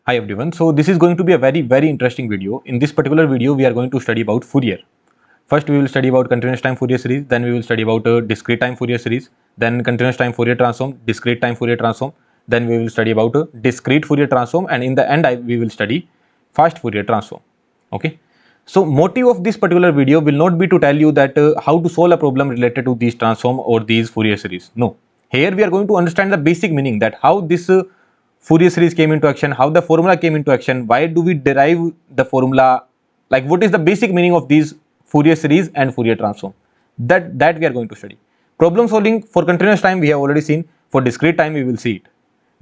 Hi everyone. So this is going to be a very interesting video. In this particular video, we are going to study about Fourier. First, we will study about continuous time Fourier series. Then we will study about discrete time Fourier series. Then continuous time Fourier transform, discrete time Fourier transform. Then we will study about discrete Fourier transform, and in the end, we will study fast Fourier transform. Okay. So motive of this particular video will not be to tell you that how to solve a problem related to these transform or these Fourier series. No. Here we are going to understand the basic meaning, that how this Fourier series came into action, how the formula came into action, why do we derive the formula, like what is the basic meaning of these Fourier series and Fourier transform. That we are going to study. Problem solving for continuous time we have already seen. For discrete time we will see it.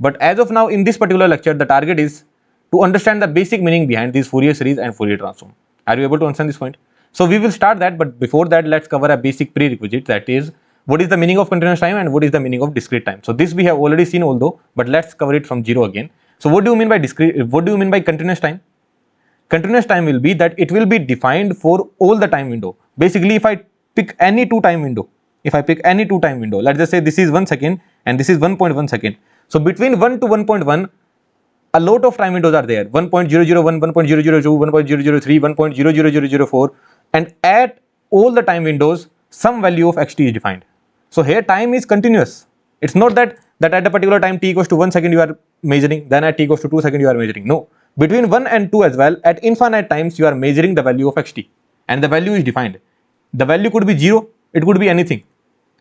But as of now, in this particular lecture, the target is to understand the basic meaning behind these Fourier series and Fourier transform. Are you able to understand this point? So we will start that, but before that, let's cover a basic prerequisite, that is what is the meaning of continuous time and what is the meaning of discrete time. So this we have already seen although, but let's cover it from zero again. So what do you mean by discrete? What do you mean by continuous time? Continuous time will be that it will be defined for all the time window. Basically, if I pick any two time window, let's just say this is 1 second and this is 1.1 second. So between 1 to 1.1, a lot of time windows are there, 1.001, 1.002, 1.003, 1.00004, and at all the time windows, some value of xt is defined. So here time is continuous. It's not that at a particular time t equals to 1 second you are measuring, then at t equals to 2 second you are measuring. No. Between 1 and 2 as well, at infinite times you are measuring the value of xt, and the value is defined. The value could be 0, it could be anything,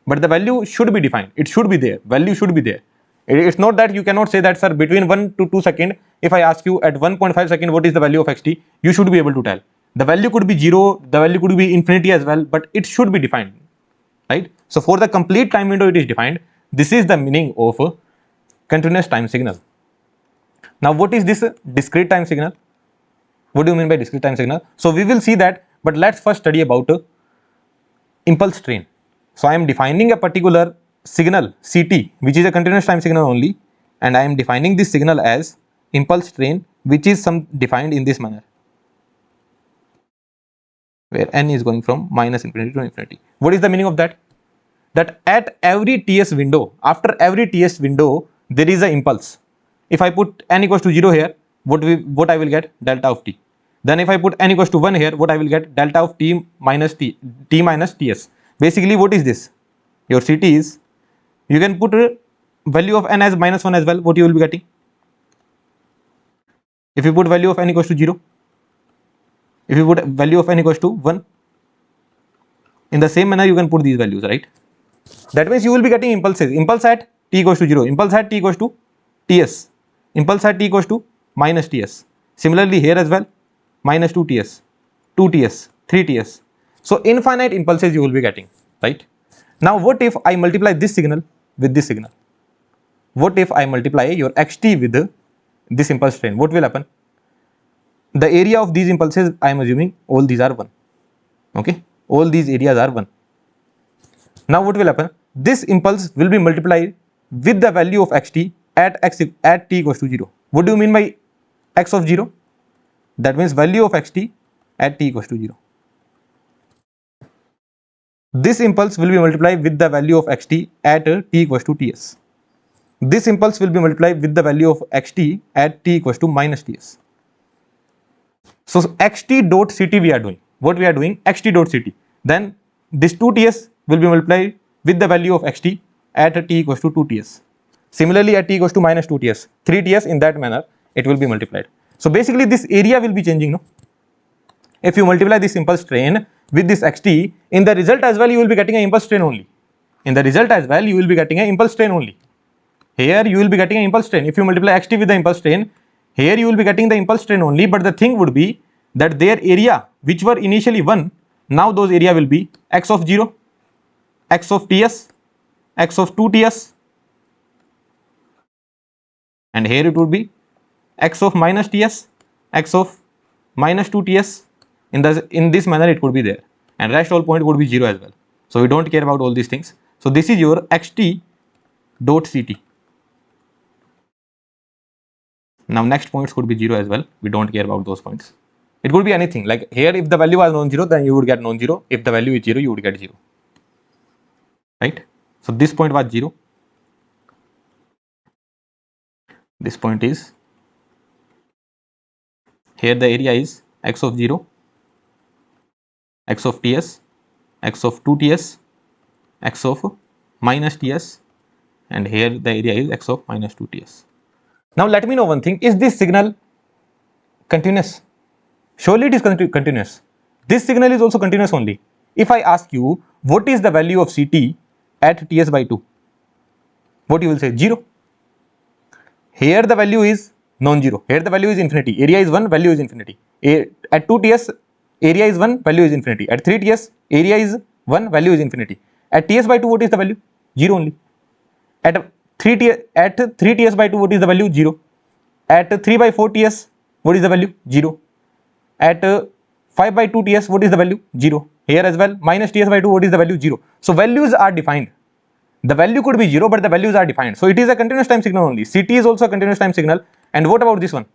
but the value should be defined. It should be there. Value should be there. It's not that you cannot say that, sir, between 1 to 2 second, if I ask you at 1.5 second what is the value of xt, you should be able to tell. The value could be 0, the value could be infinity as well, but it should be defined, right? So for the complete time window it is defined. This is the meaning of continuous time signal. Now what is this discrete time signal? What do you mean by discrete time signal? So we will see that, but let's first study about impulse train. So I am defining a particular signal CT, which is a continuous time signal only, and I am defining this signal as impulse train, which is defined in this manner, where n is going from minus infinity to infinity. What is the meaning of that? That at every TS window, after every TS window, there is an impulse. If I put n equals to 0 here, what I will get? Delta of t. Then if I put n equals to 1 here, what I will get? Delta of t minus ts. Basically, what is this? Your CT is, you can put a value of n as minus 1 as well. What you will be getting? If you put value of n equals to 0, if you put value of n equals to 1, in the same manner you can put these values, right? That means you will be getting impulses. Impulse at t equals to 0, impulse at t equals to ts, impulse at t equals to minus ts. Similarly here as well, minus 2ts, 2ts, 3ts. So infinite impulses you will be getting, right? Now what if I multiply this signal with this signal? What if I multiply your xt with this impulse train? What will happen? The area of these impulses, I am assuming all these are 1. Okay, all these areas are 1. Now what will happen? This impulse will be multiplied with the value of xt at t equals to 0. What do you mean by x of 0? That means value of xt at t equals to 0. This impulse will be multiplied with the value of xt at t equals to ts. This impulse will be multiplied with the value of xt at t equals to minus ts. So xt dot ct we are doing. What we are doing? Xt dot ct. Then this 2ts will be multiplied with the value of xt at t equals to 2ts. Similarly at t equals to minus 2ts, 3ts, in that manner it will be multiplied. So basically this area will be changing, no? If you multiply this impulse train with this xt, in the result as well you will be getting an impulse train only. In the result as well you will be getting an impulse train only. Here you will be getting an impulse train. If you multiply xt with the impulse train, here you will be getting the impulse train only, but the thing would be that their area which were initially 1, now those area will be x of 0, x of ts, x of 2ts, and here it would be x of minus ts, x of minus 2ts. In this manner it could be there, and rest all point would be 0 as well. So we don't care about all these things. So this is your xt dot ct. Now next points could be 0 as well. We don't care about those points. It could be anything, like here if the value was non-zero, then you would get non-zero. If the value is 0, you would get 0, right? So this point was 0, this point is Here the area is x of 0, x of ts, x of 2ts, x of minus ts, and here the area is x of minus 2ts. Now let me know one thing, is this signal continuous? Surely it is continuous. This signal is also continuous only. If I ask you what is the value of Ct at ts by 2, what you will say? 0. Here the value is non-zero. Here the value is infinity. Area is 1, value is infinity. At 2ts, area is 1, value is infinity. At 3ts, area is 1, value is infinity. At ts by 2, what is the value? 0 only. At 3ts by 2, what is the value? 0. At 3 by 4ts, what is the value? 0. At 5 by 2ts, what is the value? 0. Here as well, minus ts by 2, what is the value? 0. So values are defined. The value could be 0, but the values are defined. So it is a continuous time signal only. Ct is also a continuous time signal. And what about this one?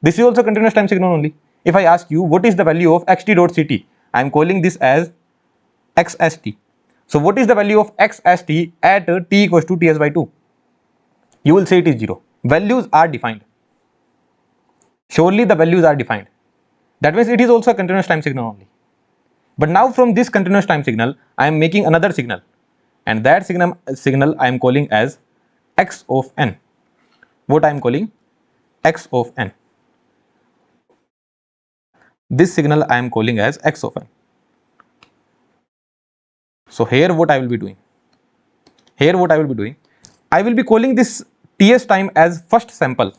This is also a continuous time signal only. If I ask you what is the value of xt dot ct, I am calling this as xst. So what is the value of xst at t equals to ts by 2? You will say it is 0. Values are defined. Surely the values are defined. That means it is also a continuous time signal only. But now from this continuous time signal, I am making another signal. And that signal I am calling as x of n. What I am calling? X of n. This signal I am calling as x of n. So here what I will be doing? Here what I will be doing? I will be calling this ts time as first sample.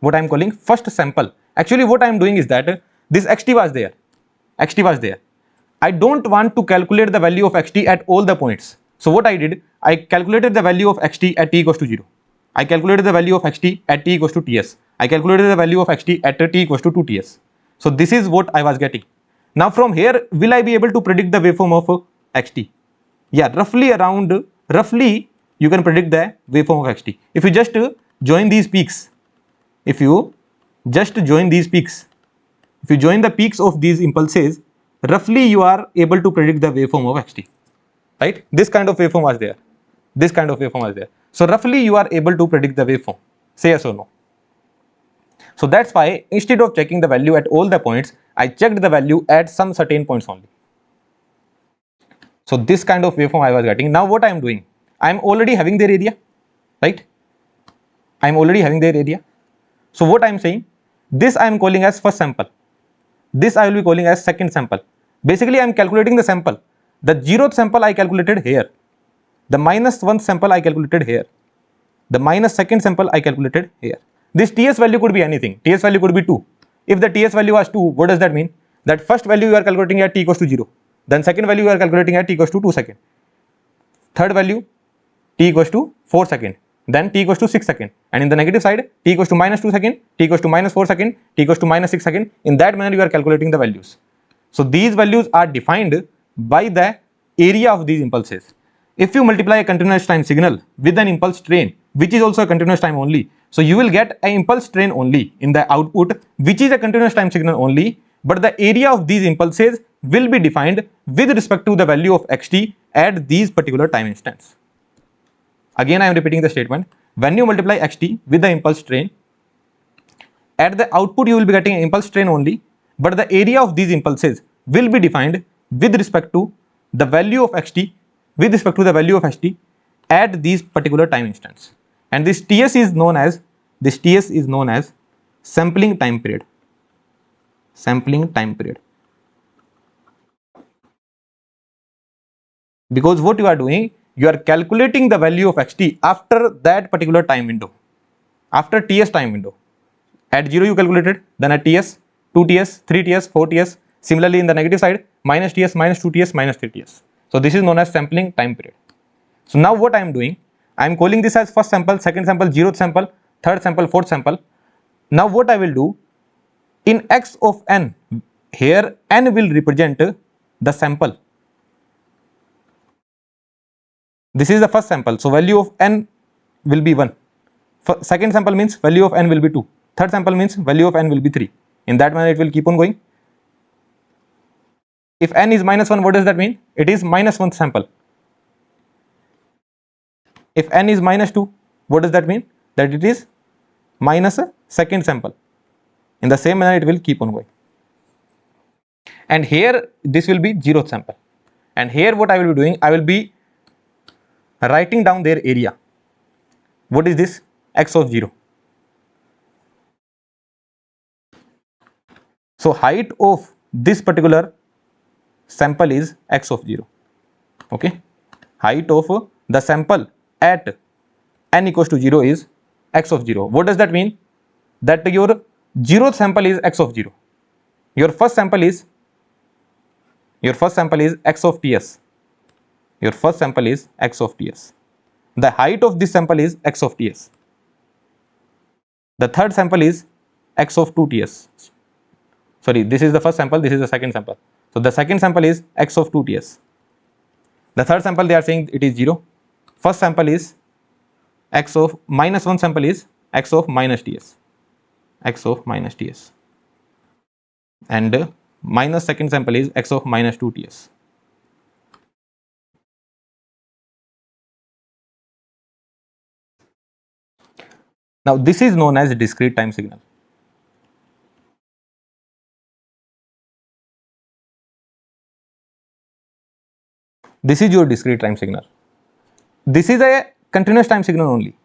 What I am calling? First sample. Actually what I am doing is that this xt was there. Xt was there. I don't want to calculate the value of xt at all the points. So what I did, I calculated the value of xt at t equals to 0. I calculated the value of xt at t equals to ts. I calculated the value of xt at t equals to 2ts. So this is what I was getting. Now from here, will I be able to predict the waveform of xt? Yeah, roughly you can predict the waveform of xt. If you just join these peaks, if you join the peaks of these impulses, roughly you are able to predict the waveform of xt. Right? This kind of waveform was there. This kind of waveform was there. So roughly you are able to predict the waveform. Say yes or no. So that's why instead of checking the value at all the points, I checked the value at some certain points only. So this kind of waveform I was getting. Now what I am doing? I am already having their area. Right? I am already having their area. So what I am saying? This I am calling as first sample. This I will be calling as second sample. Basically I am calculating the sample. The 0th sample I calculated here. The minus 1st sample I calculated here. The minus 2nd sample I calculated here. This ts value could be anything. Ts value could be 2. If the ts value was 2, what does that mean? That first value you are calculating at t equals to 0. Then second value you are calculating at t equals to 2 seconds. Third value t equals to 4 seconds. Then t equals to 6 seconds. And in the negative side, t equals to minus 2 seconds, t equals to minus 4 seconds, t equals to minus 6 seconds. In that manner you are calculating the values. So these values are defined by the area of these impulses. If you multiply a continuous time signal with an impulse train, which is also a continuous time only, so you will get an impulse train only in the output, which is a continuous time signal only, but the area of these impulses will be defined with respect to the value of xt at these particular time instants. Again I am repeating the statement. When you multiply xt with the impulse train, at the output you will be getting an impulse train only, but the area of these impulses will be defined with respect to the value of xt, at these particular time instants. And this ts is known as sampling time period. Because what you are doing, you are calculating the value of xt after that particular time window, after ts time window. At 0 you calculated, then at ts, 2ts, 3ts, 4ts. Similarly in the negative side, minus ts, minus 2ts, minus 3ts. So this is known as sampling time period. So now what I am doing, I am calling this as first sample, second sample, 0th sample, third sample, fourth sample. Now what I will do, in x of n, here n will represent the sample. This is the first sample, so value of n will be 1. Second sample means value of n will be 2. Third sample means value of n will be 3. In that manner it will keep on going. If n is minus 1, what does that mean? It is minus 1th sample. If n is minus 2, what does that mean? That it is minus a second sample. In the same manner it will keep on going. And here this will be 0th sample, and here what I will be doing, I will be writing down their area. What is this? X of 0. So height of this particular sample is x of 0. Okay, height of the sample at n equals to 0 is x of 0. What does that mean? That your 0th sample is x of 0. Your first sample is x of ts. Your first sample is x of ts. The height of this sample is x of ts. The third sample is x of 2ts. Sorry, this is the first sample, this is the second sample. So the second sample is x of 2ts. The third sample they are saying it is 0. First sample is x of minus 1 sample is x of minus ts. X of minus ts. And minus second sample is x of minus 2ts. Now this is known as discrete time signal. This is your discrete time signal. This is a continuous time signal only.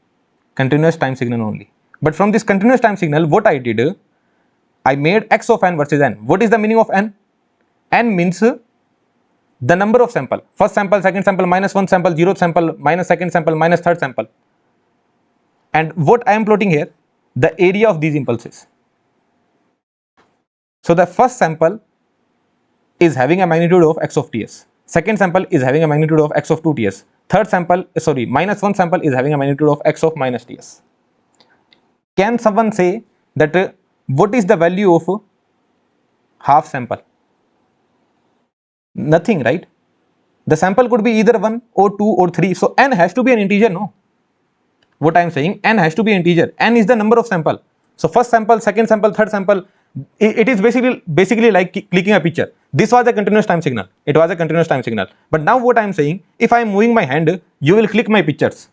Continuous time signal only. But from this continuous time signal, what I did, I made x of n versus n. What is the meaning of n? N means the number of sample. First sample, second sample, minus 1 sample, 0th sample, minus second sample, minus third sample. And what I am plotting here, the area of these impulses. So the first sample is having a magnitude of x of ts. Second sample is having a magnitude of x of 2ts. Third sample, sorry, minus 1 sample is having a magnitude of x of minus ts. Can someone say that what is the value of half sample? Nothing, right? The sample could be either 1 or 2 or 3. So n has to be an integer, no? What I am saying, n has to be an integer. N is the number of sample. So first sample, second sample, third sample, it is basically like clicking a picture. This was a continuous time signal. It was a continuous time signal. But now what I am saying, if I am moving my hand, you will click my pictures.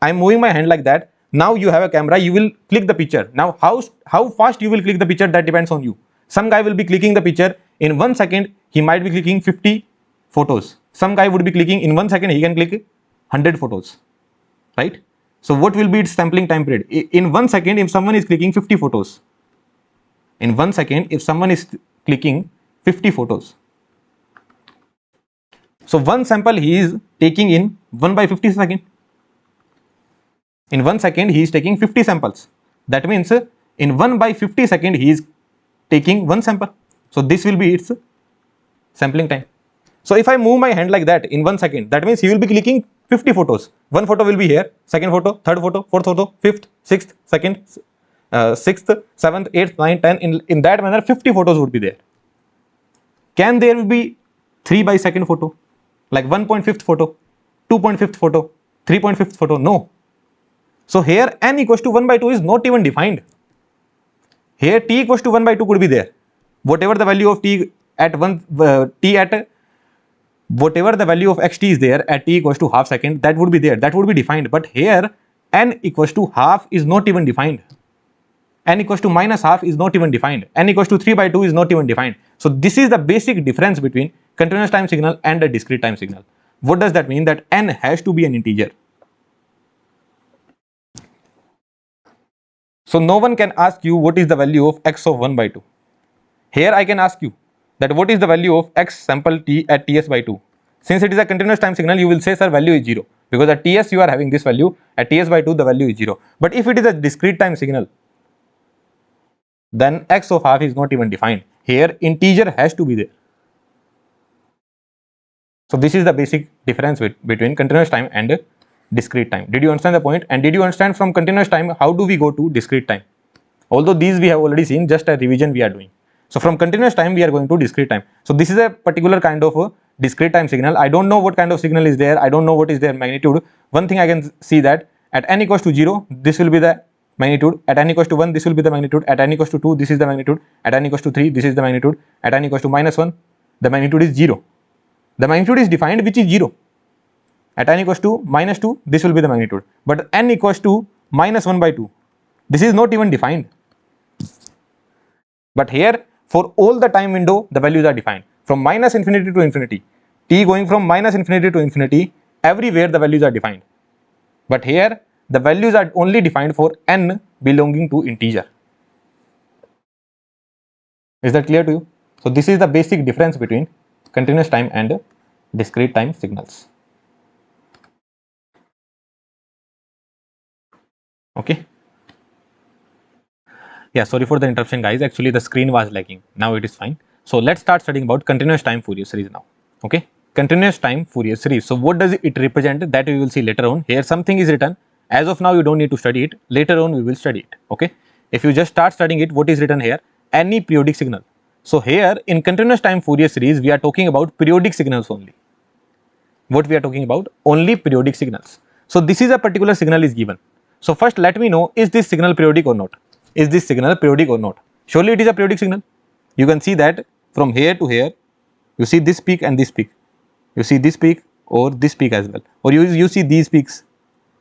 I am moving my hand like that. Now you have a camera, you will click the picture. Now how fast you will click the picture, that depends on you. Some guy will be clicking the picture in 1 second, he might be clicking 50 photos. Some guy would be clicking in 1 second, he can click 100 photos, right? So what will be its sampling time period? In 1 second, if someone is clicking 50 photos, in 1 second, if someone is clicking 50 photos, so one sample he is taking in 1 by 50 second. In 1 second, he is taking 50 samples. That means in 1 by 50 second, he is taking one sample. So this will be its sampling time. So if I move my hand like that in 1 second, that means he will be clicking 50 photos. One photo will be here, second photo, third photo, fourth photo, fifth, sixth, second, sixth, seventh, eighth, ninth, 10. In that manner, 50 photos would be there. Can there be 3 by second photo? Like 1.5th photo, 2.5th photo, 3.5th photo? No. So here n equals to 1 by 2 is not even defined. Here t equals to 1 by 2 could be there. Whatever the value of t at whatever the value of xt is there at t equals to half second, that would be there, that would be defined. But here n equals to half is not even defined. N equals to minus half is not even defined. N equals to 3 by 2 is not even defined. So this is the basic difference between continuous time signal and a discrete time signal. What does that mean? That n has to be an integer. So no one can ask you what is the value of x of 1 by 2. Here I can ask you that what is the value of x sample t at ts by 2. Since it is a continuous time signal, you will say sir value is 0, because at ts you are having this value, at ts by 2 the value is 0. But if it is a discrete time signal, then x of half is not even defined. Here integer has to be there. So this is the basic difference between continuous time and discrete time. Did you understand the point? And did you understand from continuous time how do we go to discrete time? Although these we have already seen, just a revision we are doing. So from continuous time we are going to discrete time. So this is a particular kind of a discrete time signal. I don't know what kind of signal is there. I don't know what is their magnitude. One thing I can see that at n equals to 0, this will be the magnitude. At n equals to 1, this will be the magnitude. At n equals to 2, this is the magnitude. At n equals to 3, this is the magnitude. At n equals to minus 1, the magnitude is 0. The magnitude is defined, which is 0. At n equals to minus 2, this will be the magnitude. But n equals to minus 1 by 2, this is not even defined. But here for all the time window the values are defined from minus infinity to infinity. T going from minus infinity to infinity, everywhere the values are defined. But here the values are only defined for n belonging to integer. Is that clear to you? So this is the basic difference between continuous time and discrete time signals. Okay. Yeah, sorry for the interruption guys, actually the screen was lagging, now it is fine. So let's start studying about continuous time Fourier series now. Okay, continuous time Fourier series. So what does it represent, that we will see later on. Here something is written, as of now you don't need to study it, later on we will study it. Okay, if you just start studying it, what is written here, any periodic signal. So here in continuous time Fourier series we are talking about periodic signals only. What we are talking about, only periodic signals. So this is a particular signal is given. So first let me know, is this signal periodic or not? Is this signal periodic or not? Surely it is a periodic signal. You can see that from here to here, you see this peak and this peak. You see this peak or this peak as well, or you see these peaks.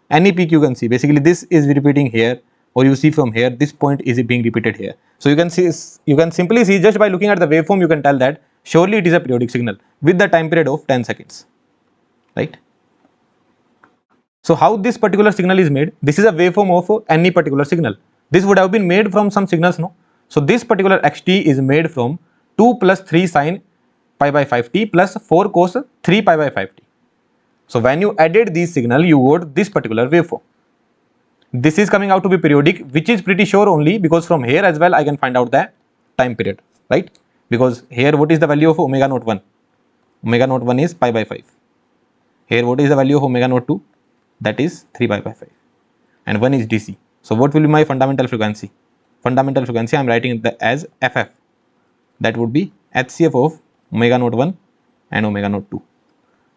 Any peak you can see. Basically this is repeating here, or you see from here this point is being repeated here. So you can see, you can simply see just by looking at the waveform you can tell that surely it is a periodic signal with the time period of 10 seconds. Right? So how this particular signal is made? This is a waveform of any particular signal. This would have been made from some signals, no? So this particular xt is made from 2 plus 3 sine pi by 5t plus 4 cos 3 pi by 5t. So when you added these signal, you got this particular waveform. This is coming out to be periodic, which is pretty sure only because from here as well I can find out the time period, right? Because here what is the value of omega naught 1? Omega naught 1 is pi by 5. Here what is the value of omega naught 2? That is 3 pi by 5. And 1 is DC. So what will be my fundamental frequency? Fundamental frequency I am writing it as FF. That would be HCF of omega naught 1 and omega naught 2.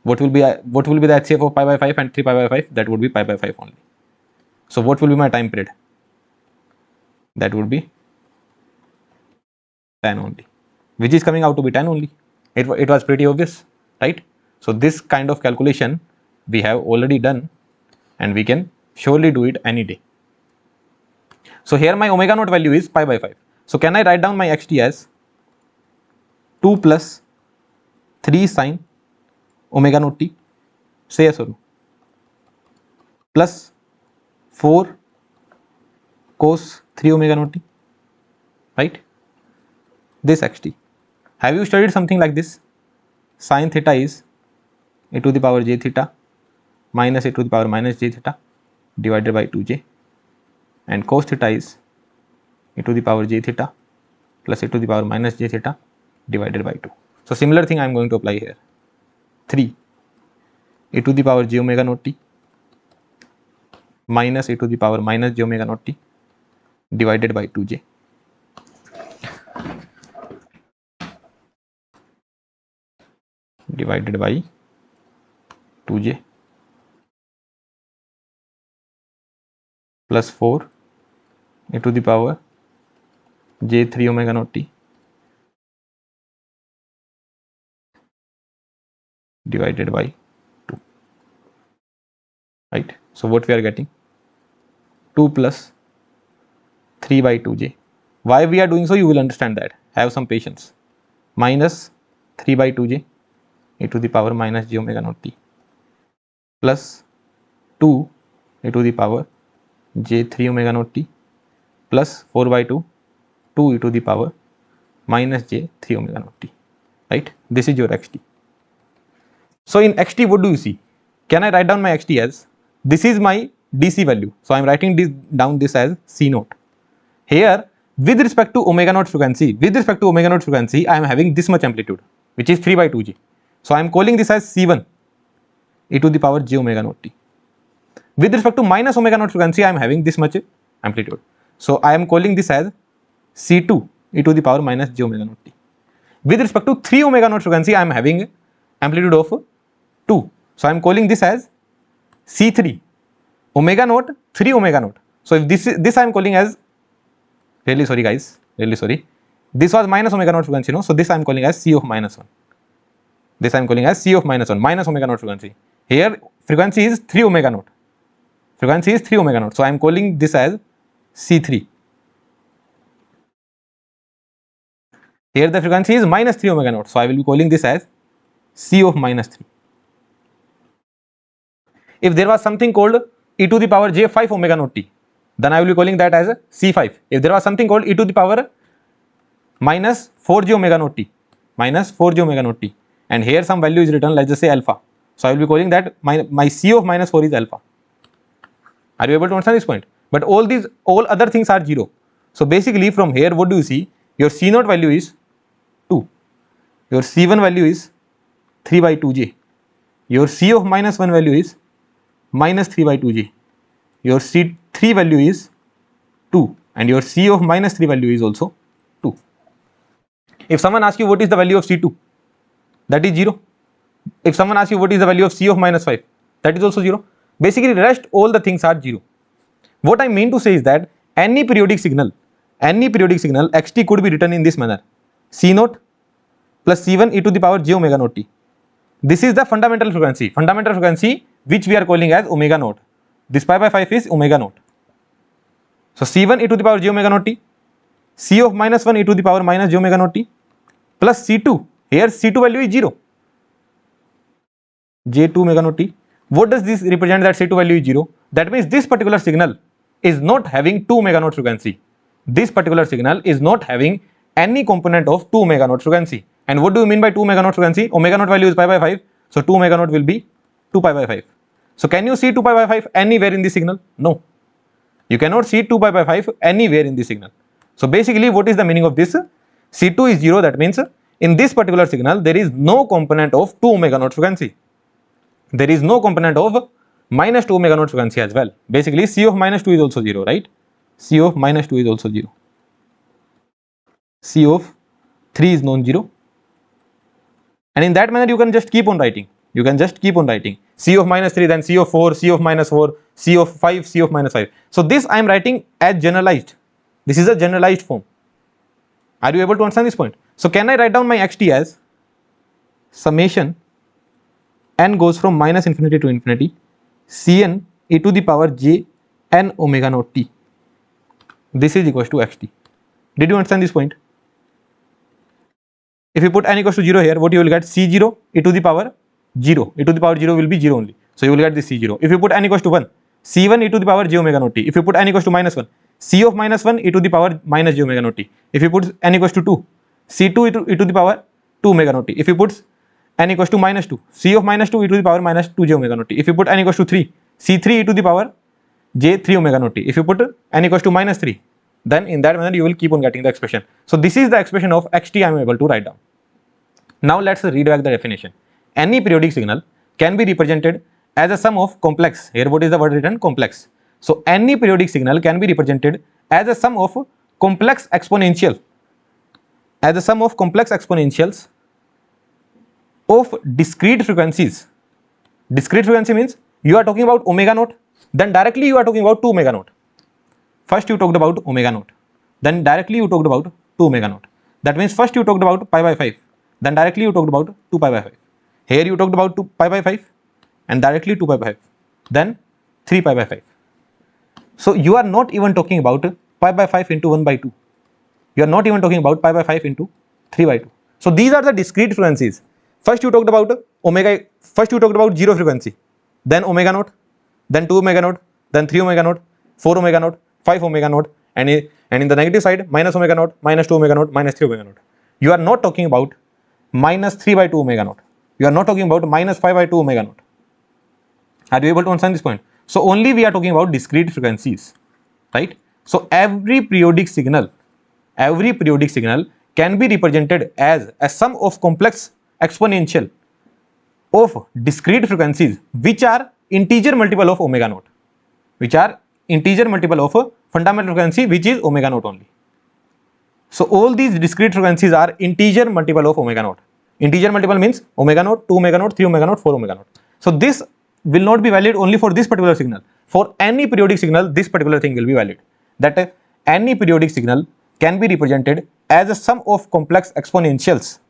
What will be the HCF of pi by 5 and 3 pi by 5? That would be pi by 5 only. So what will be my time period? That would be 10 only, which is coming out to be 10 only. It was pretty obvious, right? So this kind of calculation we have already done and we can surely do it any day. So here my omega naught value is pi by 5. So can I write down my xt as 2 plus 3 sine omega naught t? Say yes or no. Plus 4 cos 3 omega naught t, right? This xt. Have you studied something like this? Sin theta is a to the power j theta minus a to the power minus j theta divided by 2j, and cos theta is a to the power j theta plus a to the power minus j theta divided by 2. So similar thing I am going to apply here. 3 a to the power j omega naught t minus a to the power minus j omega naught t divided by 2j. Divided by 2j plus 4 a to the power j 3 omega naught t divided by 2, right? So what we are getting, 2 plus 3 by 2j. Why we are doing so, you will understand that. Have some patience. Minus 3 by 2j a to the power minus j omega naught t plus 2 a to the power j 3 omega naught t plus 4 by 2 2 e to the power minus j 3 omega naught t, right? This is your xt. So in xt what do you see? Can I write down my xt as, this is my dc value, so I am writing this down this as c naught. Here with respect to omega naught frequency, I am having this much amplitude, which is 3 by 2j. So I am calling this as c1 e to the power j omega naught t. With respect to minus omega naught frequency, I am having this much amplitude. So I am calling this as c2 e to the power minus j omega naught t. With respect to 3 omega naught frequency, I am having amplitude of 2. So I am calling this as c3 omega naught 3 omega naught. So if this I am calling as, really sorry guys, really sorry, this was minus omega naught frequency, no? So this I am calling as c of minus 1. This I am calling as c of minus 1, minus omega naught frequency. Here frequency is 3 omega naught. Frequency is 3 omega naught. So I am calling this as c3. Here the frequency is minus 3 omega naught. So I will be calling this as C of minus 3. If there was something called e to the power j 5 omega naught t, then I will be calling that as C5. If there was something called e to the power minus 4j omega naught t, minus 4j omega naught t, and here some value is written, let's just say alpha. So I will be calling that my C of minus 4 is alpha. Are you able to understand this point? But all other things are 0. So basically from here, what do you see? Your C0 value is 2. Your C1 value is 3 by 2j. Your C of minus 1 value is minus 3 by 2j. Your C3 value is 2. And your C of minus 3 value is also 2. If someone asks you what is the value of C2, that is 0. If someone asks you what is the value of C of minus 5, that is also 0. Basically rest all the things are 0. What I mean to say is that any periodic signal xt could be written in this manner: C0 plus C1 e to the power j omega naught t. This is the fundamental frequency which we are calling as omega naught. This pi by 5 is omega naught. So C1 e to the power j omega naught t, C of minus 1 e to the power minus j omega naught t, plus C2. Here C2 value is 0, j2 omega naught t. What does this represent that C2 value is 0? That means this particular signal is not having 2 omega naught frequency. This particular signal is not having any component of 2 omega naught frequency. And what do you mean by 2 omega naught frequency? Omega naught value is pi by 5. So 2 omega naught will be 2 pi by 5. So can you see 2 pi by 5 anywhere in this signal? No. You cannot see 2 pi by 5 anywhere in this signal. So basically what is the meaning of this? C2 is 0. That means in this particular signal there is no component of 2 omega naught frequency. There is no component of minus 2 omega naught frequency as well. Basically C of minus 2 is also 0, right? C of minus 2 is also 0. C of 3 is non-zero. And in that manner you can just keep on writing. C of minus 3, then C of 4, C of minus 4, C of 5, C of minus 5. So this I am writing as generalized. This is a generalized form. Are you able to understand this point? So can I write down my xt as summation n goes from minus infinity to infinity Cn e to the power j n omega naught t. This is equals to xt. Did you understand this point? If you put n equals to 0 here, what you will get? C0 e to the power 0. E to the power 0 will be 0 only. So you will get this C0. If you put n equals to 1, C1 e to the power j omega naught t. If you put n equals to minus 1, C of minus 1 e to the power minus j omega naught t. If you put n equals to 2, C2 e to the power 2 omega naught t. If you put n equals to minus 2, C of minus 2 e to the power minus 2 j omega naught t. If you put n equals to 3, C3 e to the power j 3 omega naught t. If you put n equals to minus 3, then in that manner you will keep on getting the expression. So this is the expression of xt I am able to write down. Now let's read back the definition. Any periodic signal can be represented as a sum of complex. Here what is the word written? Complex. So any periodic signal can be represented as a sum of complex exponential. As a sum of complex exponentials of discrete frequencies. Discrete frequency means you are talking about omega naught, then directly you are talking about 2 omega naught. First you talked about omega naught, then directly you talked about 2 omega naught. That means first you talked about pi by 5, then directly you talked about 2 pi by 5. Here you talked about 2 pi by 5 and directly 2 pi by 5, then 3 pi by 5. So you are not even talking about pi by 5 into 1 by 2. You are not even talking about pi by 5 into 3 by 2. So these are the discrete frequencies. First you talked about first you talked about 0 frequency, then omega naught, then 2 omega naught, then 3 omega naught, 4 omega naught, 5 omega naught, and in the negative side minus omega naught, minus 2 omega naught, minus 3 omega naught. You are not talking about minus 3 by 2 omega naught. You are not talking about minus 5 by 2 omega naught. Are you able to understand this point? So only we are talking about discrete frequencies, right? So every periodic signal can be represented as a sum of complex exponential of discrete frequencies which are integer multiple of omega naught, which are integer multiple of a fundamental frequency which is omega naught only. So all these discrete frequencies are integer multiple of omega naught. Integer multiple means omega naught, 2 omega naught, 3 omega naught, 4 omega naught. So this will not be valid only for this particular signal. For any periodic signal, this particular thing will be valid. That any periodic signal can be represented as a sum of complex exponentials,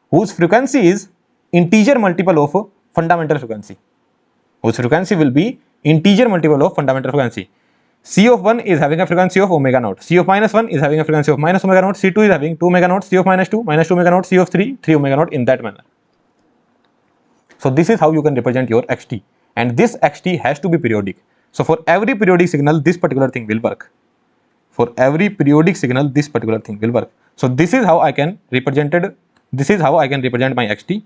whose frequency is integer multiple of fundamental frequency, whose frequency will be integer multiple of fundamental frequency. C of 1 is having a frequency of omega naught. C of minus 1 is having a frequency of minus omega naught. C2 is having 2 omega naught. C of minus 2 omega naught. C of 3 omega naught, in that manner. So this is how you can represent your xt, and this xt has to be periodic. So for every periodic signal, this particular thing will work. For every periodic signal, this particular thing will work. So this is how I can represent my xt,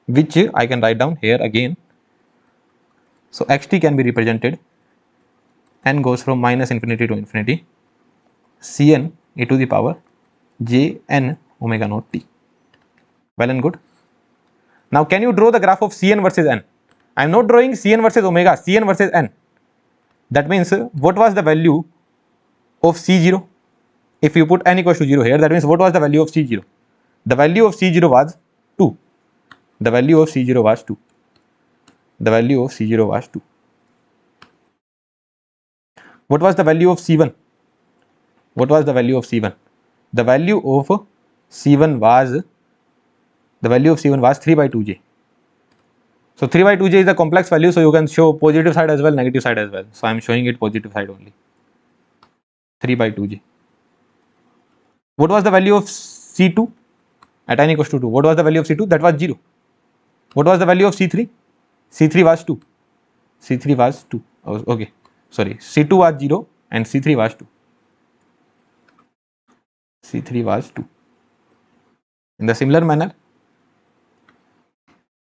which I can write down here again. So xt can be represented, n goes from minus infinity to infinity, Cn e to the power j n omega naught t. Well and good. Now can you draw the graph of Cn versus n? I am not drawing Cn versus omega, Cn versus n. That means what was the value of C0? If you put n equals to 0 here, that means what was the value of C0? The value of C0 was 2. The value of C0 was 2. The value of C0 was 2. What was the value of C1? What was the value of C1? The value of C1 was 3 by 2j. So 3 by 2j is a complex value, so you can show positive side as well, negative side as well. So I am showing it positive side only. 3 by 2j. What was the value of C2 at n equals to 2? What was the value of C2? That was 0. What was the value of C3? C3 was 2. C3 was 2. Oh, okay. Sorry. C2 was 0 and C3 was 2. C3 was 2. In the similar manner,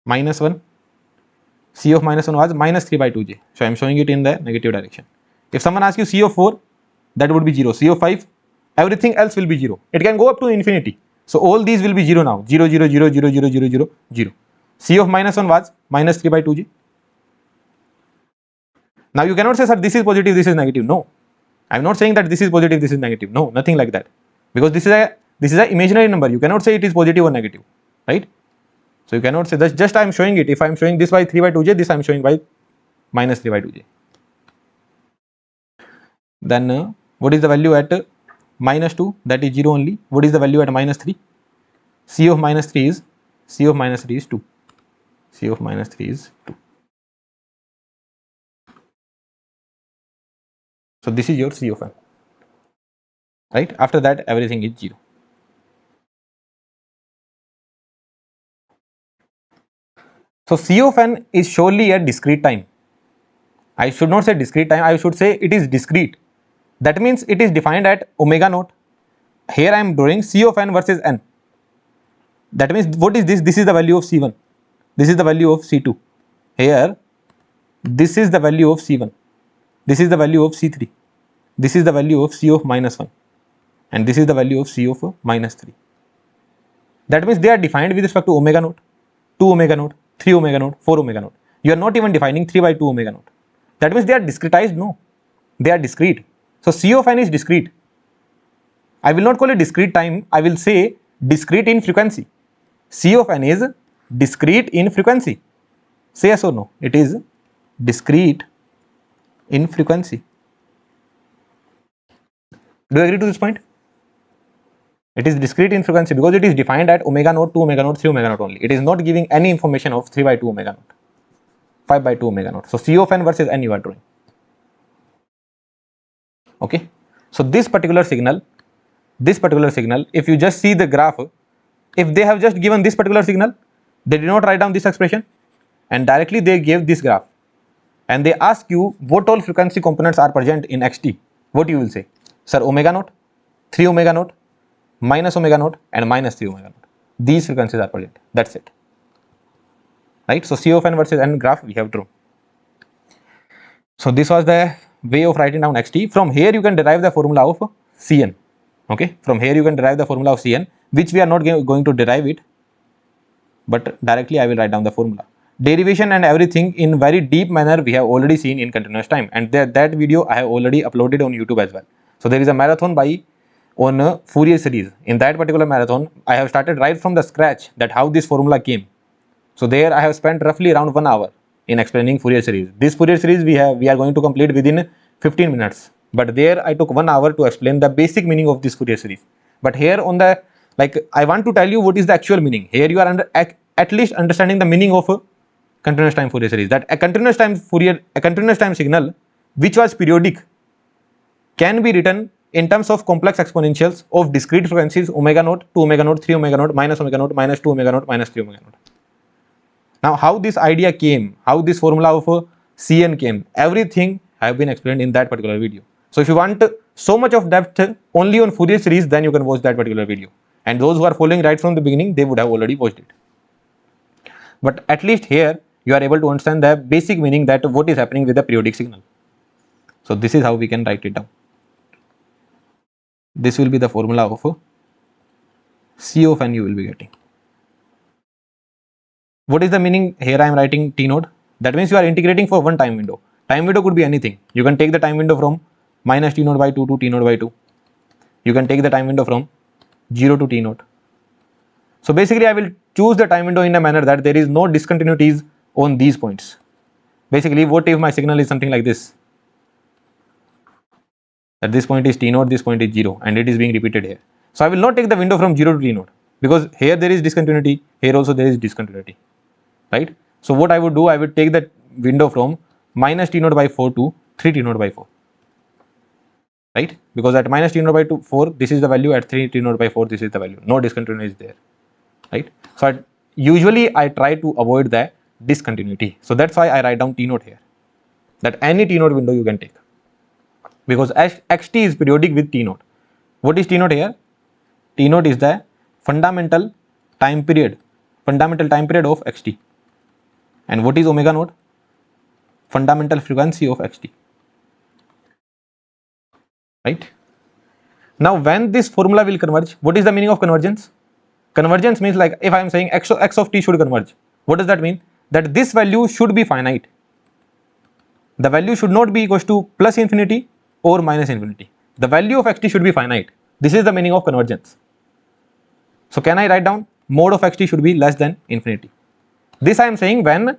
minus 1. C of minus 1 was minus 3 by 2j. So I am showing it in the negative direction. If someone asks you C of 4, that would be 0. C of 5, everything else will be 0. It can go up to infinity. So all these will be 0 now. 0, 0, 0, 0, 0, 0, 0, 0. C of minus 1 was minus 3 by 2j. Now you cannot say, sir, this is positive, this is negative. No. I am not saying that this is positive, this is negative. No, nothing like that. Because this is a imaginary number. You cannot say it is positive or negative. Right? So you cannot say that. Just I am showing it. If I am showing this by 3 by 2j, this I am showing by minus 3 by 2j. Then what is the value at minus 2? That is 0 only. What is the value at minus 3? C of minus 3 is 2. C of minus 3 is 2. So this is your C of n. Right? After that, everything is 0. So C of n is surely a discrete time. I should not say discrete time, I should say it is discrete. That means it is defined at omega naught. Here I am drawing C of n versus n. That means what is this? This is the value of C1. This is the value of C2. Here, this is the value of C1. This is the value of C3. This is the value of C of minus 1. And this is the value of C of minus 3. That means they are defined with respect to omega naught, 2 omega naught, 3 omega naught, 4 omega naught. You are not even defining 3 by 2 omega naught. That means they are discretized? No. They are discrete. So C of n is discrete. I will not call it discrete time. I will say discrete in frequency. C of n is discrete in frequency. Say yes or no. It is discrete in frequency. Do you agree to this point? It is discrete in frequency because it is defined at omega naught, 2 omega naught, 3 omega naught only. It is not giving any information of 3 by 2 omega naught, 5 by 2 omega naught. So C of n versus n you are drawing. Okay. So this particular signal, if you just see the graph, if they have just given this particular signal, they did not write down this expression and directly they gave this graph and they ask you what all frequency components are present in xt. What you will say? Sir, omega naught, 3 omega naught, minus omega naught and minus 3 omega naught. These frequencies are present. That's it. Right? So C of n versus n graph we have drawn. So this was the way of writing down xt. From here you can derive the formula of Cn. Okay. From here you can derive the formula of Cn, which we are not going to derive it, but directly I will write down the formula. Derivation and everything in very deep manner we have already seen in continuous time, and that video I have already uploaded on YouTube as well. So there is a marathon on Fourier series. In that particular marathon, I have started right from the scratch that how this formula came. So there I have spent roughly around 1 hour in explaining Fourier series. This Fourier series we are going to complete within 15 minutes. But there I took 1 hour to explain the basic meaning of this Fourier series. But here on the, I want to tell you what is the actual meaning. Here you are at least understanding the meaning of continuous time Fourier series. That a continuous time signal which was periodic can be written in terms of complex exponentials of discrete frequencies omega naught, 2 omega naught, 3 omega naught, minus omega naught, minus 2 omega naught, minus 3 omega naught. Now, how this idea came, how this formula of Cn came, everything have been explained in that particular video. So if you want so much of depth only on Fourier series, then you can watch that particular video. And those who are following right from the beginning, they would have already watched it. But at least here, you are able to understand the basic meaning that what is happening with the periodic signal. So this is how we can write it down. This will be the formula of C of n you will be getting. What is the meaning? Here I am writing T naught. That means you are integrating for one time window. Time window could be anything. You can take the time window from minus T naught by 2 to T naught by 2. You can take the time window from 0 to T naught. So basically I will choose the time window in a manner that there is no discontinuities on these points. Basically, what if my signal is something like this? That this point is T naught, this point is 0, and it is being repeated here. So I will not take the window from 0 to T naught, because here there is discontinuity, here also there is discontinuity, right? So what I would do, I would take that window from minus T naught by 4 to 3 T naught by 4, right? Because at minus T naught by 4, this is the value, at 3 T naught by 4, this is the value. No discontinuity is there, right? So usually I try to avoid the discontinuity. So that's why I write down T naught here, that any T naught window you can take, because xt is periodic with T naught. What is T naught here? T naught is the fundamental time period of xt. And what is omega naught? Fundamental frequency of xt, right? Now when this formula will converge, what is the meaning of convergence? Convergence means, like if I am saying x of t should converge, what does that mean? That this value should be finite. The value should not be equals to plus infinity or minus infinity. The value of xt should be finite. This is the meaning of convergence. So can I write down mod of xt should be less than infinity? This I am saying when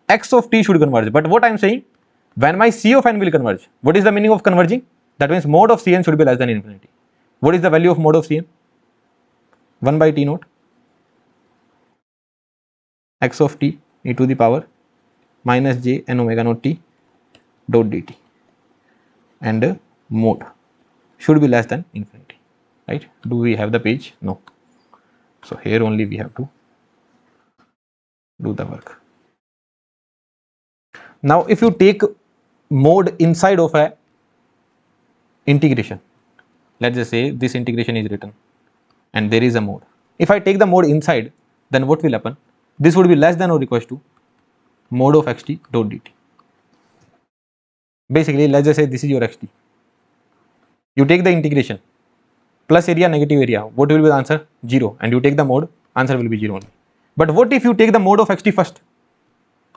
x of t should converge. But what I am saying, when my c of n will converge, what is the meaning of converging? That means mod of cn should be less than infinity. What is the value of mod of cn? 1 by T naught x of t e to the power minus j n omega naught t dot dt, and mod should be less than infinity, right? Do we have the page? No. So here only we have to do the work. Now if you take mod inside of a integration, let's just say this integration is written and there is a mod. If I take the mod inside, then what will happen? This would be less than or equals to mod of xt dot dt. Basically, let's just say this is your xt. You take the integration, plus area, negative area, what will be the answer? 0. And you take the mod, answer will be 0 only. But what if you take the mod of xt first?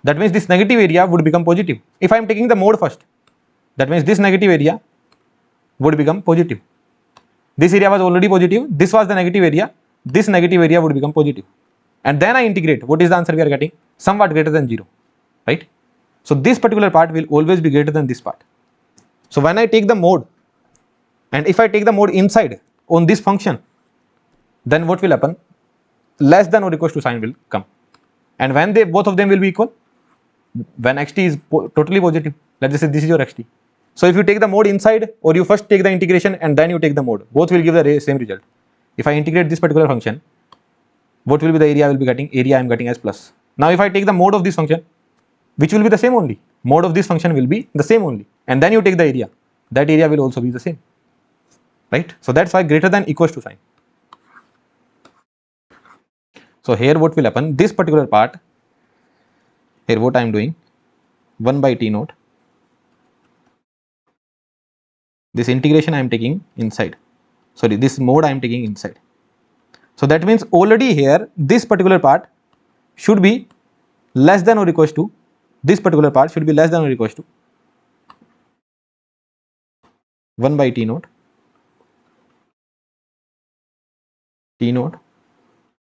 That means this negative area would become positive. If I am taking the mod first, that means this negative area would become positive. This area was already positive, this was the negative area, this negative area would become positive. And then I integrate, what is the answer we are getting? Somewhat greater than 0, right? So this particular part will always be greater than this part. So when I take the mod, and if I take the mod inside on this function, then what will happen? Less than or equals to sign will come. And when both of them will be equal, when xt is totally positive, let's just say this is your xt. So if you take the mod inside, or you first take the integration and then you take the mod, both will give the same result. If I integrate this particular function, what will be the area I will be getting? Area I am getting as plus. Now if I take the mod of this function, which will be the same only, mod of this function will be the same only, and then you take the area, that area will also be the same, right? So that's why greater than equals to sign. So here what will happen? This particular part, here what I am doing, 1 by T naught, this integration I am taking inside, sorry, this mod I am taking inside. So that means already here this particular part should be less than or equals to, this particular part should be less than or equals to 1 by T naught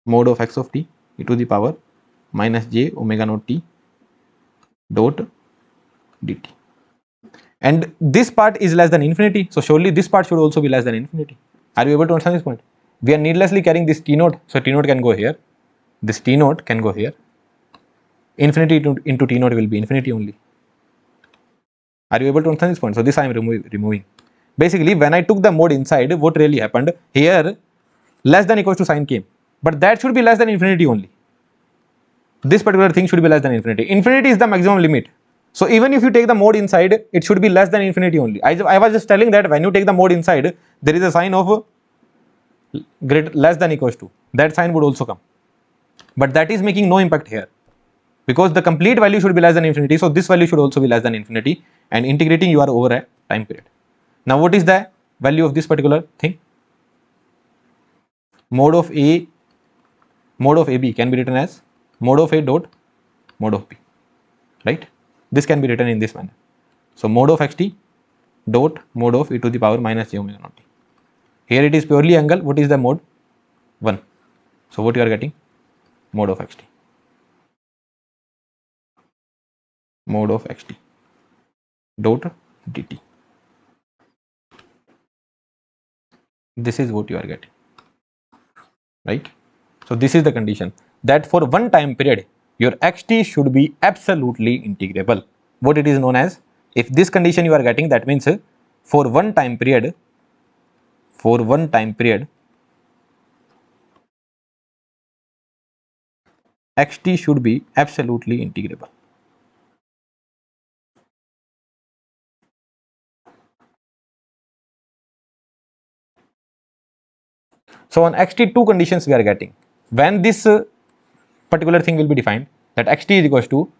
mod of x of t e to the power minus j omega naught t dot dt. And this part is less than infinity, so surely this part should also be less than infinity. Are you able to understand this point? We are needlessly carrying this T naught, so T naught can go here, this T naught can go here, infinity into T naught will be infinity only. Are you able to understand this point? So this I am removing. Basically, when I took the mode inside, what really happened here, less than equals to sign came, but that should be less than infinity only. This particular thing should be less than infinity. Infinity is the maximum limit. So even if you take the mode inside, it should be less than infinity only. I was just telling that when you take the mode inside, there is a sign of less than equals to. That sign would also come. But that is making no impact here, because the complete value should be less than infinity. So this value should also be less than infinity, and integrating you are over a time period. Now what is the value of this particular thing? Mode of AB can be written as mode of A dot mode of B, right? This can be written in this manner. So mode of xt dot mode of e to the power minus j omega naught t. Here it is purely angle. What is the mode? 1. So what you are getting? Mode of xt. Mode of xt dot dt. This is what you are getting, right? So this is the condition that for one time period your xt should be absolutely integrable. What it is known as, if this condition you are getting, that means for one time period xt should be absolutely integrable. So on xt, two conditions we are getting. When this particular thing will be defined, that xt is equals to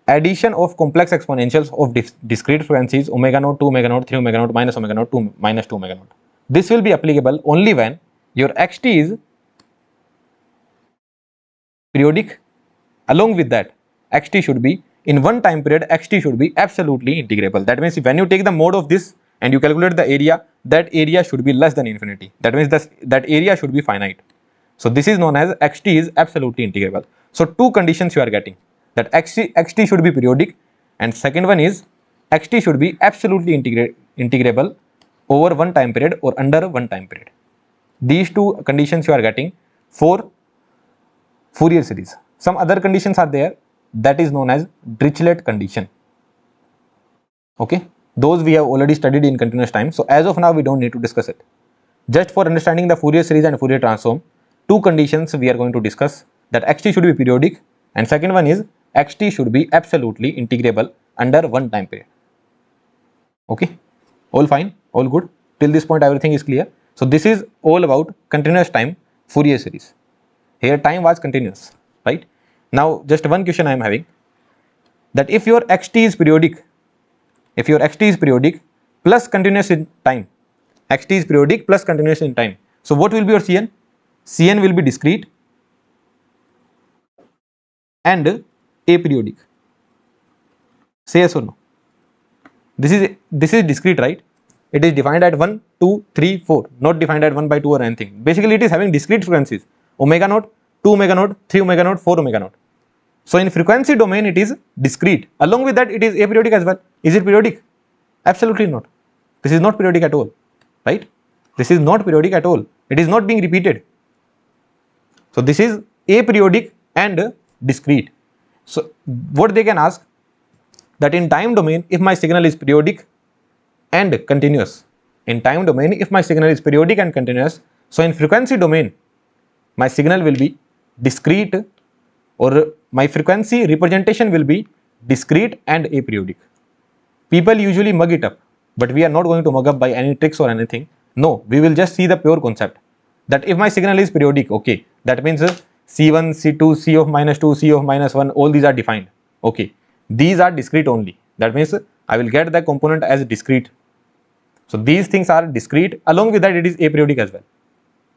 addition of complex exponentials of discrete frequencies omega naught, 2 omega naught, 3 omega naught, minus omega naught, 2 minus 2 omega naught. This will be applicable only when your xt is periodic. Along with that, xt should be, in one time period, xt should be absolutely integrable. That means when you take the mode of this and you calculate the area, that area should be less than infinity. That means that area should be finite. So this is known as xt is absolutely integrable. So two conditions you are getting, that xt should be periodic, and second one is xt should be absolutely integrable over one time period or under one time period. These two conditions you are getting for Fourier series. Some other conditions are there, that is known as Dirichlet condition. Okay, those we have already studied in continuous time. So as of now, we don't need to discuss it. Just for understanding the Fourier series and Fourier transform, two conditions we are going to discuss, that xt should be periodic, and second one is xt should be absolutely integrable under one time period. Okay, all fine, all good. Till this point, everything is clear. So this is all about continuous time Fourier series. Here time was continuous, right? Now just one question I am having, that if your xt is periodic, plus continuous in time, xt is periodic plus continuous in time, so what will be your cn? Cn will be discrete and aperiodic. Say yes or no? This is discrete, right? It is defined at 1, 2, 3, 4, not defined at 1 by 2 or anything. Basically it is having discrete frequencies, omega naught, 2 omega naught, 3 omega naught, 4 omega naught. So in frequency domain it is discrete. Along with that it is aperiodic as well. Is it periodic? Absolutely not. This is not periodic at all, right? This is not periodic at all. It is not being repeated. So this is aperiodic and discrete. So what they can ask, that in time domain, if my signal is periodic and continuous, so in frequency domain my signal will be discrete, or my frequency representation will be discrete and aperiodic. People usually mug it up, but we are not going to mug up by any tricks or anything. No, we will just see the pure concept, that if my signal is periodic, okay, that means C1, C2, C of minus 2, C of minus 1, all these are defined. Okay, these are discrete only. That means I will get the component as discrete. So these things are discrete. Along with that, it is aperiodic as well.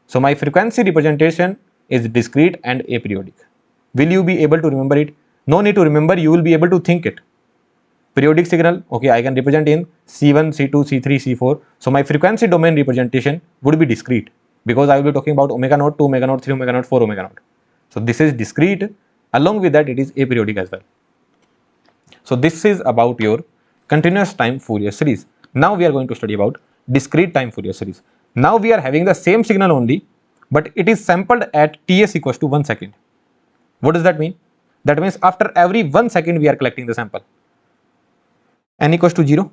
So my frequency representation is discrete and aperiodic. Will you be able to remember it? No need to remember, you will be able to think it. Periodic signal, okay, I can represent in C1, C2, C3, C4. So my frequency domain representation would be discrete, because I will be talking about omega naught, 2 omega naught, 3 omega naught, 4 omega naught. So this is discrete. Along with that, it is aperiodic as well. So this is about your continuous time Fourier series. Now we are going to study about discrete time Fourier series. Now we are having the same signal only, but it is sampled at Ts equals to 1 second. What does that mean? That means after every 1 second we are collecting the sample. N equals to 0,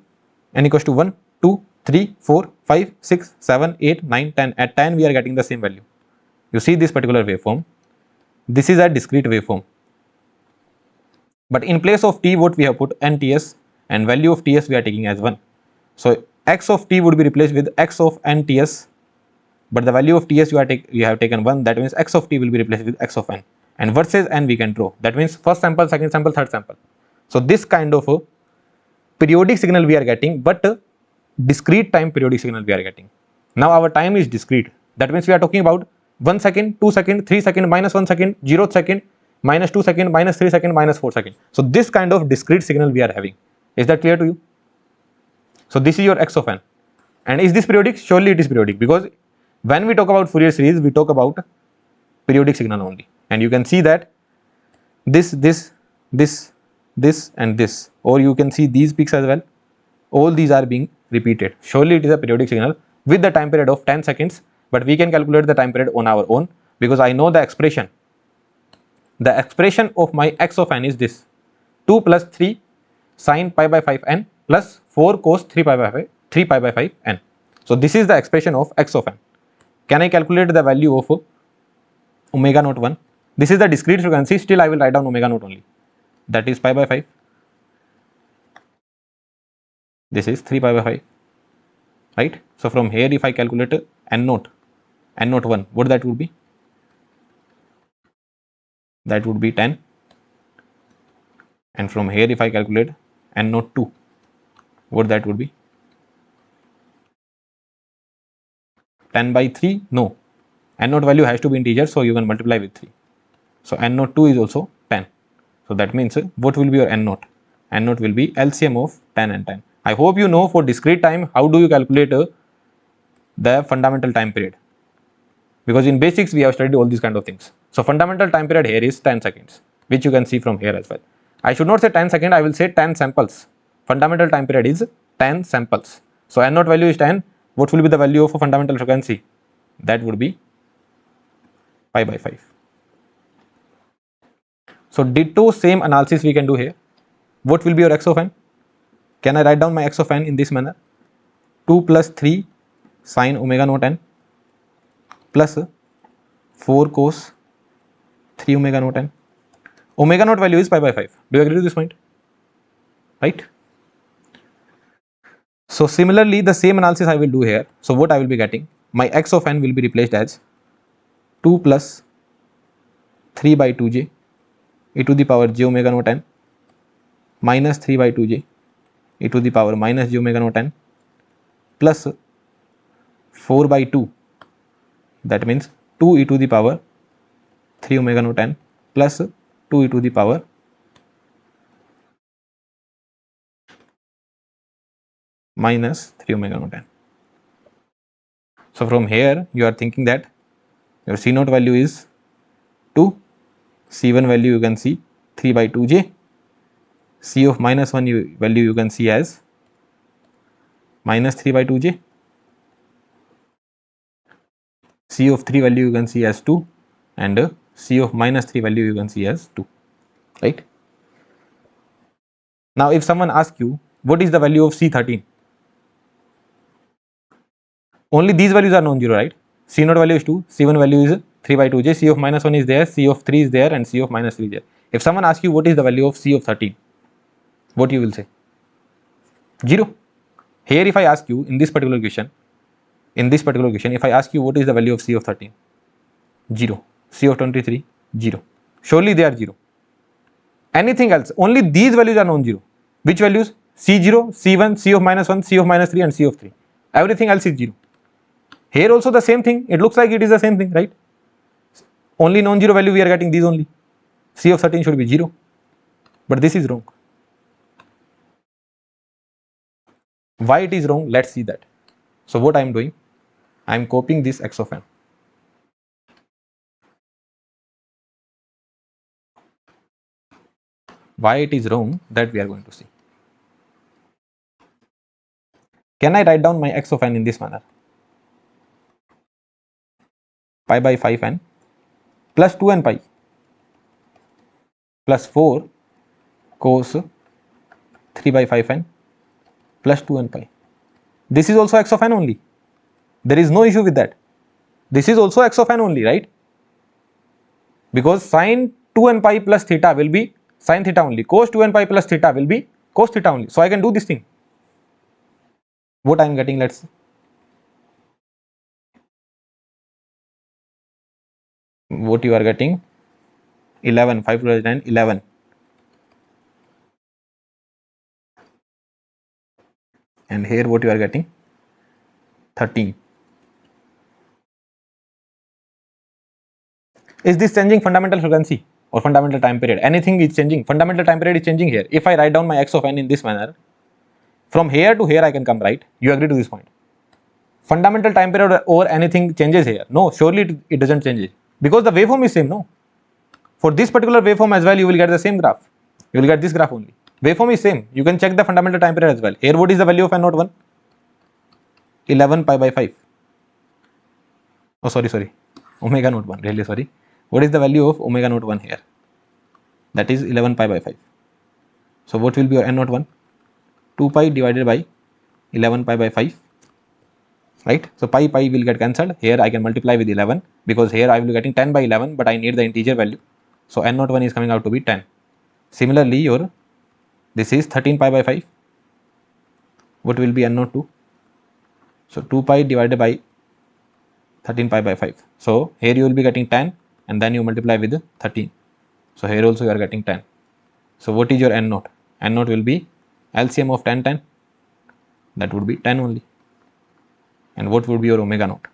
N equals to 1, 2, 3, 4, 5, 6, 7, 8, 9, 10. At 10 we are getting the same value. You see this particular waveform. This is a discrete waveform. But in place of t, what we have put nts, and value of ts we are taking as 1. So x of t would be replaced with x of nts, but the value of ts you have taken 1. That means x of t will be replaced with x of n. And versus n we can draw. That means first sample, second sample, third sample. So this kind of a periodic signal we are getting, but discrete time periodic signal we are getting. Now our time is discrete. That means we are talking about 1 second, 2 second, 3 second, minus 1 second, 0th second, minus 2 second, minus 3 second, minus 4 second. So this kind of discrete signal we are having. Is that clear to you? So this is your x of n. And is this periodic? Surely it is periodic, because when we talk about Fourier series, we talk about periodic signal only. And you can see that this and this, or you can see these peaks as well. All these are being repeated. Surely it is a periodic signal with the time period of 10 seconds, but we can calculate the time period on our own, because I know the expression. The expression of my x of n is this: 2 plus 3 sine pi by 5 n plus 4 cos 3 pi by 5 n. So this is the expression of x of n. Can I calculate the value of omega naught 1? This is the discrete frequency. Still I will write down omega naught only. That is pi by 5. This is 3 pi by 5. Right? So from here, if I calculate n naught 1, what that would be? That would be 10. And from here, if I calculate n naught 2, what that would be? 10 by 3? No. N naught value has to be integer, so you can multiply with 3. So n naught 2 is also 10. So that means what will be your n naught? N naught will be LCM of 10 and 10. I hope you know for discrete time how do you calculate the fundamental time period, because in basics we have studied all these kind of things. So fundamental time period here is 10 seconds, which you can see from here as well. I should not say 10 seconds, I will say 10 samples. Fundamental time period is 10 samples. So n naught value is 10. What will be the value of a fundamental frequency? That would be pi by 5. So ditto same analysis we can do here. What will be your x of n? Can I write down my x of n in this manner? 2 plus 3 sine omega naught n plus 4 cos 3 omega naught n. Omega naught value is pi by 5. Do you agree to this point? Right? So similarly, the same analysis I will do here. So what I will be getting? My x of n will be replaced as 2 plus 3 by 2j e to the power j omega naught n minus 3 by 2j e to the power minus j omega naught n plus 4 by 2. That means 2 e to the power 3 omega naught n plus 2 e to the power minus 3 omega naught n. So from here you are thinking that your C naught value is 2, C1 value you can see 3 by 2j, C of minus 1 value you can see as minus 3 by 2j, C of 3 value you can see as 2, and C of minus 3 value you can see as 2, right? Now if someone asks you what is the value of C13, only these values are non-zero, right? C naught value is 2, C1 value is 3 by 2j, C of minus 1 is there, C of 3 is there, and C of minus 3 is there. If someone asks you what is the value of C of 13, what you will say? 0. Here if I ask you in this particular question, if I ask you what is the value of C of 13, 0. C of 23, 0. Surely they are 0. Anything else, only these values are non-zero. Which values? C0, C1, C of minus 1, C of minus 3, and C of 3. Everything else is 0. Here also the same thing. It looks like it is the same thing, right? Only non-zero value we are getting these only. C of 13 should be 0. But this is wrong. Why it is wrong? Let's see that. So what I am doing? I am copying this x of n. Why it is wrong? That we are going to see. Can I write down my x of n in this manner? Pi by 5n plus 2n pi plus 4 cos 3 by 5n plus 2n pi. This is also x of n only. There is no issue with that. This is also x of n only, right? Because sine 2n pi plus theta will be sine theta only. Cos 2n pi plus theta will be cos theta only. So I can do this thing. What I am getting, let's see. What you are getting, 11, 5 plus 9, 11. And here what you are getting, 13. Is this changing fundamental frequency or fundamental time period? Anything is changing. Fundamental time period is changing here. If I write down my x of n in this manner, from here to here I can come, right? You agree to this point? Fundamental time period or anything changes here? No, surely it doesn't change it, because the waveform is same, no? For this particular waveform as well, you will get the same graph. You will get this graph only. Waveform is same. You can check the fundamental time period as well. Here what is the value of n naught 1? 11 pi by 5. Oh, sorry. Omega naught 1. Really sorry. What is the value of omega naught 1 here? That is 11 pi by 5. So what will be your n naught 1? 2 pi divided by 11 pi by 5. Right? So pi will get cancelled. Here I can multiply with 11, because here I will be getting 10 by 11, but I need the integer value. So n naught 1 is coming out to be 10. Similarly, this is 13 pi by 5. What will be n naught 2? So 2 pi divided by 13 pi by 5. So here you will be getting 10, and then you multiply with 13. So here also you are getting 10. So what is your n naught? N naught will be LCM of 10. That would be 10 only. And what would be your omega naught?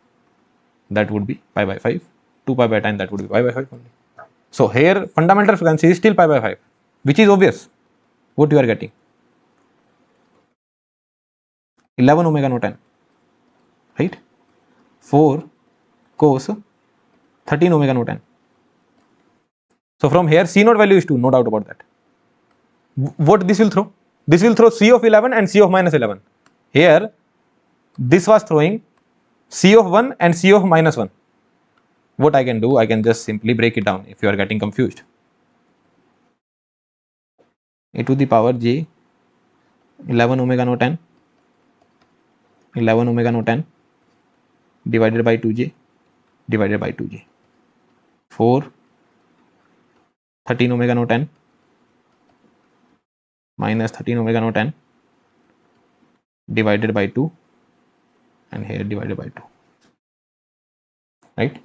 That would be pi by 5. 2 pi by 10, that would be pi by 5 only. So here fundamental frequency is still pi by 5, which is obvious. What you are getting? 11 omega naught n, right? 4 cos 13 omega naught n. So from here C naught value is 2, no doubt about that. What this will throw? This will throw C of 11 and C of minus 11. Here this was throwing C of 1 and C of minus 1. What I can do, I can just simply break it down if you are getting confused. A to the power j 11 omega naught n, 11 omega naught n divided by 2j divided by 2j. 4 13 omega naught n minus 13 omega naught n divided by 2, and here divided by 2, right?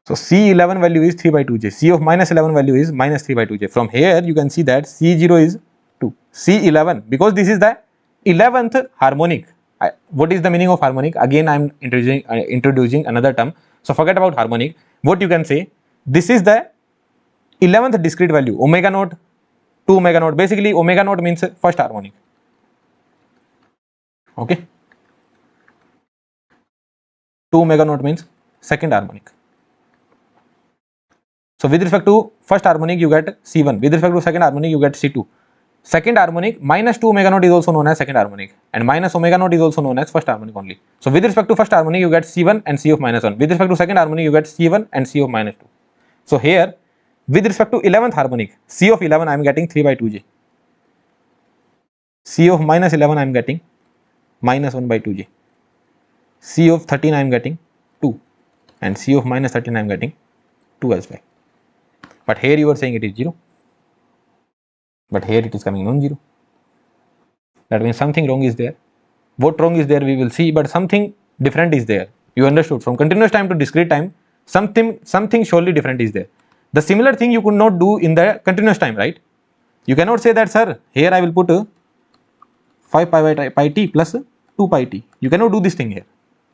So C11 value is 3 by 2j, C of minus 11 value is minus 3 by 2j. From here you can see that C0 is 2, C11, because this is the 11th harmonic. What is the meaning of harmonic? Again I am introducing another term, so forget about harmonic. What you can say, this is the 11th discrete value, omega naught, 2 omega naught. Basically omega naught means first harmonic. Okay, 2 omega naught means second harmonic. So with respect to first harmonic you get C1, with respect to second harmonic you get C2. Second harmonic minus 2 omega naught is also known as second harmonic, and minus omega naught is also known as first harmonic only. So with respect to first harmonic you get C1 and C of minus 1. With respect to second harmonic you get C1 and C of minus 2. So here with respect to 11th harmonic, C of 11 I am getting 3 by 2j. C of minus 11 I am getting minus 1 by 2j. C of 13 I am getting 2, and C of minus 13 I am getting 2 as well. But here you are saying it is 0, but here it is coming non-zero. That means something wrong is there. What wrong is there we will see, but something different is there. You understood? From continuous time to discrete time, something surely different is there. The similar thing you could not do in the continuous time, right? You cannot say that, sir, here I will put 5 pi by pi t plus 2 pi t. You cannot do this thing here.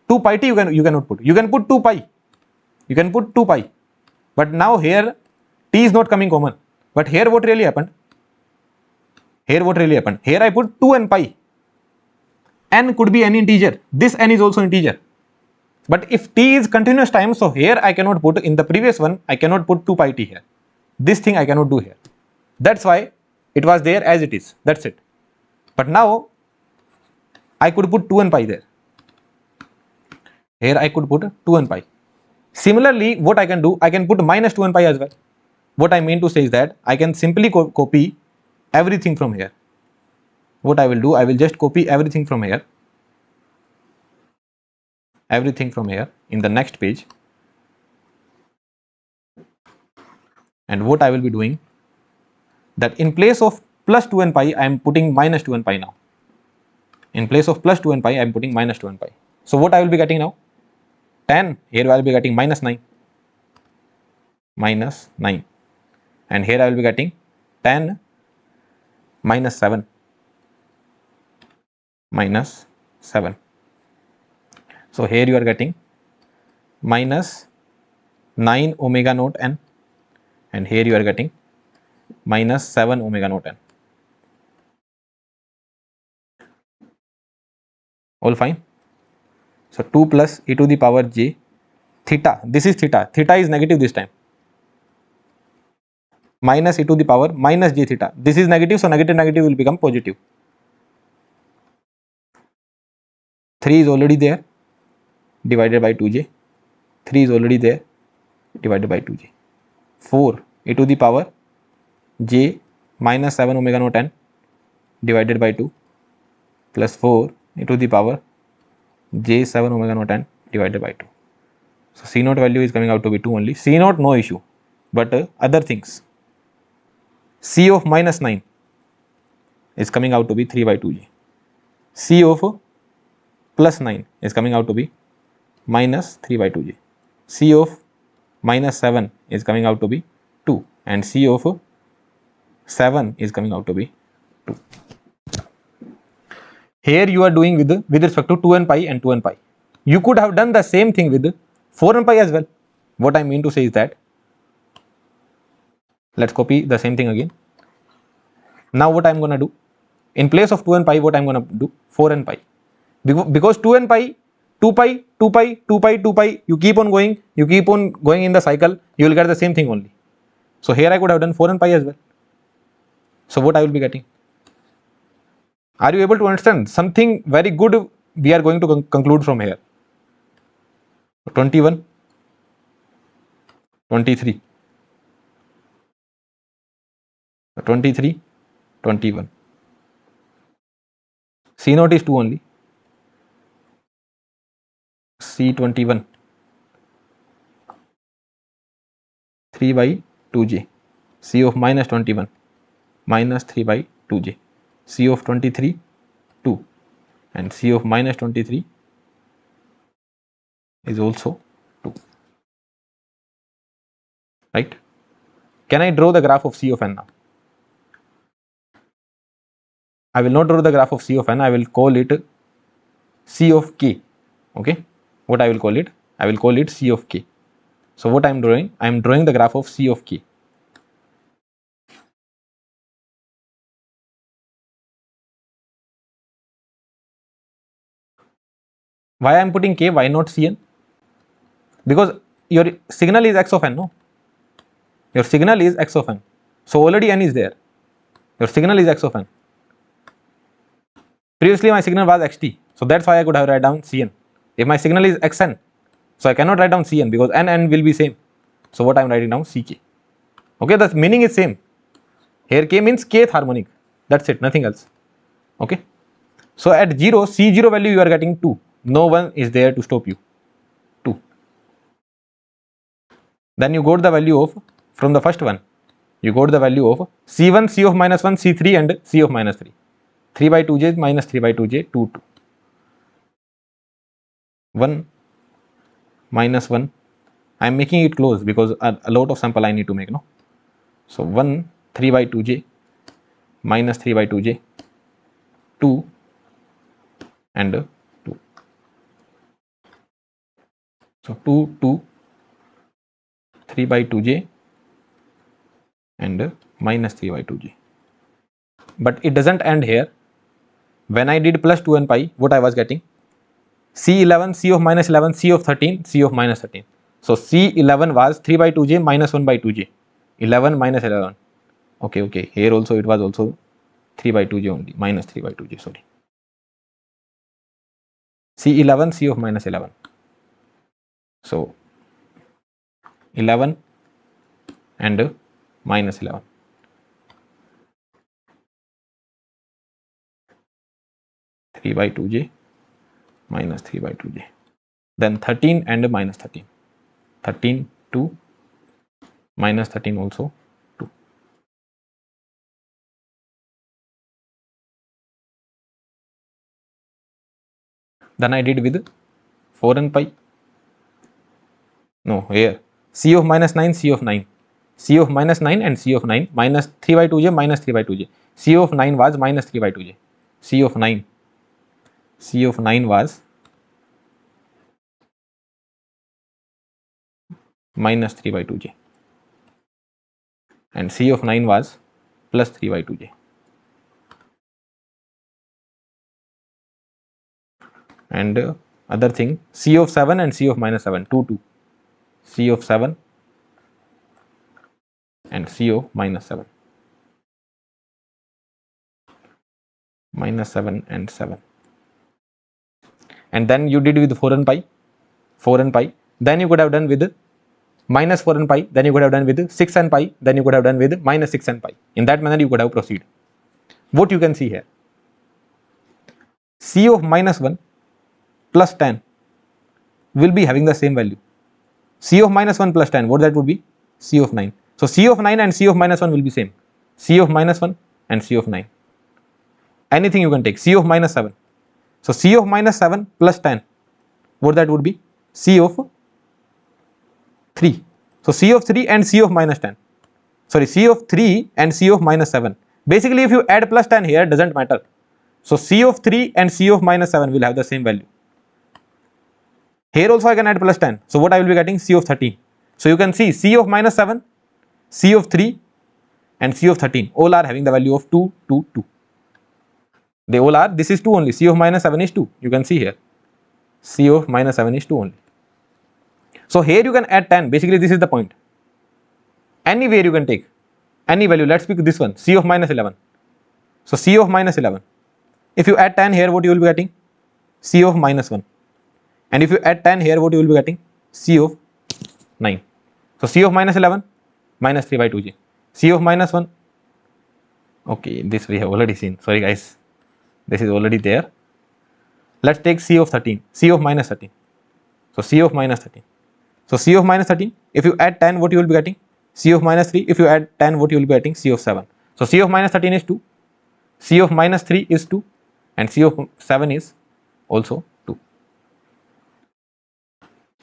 2 pi t you cannot put. You can put 2 pi. You can put 2 pi. But now here t is not coming common. But here what really happened? Here what really happened? Here I put 2n pi. N could be any integer. This n is also integer. But if t is continuous time, so here I cannot put, in the previous one, I cannot put 2 pi t here. This thing I cannot do here. That's why it was there as it is. That's it. But now I could put 2n pi there. Here I could put 2n pi. Similarly, what I can do, I can put minus 2n pi as well. What I mean to say is that I can simply copy everything from here. What I will do, I will just copy everything from here everything from here in the next page. And what I will be doing, that in place of plus 2n pi, I am putting minus 2n pi now. In place of plus 2n pi, I am putting minus 2n pi. So what I will be getting now? 10. Here I will be getting minus 9. Minus 9. And here I will be getting 10 minus 7. Minus 7. So here you are getting minus 9 omega naught n. And here you are getting minus 7 omega naught n. All fine. So 2 plus e to the power j theta. This is theta. Theta is negative this time. Minus e to the power minus j theta. This is negative, so negative negative will become positive. 3 is already there, divided by 2j. 3 is already there, divided by 2j. 4 e to the power j minus 7 omega naught n divided by 2 plus 4 e to the power j 7 omega naught n divided by 2. So C naught value is coming out to be 2 only. C naught no issue, but other things. C of minus 9 is coming out to be 3 by 2j. C of plus 9 is coming out to be minus 3 by 2j. C of minus 7 is coming out to be 2, and C of 7 is coming out to be 2. Here you are doing with respect to 2n pi and 2n pi. You could have done the same thing with 4n pi as well. What I mean to say is that, let's copy the same thing again. Now what I am going to do, in place of 2n pi, what I am going to do, 4n pi. Because 2n pi, 2 pi, 2 pi, 2 pi, 2 pi, you keep on going in the cycle, you will get the same thing only. So here I could have done 4n pi as well. So what I will be getting? Are you able to understand? Something very good we are going to conclude from here. 21, 23, 23, 21. C naught is 2 only. C21, 3 by 2j. C of minus 21, minus 3 by 2j. C of 23, 2. And C of minus 23 is also 2. Right? Can I draw the graph of C of n now? I will not draw the graph of C of n. I will call it C of k. Okay? What I will call it? I will call it C of k. So what I am drawing? I am drawing the graph of C of k. Why I am putting k? Why not Cn? Because your signal is x of n, no? Your signal is x of n. So already n is there. Your signal is x of n. Previously my signal was xt. So that's why I could have write down Cn. If my signal is xn, so I cannot write down Cn because n will be same. So what I am writing down? Ck. Okay, the meaning is same. Here k means kth harmonic. That's it, nothing else. Okay. So at 0, C0 value you are getting 2. No one is there to stop you. 2. Then you got the value of, from the first one, you got the value of C1, C of minus 1, C3 and C of minus 3. 3 by 2j minus 3 by 2j, 2, 2. 1 minus 1. I am making it close because a lot of sample I need to make, no? So 1, 3 by 2j minus 3 by 2j, 2 and 2. So 2, 2, 3 by 2j and minus 3 by 2j. But it doesn't end here. When I did plus 2n pi, what I was getting? C11, C of minus 11, C of 13, C of minus 13. So C11 was 3 by 2j minus 1 by 2j. 11 minus 11. Okay, okay. Here also it was also 3 by 2j only. Minus 3 by 2j, sorry. C11, C of minus 11. So 11 and minus 11. Three by 2j minus 3 by 2j. then 13 and minus 13, 13 2 minus 13 also 2. Then I did with 4 and pi. No, here C of minus 9, C of 9, C of minus 9 and C of 9, minus 3 by 2j, minus 3 by 2j. C of 9 was minus 3 by 2j. C of 9, C of 9 was minus 3 by 2j, and C of 9 was plus 3 by 2j. And other thing, C of 7 and C of minus 7, 2 2, C of 7 and C of minus 7, minus 7 and 7. And then you did with 4 and pi, 4 and pi, then you could have done with minus 4 and pi, then you could have done with 6 and pi, then you could have done with minus 6 and pi. In that manner you could have proceed. What you can see here, C of minus 1 plus 10 will be having the same value. C of minus 1 plus 10, what that would be? C of 9. So C of 9 and C of minus 1 will be same. C of minus 1 and C of 9. Anything you can take. C of minus 7. So C of minus 7 plus 10, what that would be? C of 3. So C of 3 and C of minus 10. Sorry, C of 3 and C of minus 7. Basically, if you add plus 10 here, doesn't matter. So C of 3 and C of minus 7 will have the same value. Here also I can add plus 10. So what I will be getting? C of 13. So you can see C of minus 7, C of 3 and C of 13 all are having the value of 2, 2, 2. They all are, this is 2 only. C of minus 7 is 2. You can see here. C of minus 7 is 2 only. So here you can add 10. Basically this is the point. Anywhere you can take any value. Let's pick this one, C of minus 11. So C of minus 11. If you add 10 here, what you will be getting? C of minus 1. And if you add 10 here, what you will be getting? C of 9. So C of minus 11, minus 3 by 2j. C of minus 1. Okay, this we have already seen. Sorry guys, this is already there. Let's take C of 13, C of minus 13. So C of minus 13. So C of minus 13, if you add 10, what you will be getting? C of minus 3. If you add 10, what you will be getting? C of 7. So C of minus 13 is 2. C of minus 3 is 2. And C of 7 is also 2.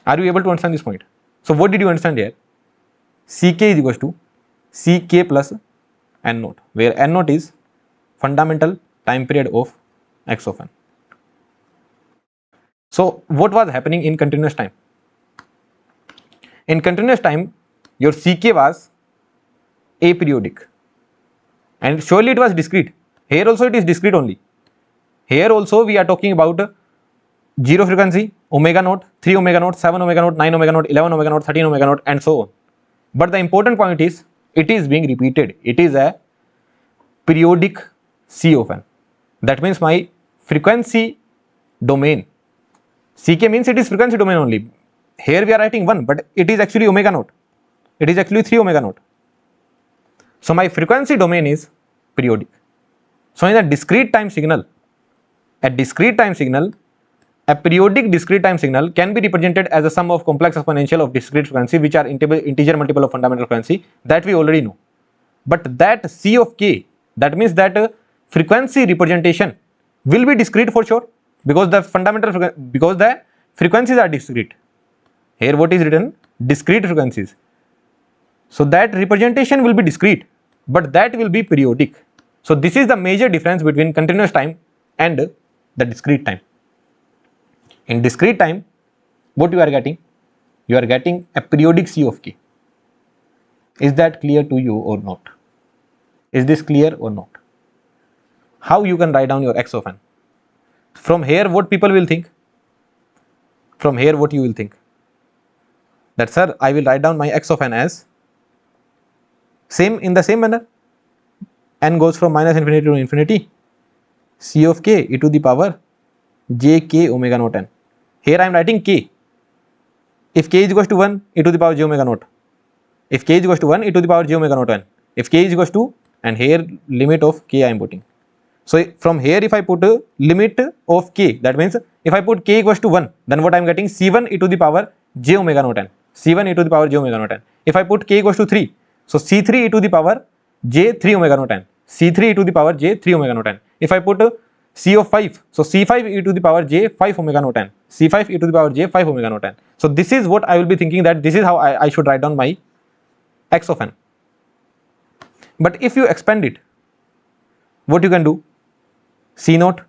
Are you able to understand this point? So what did you understand here? Ck is equals to Ck plus n naught, where n naught is fundamental time period of x of n. So what was happening in continuous time? In continuous time, your Ck was aperiodic, and surely it was discrete. Here also it is discrete only. Here also we are talking about 0 frequency, omega naught, 3 omega naught, 7 omega naught, 9 omega naught, 11 omega naught, 13 omega naught, and so on. But the important point is, it is being repeated. It is a periodic C of n. That means my frequency domain, Ck means it is frequency domain only. Here we are writing 1, but it is actually omega naught. It is actually 3 omega naught. So my frequency domain is periodic. So in a discrete time signal, a periodic discrete time signal can be represented as a sum of complex exponential of discrete frequency, which are integer multiple of fundamental frequency, that we already know. But that C of k, that means that frequency representation will be discrete for sure, because the frequencies are discrete. Here what is written? Discrete frequencies. So that representation will be discrete, but that will be periodic. So this is the major difference between continuous time and the discrete time. In discrete time, what you are getting? You are getting a periodic C of k. Is that clear to you or not? Is this clear or not? How you can write down your x of n? From here, what people will think? From here, what you will think? That sir, I will write down my x of n as in the same manner. N goes from minus infinity to infinity. C of k e to the power j k omega naught n. Here I am writing k. If k is equals to 1, e to the power j omega naught. If k is equals to 1, e to the power j omega naught n. If k is equals to, and here limit of k I am putting. So from here if I put a limit of k, that means If I put k equals to 1, then what I am getting? C1 e to the power j omega naught n. C1 e to the power j omega naught n. If I put k equals to 3, so C3 e to the power j 3 omega naught n. C3 e to the power j 3 omega naught n. If I put C of 5, so C5 e to the power j 5 omega naught n. C5 e to the power j 5 omega naught n. So this is what I will be thinking, that this is how I should write down my x of n. But if you expand it, what you can do? C naught,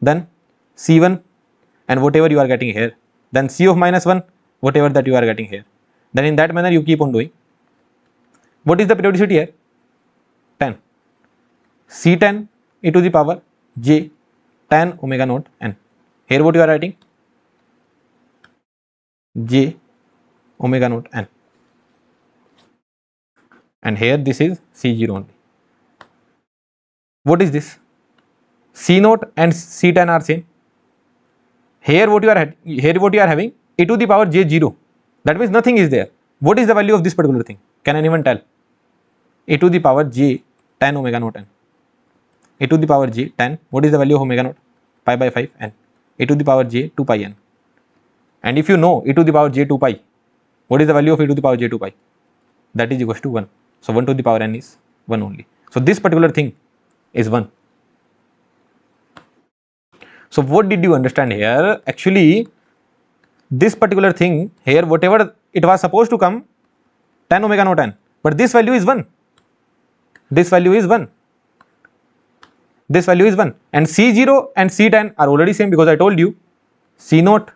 then C1, and whatever you are getting here, then C of minus 1, whatever that you are getting here. Then in that manner you keep on doing. What is the periodicity here? 10. C10 e to the power j 10 omega naught n. Here what you are writing? J omega naught n. And here this is C0 only. What is this? C0 and C10 are same. Here what you are having? E to the power j0. That means nothing is there. What is the value of this particular thing? Can anyone tell? E to the power j 10 omega naught n. E to the power j 10. What is the value of omega naught? Pi by 5 n. E to the power j 2 pi n. And if you know e to the power j 2 pi, what is the value of e to the power j 2 pi? That is equals to 1. So 1 to the power n is 1 only. So this particular thing is 1. So what did you understand here? Actually, this particular thing here, whatever it was supposed to come 10 omega naught n, but this value is 1. This value is 1. This value is 1. And C0 and C10 are already same, because I told you C naught,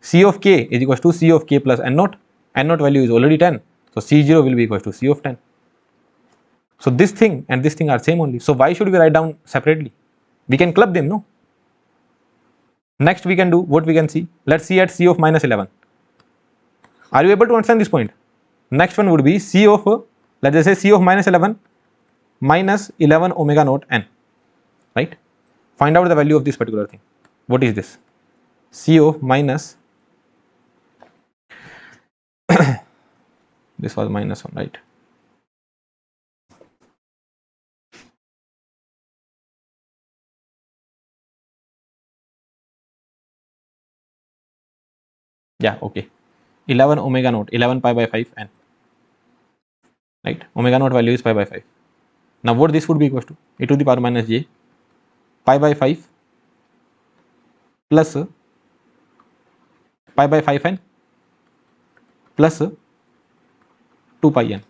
C of k is equals to C of k plus n naught. N naught value is already 10. So C0 will be equals to C of 10. So this thing and this thing are same only. So why should we write down separately? We can club them, no? Next we can do what we can see. Let's see at C of minus 11. Are you able to understand this point? Next one would be C of, let's just say C of minus 11 minus 11 omega naught n. Right? Find out the value of this particular thing. What is this? C of minus this was minus 1, right? Yeah, okay. 11 omega naught, 11 pi by 5 n. Right? Omega naught value is pi by 5. Now what this would be equals to? E to the power minus j pi by 5 plus pi by 5 n plus 2 pi n.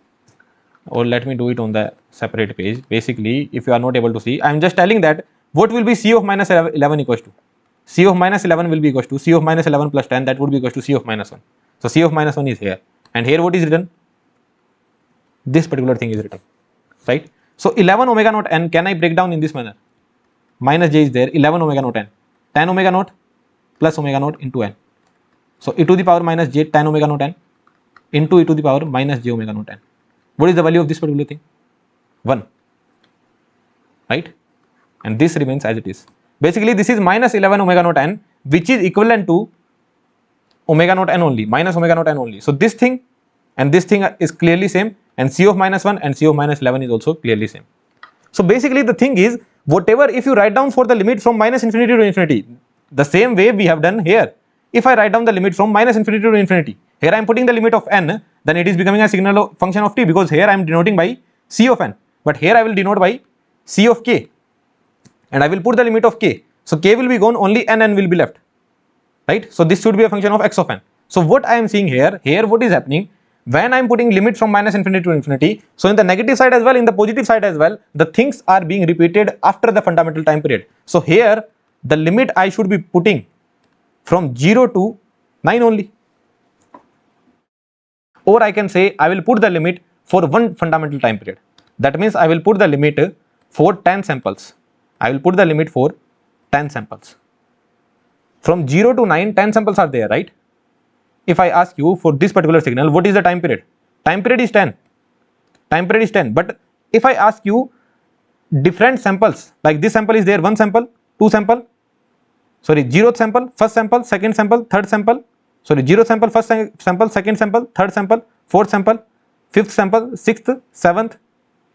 Or let me do it on the separate page. Basically, if you are not able to see, I am just telling that what will be C of minus 11 equals to? C of minus 11 will be equals to C of minus 11 plus 10, that would be equals to C of minus 1. So C of minus 1 is here, and here what is written? This particular thing is written, right? So 11 omega naught n, can I break down in this manner? Minus j is there, 11 omega naught n, 10 omega naught plus omega naught into n. So e to the power minus j 10 omega naught n into e to the power minus j omega naught n. What is the value of this particular thing? 1, right? And this remains as it is. Basically this is minus 11 omega naught n, which is equivalent to omega naught n only, minus omega naught n only. So this thing and this thing is clearly same, and C of minus 1 and C of minus 11 is also clearly same. So basically the thing is, whatever if you write down for the limit from minus infinity to infinity, the same way we have done here. If I write down the limit from minus infinity to infinity, here I am putting the limit of n, then it is becoming a signal function of t, because here I am denoting by C of n, but here I will denote by C of k, and I will put the limit of k. So k will be gone, only n will be left, right? So this should be a function of x of n. So what I am seeing here what is happening, when I am putting limit from minus infinity to infinity, so in the negative side as well, in the positive side as well, the things are being repeated after the fundamental time period. So here the limit I should be putting from 0 to 9 only, or I can say I will put the limit for one fundamental time period. That means I will put the limit for 10 samples. I will put the limit for 10 samples. From 0 to 9, 10 samples are there, right? If I ask you for this particular signal, what is the time period? Time period is 10. Time period is 10. But if I ask you different samples, like this sample is there, one sample, two sample, sorry, 0th sample, first sample, second sample, third sample, sorry, 0th sample, first sample, second sample, third sample, fourth sample, fifth sample, sixth, seventh,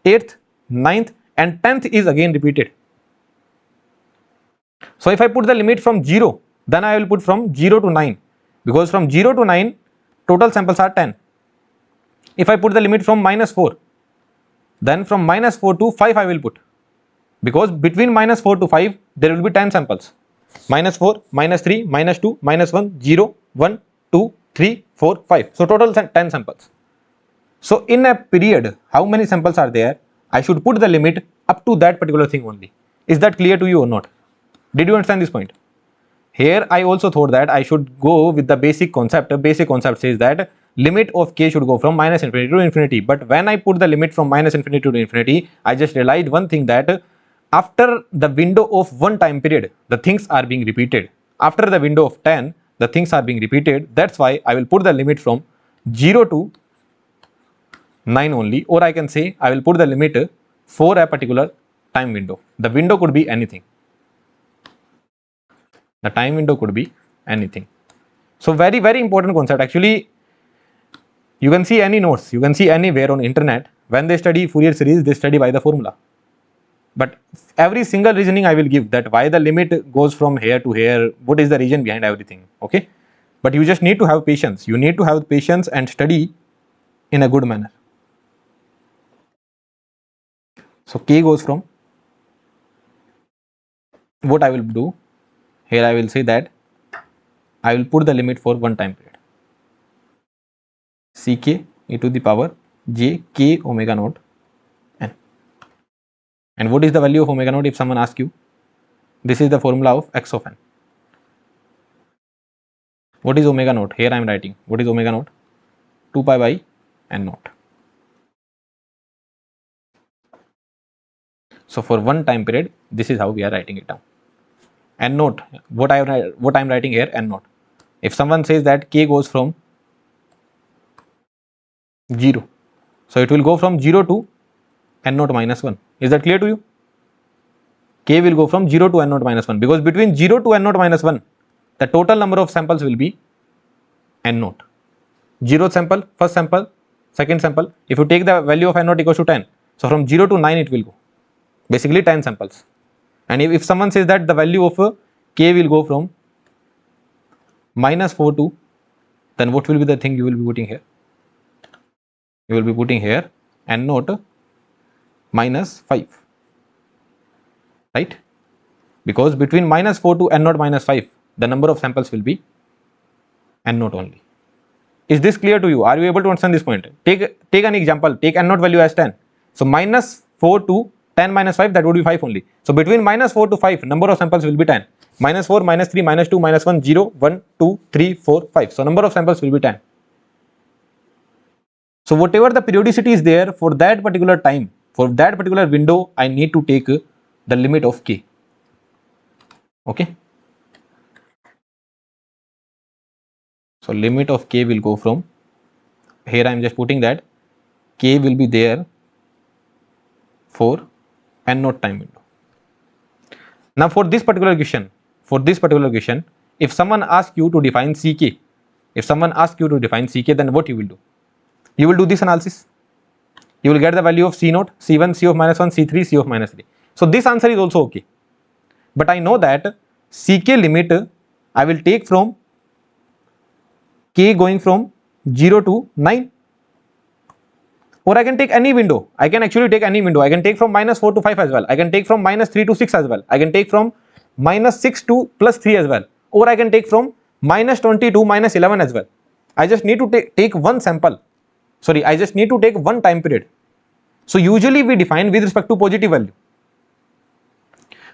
8th, 9th, and 10th is again repeated. So if I put the limit from 0 Then I will put from 0 to 9, because from 0 to 9 total samples are 10. If I put the limit from -4, then from -4 to 5 I will put, because between -4 to 5 there will be 10 samples. -4, -3, -2, -1, 0, 1, 2, 3, 4, 5. So total 10 samples. So in a period, how many samples are there? I should put the limit up to that particular thing only. Is that clear to you or not? Did you understand this point? Here I also thought that I should go with the basic concept. The basic concept says that limit of k should go from -infinity to infinity. But when I put the limit from -infinity to infinity, I just realized one thing, that after the window of one time period, the things are being repeated. After the window of 10, the things are being repeated. That's why I will put the limit from 0 to 9 only, or I can say I will put the limit for a particular time window. The window could be anything. The time window could be anything. So very important concept. Actually, you can see any notes, you can see anywhere on internet, when they study Fourier series, they study by the formula. But every single reasoning I will give, that why the limit goes from here to here, what is the reason behind everything, okay? But you just need to have patience. You need to have patience and study in a good manner. So k goes from, what I will do here, I will say that I will put the limit for one time period, ck e to the power j k omega naught n. And what is the value of omega naught? If someone asks you, this is the formula of x of n. What is omega naught? Here I am writing, what is omega naught? 2 pi by n naught. So for one time period, this is how we are writing it down. N naught, what I am writing here, n naught. If someone says that k goes from 0, so it will go from 0 to n naught minus 1. Is that clear to you? K will go from 0 to n naught minus 1, because between 0 to n naught minus 1, the total number of samples will be n naught. 0th sample, first sample, second sample. If you take the value of n naught equals to 10, so from 0 to 9 it will go. Basically 10 samples. And if someone says that the value of k will go from -4 to, then what will be the thing you will be putting here? You will be putting here n naught minus 5, right? Because between -4 to n naught minus 5, the number of samples will be n naught only. Is this clear to you? Are you able to understand this point? Take an example. Take n naught value as 10. So -4 to 10 minus 5, that would be 5 only. So between -4 to 5, number of samples will be 10. -4, -3, -2, -1, 0, 1, 2, 3, 4, 5. So number of samples will be 10. So whatever the periodicity is there for that particular time, for that particular window, I need to take the limit of k. Okay. So limit of k will go from, here I am just putting that k will be there for n naught time window. Now for this particular question, if someone asks you to define ck, then what you will do? You will do this analysis. You will get the value of c naught, c1, c of -1, c3, c of -3. So this answer is also okay. But I know that ck limit I will take from k going from 0 to 9. Or I can take any window. I can actually take any window. I can take from -4 to 5 as well. I can take from -3 to 6 as well. I can take from -6 to +3 as well. Or I can take from -20 to -11 as well. I just need to take one sample. Sorry, I just need to take one time period. So usually we define with respect to positive value.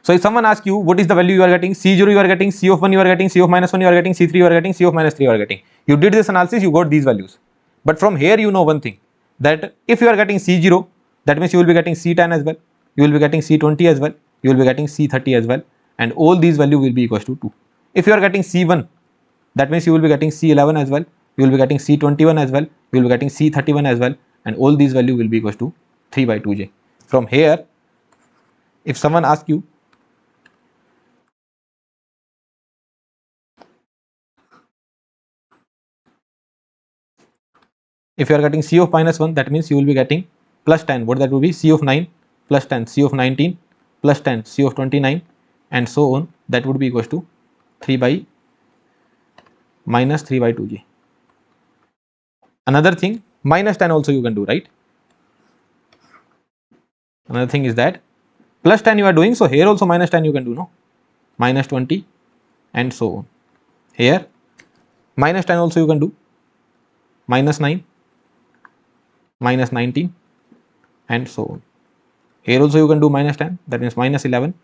So if someone asks you what is the value you are getting, C0 you are getting, C of 1 you are getting, C of -1 you are getting, C3 you are getting, C of -3 you are getting. You did this analysis, you got these values. But from here you know one thing, that if you are getting C0, that means you will be getting C10 as well, you will be getting C20 as well, you will be getting C30 as well, and all these value will be equals to 2. If you are getting C1, that means you will be getting C11 as well, you will be getting C21 as well, you will be getting C31 as well, and all these value will be equals to 3 by 2j. From here, if someone asks you, if you are getting C of -1, that means you will be getting +10. What that will be? C of 9 +10, C of 19 +10, C of 29, and so on. That would be equals to 3 by minus 3 by 2j. Another thing, minus 10 also you can do, right? Another thing is that plus 10 you are doing, so here also minus 10 you can do, no? Minus 20 and so on. Here minus 10 also you can do, minus 9, minus 19 and so on. Here also you can do minus 10, that means minus 11,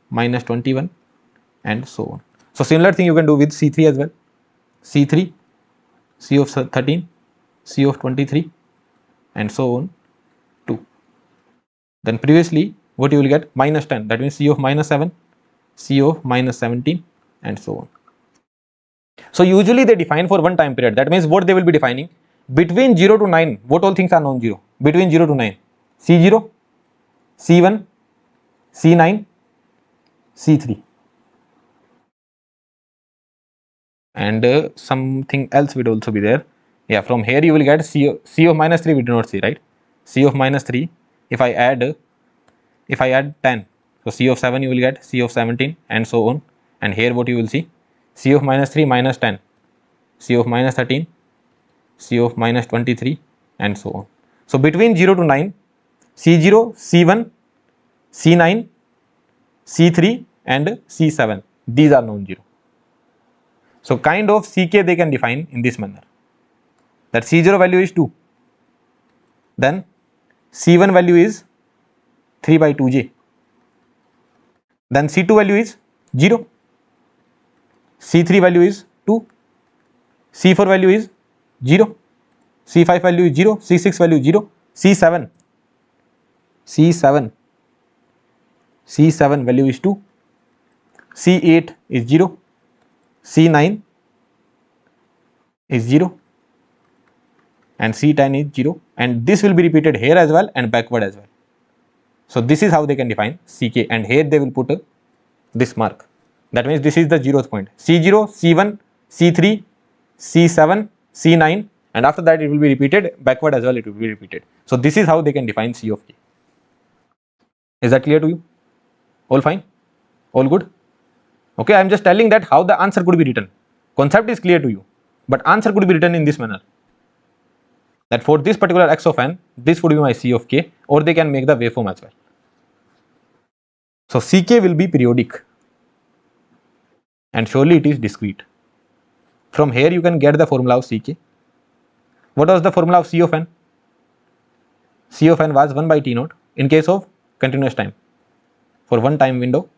minus 21 and so on. So similar thing you can do with C3 as well. C3, C of 13, C of 23 and so on 2. Then previously what you will get, minus 10, that means C of minus 7, C of minus 17 and so on. So usually they define for one time period, that means what they will be defining, between 0 to 9, what all things are non-zero, between 0 to 9, C0, C1, C9, C3 and something else will also be there. Yeah, from here you will get C of minus 3 we do not see, right? C of minus 3, if I add 10, so C of 7 you will get C of 17 and so on. And here what you will see, C of minus 3 minus 10, C of minus 13, C of minus 23 and so on. So between 0 to 9, C0, C1, C9, C3 and C7, these are non-zero. So kind of CK they can define in this manner, that C0 value is 2, then C1 value is 3 by 2j, then C2 value is 0, C3 value is 2, C4 value is 0, C5 value is 0, C6 value is 0, C7 value is 2, C8 is 0, C9 is 0 and C10 is 0, and this will be repeated here as well and backward as well. So this is how they can define CK, and here they will put this mark, that means this is the 0th point, C0, C1, C3, C7, C9, and after that it will be repeated backward as well, it will be repeated. So this is how they can define C of K. Is that clear to you? All fine? All good? Okay, I am just telling that how the answer could be written. Concept is clear to you, but answer could be written in this manner, that for this particular x of n, this would be my C of K, or they can make the waveform as well. So CK will be periodic and surely it is discrete. From here you can get the formula of CK. What was the formula of C of n? C of n was 1 by T naught in case of continuous time for one time window,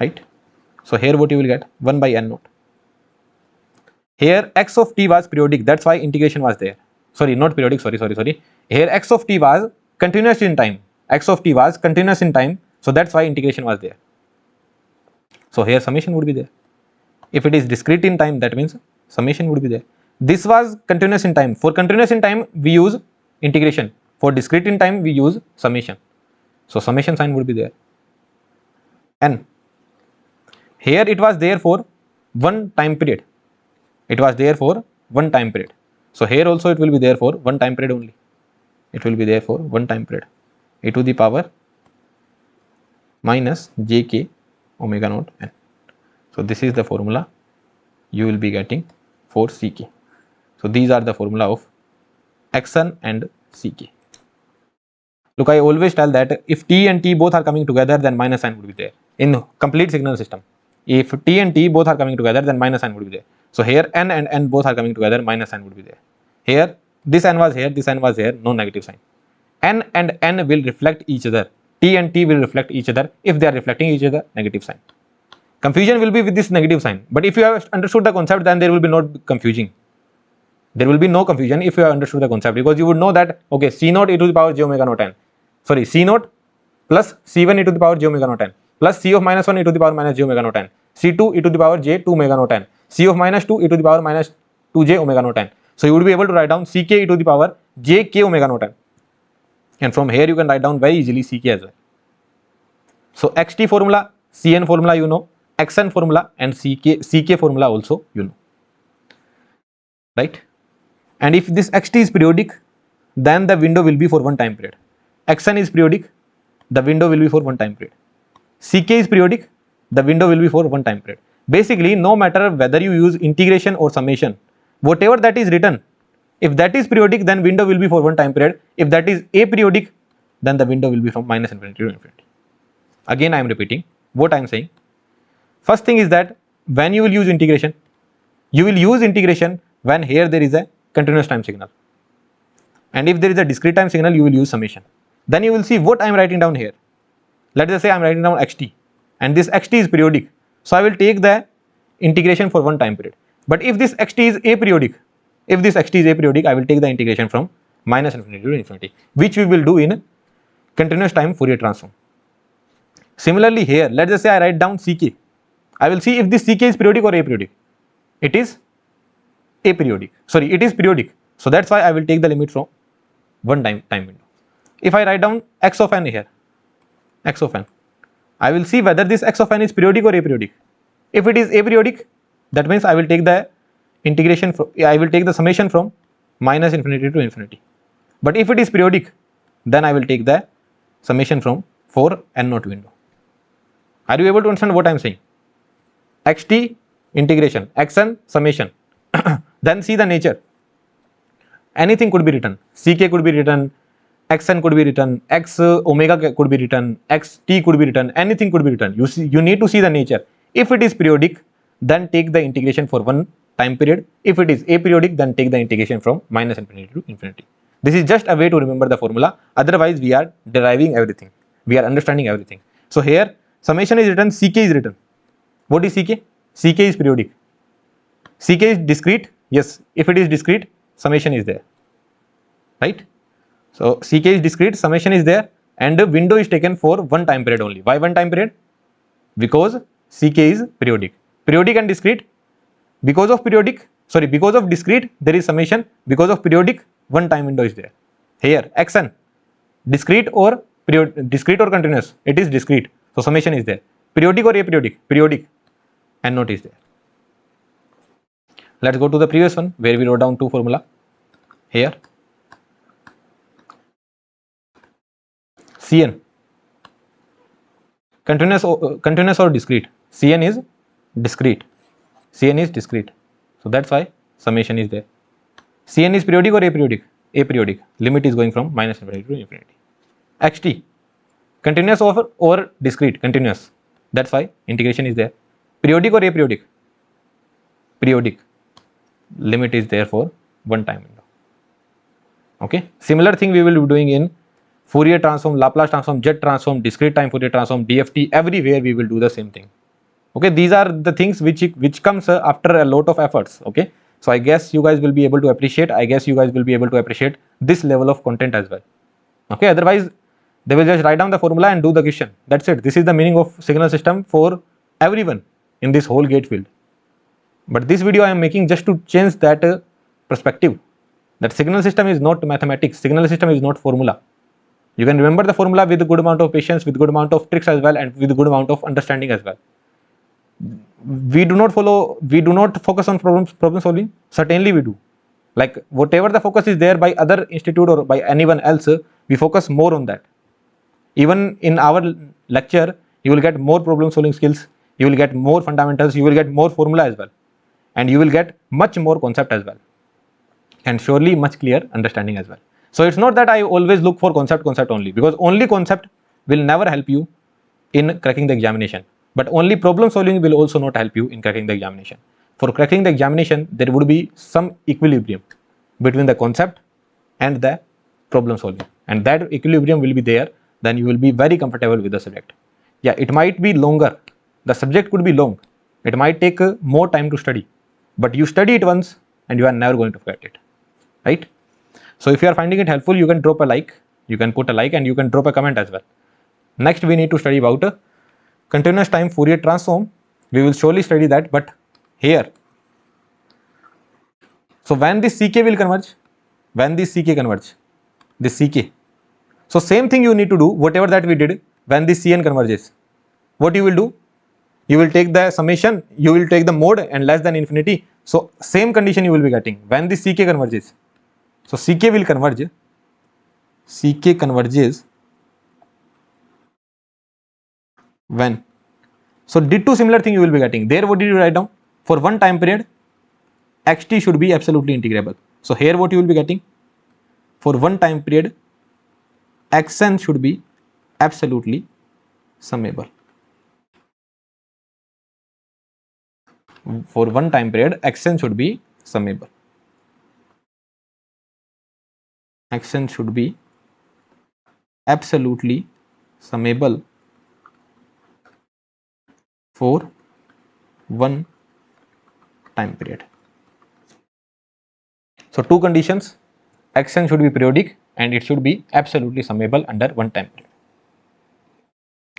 right? So here what you will get, 1 by n naught. Here x of t was periodic, that's why integration was there. Sorry, not periodic, sorry. Here x of t was continuous in time. X of t was continuous in time, so that's why integration was there. So here summation would be there. If it is discrete in time, that means summation would be there. This was continuous in time. For continuous in time, we use integration. For discrete in time, we use summation. So summation sign would be there. N. Here it was there for one time period. It was there for one time period. So here also it will be there for one time period only. It will be there for one time period. E to the power minus jk omega naught n. So this is the formula you will be getting for CK. So these are the formula of xn and CK. Look, I always tell that if T and T both are coming together, then minus sign would be there in complete signal system. If T and T both are coming together, then minus sign would be there. So here n and n both are coming together, minus sign would be there. Here this n was here, this n was here, no negative sign. N and n will reflect each other. T and T will reflect each other. If they are reflecting each other, negative sign. Confusion will be with this negative sign. But if you have understood the concept, then there will be no confusing. There will be no confusion if you have understood the concept, because you would know that okay, C naught e to the power j omega naught n. Sorry, C naught plus C1 e to the power j omega naught n plus C of minus 1 e to the power minus j omega naught n. C2 e to the power j 2 omega naught n. C of minus 2 e to the power minus 2j omega naught n. So you would be able to write down Ck e to the power j k omega naught n. And from here you can write down very easily Ck as well. So xt formula, Cn formula you know, xn formula and Ck formula also you know, right? And if this xt is periodic, then the window will be for one time period. Xn is periodic, the window will be for one time period. Ck is periodic, the window will be for one time period. Basically, no matter whether you use integration or summation, whatever that is written, if that is periodic, then window will be for one time period. If that is aperiodic, then the window will be from minus infinity to infinity. Again, I am repeating what I am saying. First thing is that when you will use integration, you will use integration when here there is a continuous time signal. And if there is a discrete time signal, you will use summation. Then you will see what I am writing down here. Let us say I am writing down xt, and this xt is periodic. So I will take the integration for one time period. But if this xt is aperiodic, I will take the integration from minus infinity to infinity, which we will do in continuous time Fourier transform. Similarly here, let us say I write down ck. I will see if this ck is periodic or aperiodic. It is aperiodic. Sorry, it is periodic. So that's why I will take the limit from one time window. If I write down x of n here, x of n, I will see whether this x of n is periodic or aperiodic. If it is aperiodic, that means I will take the integration from, I will take the summation from minus infinity to infinity. But if it is periodic, then I will take the summation from for n naught window. Are you able to understand what I am saying? xt integration, xn summation. Then see the nature. Anything could be written. ck could be written, xn could be written, x omega could be written, xt could be written, anything could be written. You need to see the nature. If it is periodic, then take the integration for one time period. If it is aperiodic, then take the integration from minus infinity to infinity. This is just a way to remember the formula. Otherwise, we are deriving everything. We are understanding everything. So here, summation is written, ck is written. What is ck? ck is periodic. ck is discrete. Yes, if it is discrete, summation is there. Right? So ck is discrete, summation is there, and the window is taken for one time period only. Why one time period? Because ck is periodic. Periodic and discrete. Because of discrete, there is summation. Because of periodic, one time window is there. Here, xn, discrete or continuous? It is discrete. So summation is there. Periodic or aperiodic? Periodic. And note is there. Let's go to the previous one where we wrote down two formula. Here, Cn, continuous or discrete? Cn is discrete. So that's why summation is there. Cn is periodic or aperiodic? Aperiodic. Limit is going from minus infinity to infinity. xt, continuous or discrete? Continuous. That's why integration is there. Periodic or aperiodic? Periodic. Limit is there for one time window. Okay. Similar thing we will be doing in Fourier transform, Laplace transform, jet transform, discrete time Fourier transform, DFT. Everywhere we will do the same thing. Okay. These are the things which comes after a lot of efforts. Okay. So I guess you guys will be able to appreciate. This level of content as well. Okay. Otherwise, they will just write down the formula and do the question. That's it. This is the meaning of signal system for everyone in this whole gate field. But this video I am making just to change that perspective. That signal system is not mathematics. Signal system is not formula. You can remember the formula with a good amount of patience, with good amount of tricks as well, and with a good amount of understanding as well. We do not focus on problem solving. Certainly we do. Like whatever the focus is there by other institute or by anyone else, we focus more on that. Even in our lecture, you will get more problem solving skills, you will get more fundamentals, you will get more formula as well, and you will get much more concept as well, and surely much clear understanding as well. So it's not that I always look for concept only, because only concept will never help you in cracking the examination, but only problem solving will also not help you in cracking the examination. For cracking the examination, there would be some equilibrium between the concept and the problem solving, and that equilibrium will be there. Then you will be very comfortable with the subject. Yeah, it might be longer. The subject could be long. It might take more time to study, but you study it once and you are never going to forget it, right? So if you are finding it helpful, you can drop a like, you can put a like, and you can drop a comment as well. Next, we need to study about continuous time Fourier transform. We will surely study that, but here, so when this ck will converge, this ck, so same thing you need to do, whatever that we did when this Cn converges. What you will do? You will take the summation, you will take the mode and less than infinity. So same condition you will be getting when this ck converges. So ck will converge. Ck converges when So ditto similar thing you will be getting. There what did you write down? For one time period, xt should be absolutely integrable. So here what you will be getting? For one time period, xn should be absolutely summable. For one time period, xn should be summable. Xn should be absolutely summable for one time period. So two conditions, xn should be periodic and it should be absolutely summable under one time period.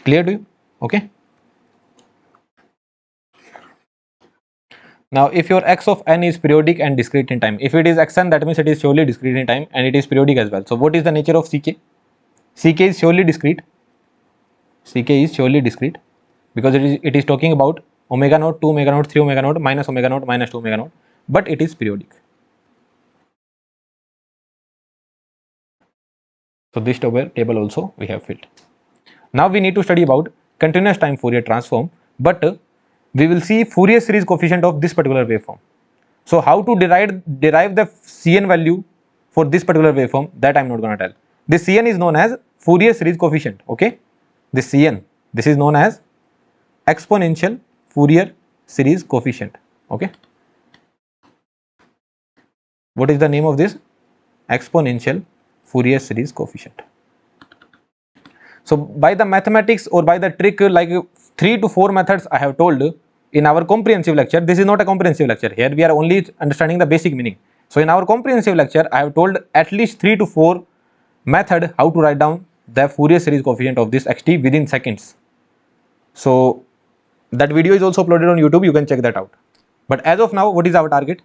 Clear to you? Okay. Now if your x of n is periodic and discrete in time, if it is xn, that means it is surely discrete in time and it is periodic as well. So what is the nature of ck? Ck is surely discrete. Ck is surely discrete because it is talking about omega naught, 2 omega naught, 3 omega naught, minus omega naught, minus 2 omega naught, but it is periodic. So this table also we have filled. Now we need to study about continuous time Fourier transform, but we will see Fourier series coefficient of this particular waveform. So how to derive the Cn value for this particular waveform, that I am not going to tell. This Cn is known as Fourier series coefficient. Okay, this Cn, this is known as exponential Fourier series coefficient. Okay, what is the name of this? Exponential Fourier series coefficient. So by the mathematics or by the trick, like 3 to 4 methods I have told in our comprehensive lecture. This is not a comprehensive lecture. Here we are only understanding the basic meaning. So in our comprehensive lecture, I have told at least 3 to 4 method how to write down the Fourier series coefficient of this xt within seconds. So that video is also uploaded on YouTube. You can check that out. But as of now, what is our target?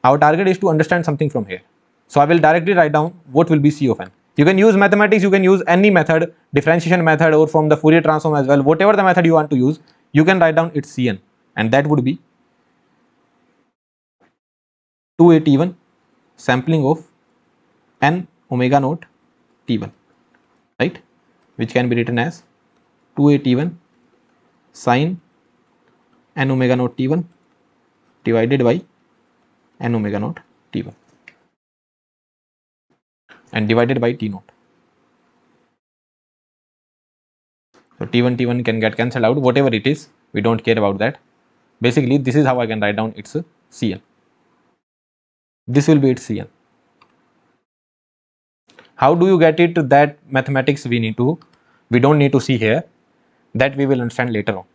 Our target is to understand something from here. So I will directly write down what will be C of n. You can use mathematics, you can use any method, differentiation method or from the Fourier transform as well. Whatever the method you want to use, you can write down its Cn, and that would be 2a t1 sampling of n omega naught t1, right? Which can be written as 2a t1 sine n omega naught t1 divided by n omega naught t1 and divided by t naught. So t1 can get cancelled out, whatever it is, we don't care about that. Basically this is how I can write down its Cn. This will be its Cn. How do you get it? That mathematics we don't need to see here, that we will understand later on.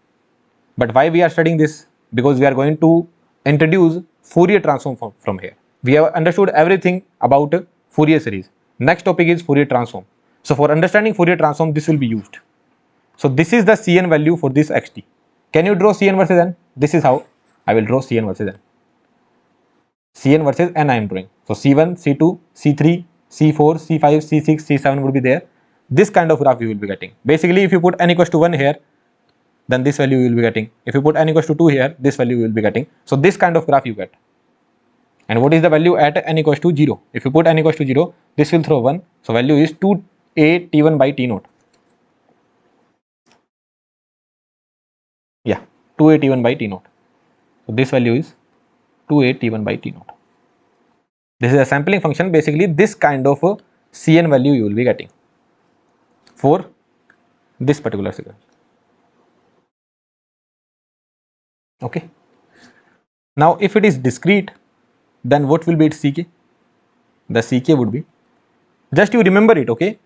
But why we are studying this? Because we are going to introduce Fourier transform from here. We have understood everything about Fourier series. Next topic is Fourier transform. So for understanding Fourier transform, this will be used. So this is the Cn value for this xt. Can you draw Cn versus n? This is how I will draw Cn versus n. Cn versus n I am drawing. So C1, C2, C3, C4, C5, C6, C7 would be there. This kind of graph you will be getting. Basically, if you put n equals to 1 here, then this value you will be getting. If you put n equals to 2 here, this value you will be getting. So this kind of graph you get. And what is the value at n equals to 0? If you put n equals to 0, this will throw 1. So value is 2a t1 by t naught. Yeah, 2a t1 by t naught. So this value is 2a t1 by t naught. This is a sampling function. Basically, this kind of a Cn value you will be getting for this particular signal. Okay. Now, if it is discrete, then what will be its Ck? The Ck would be, just you remember it, okay?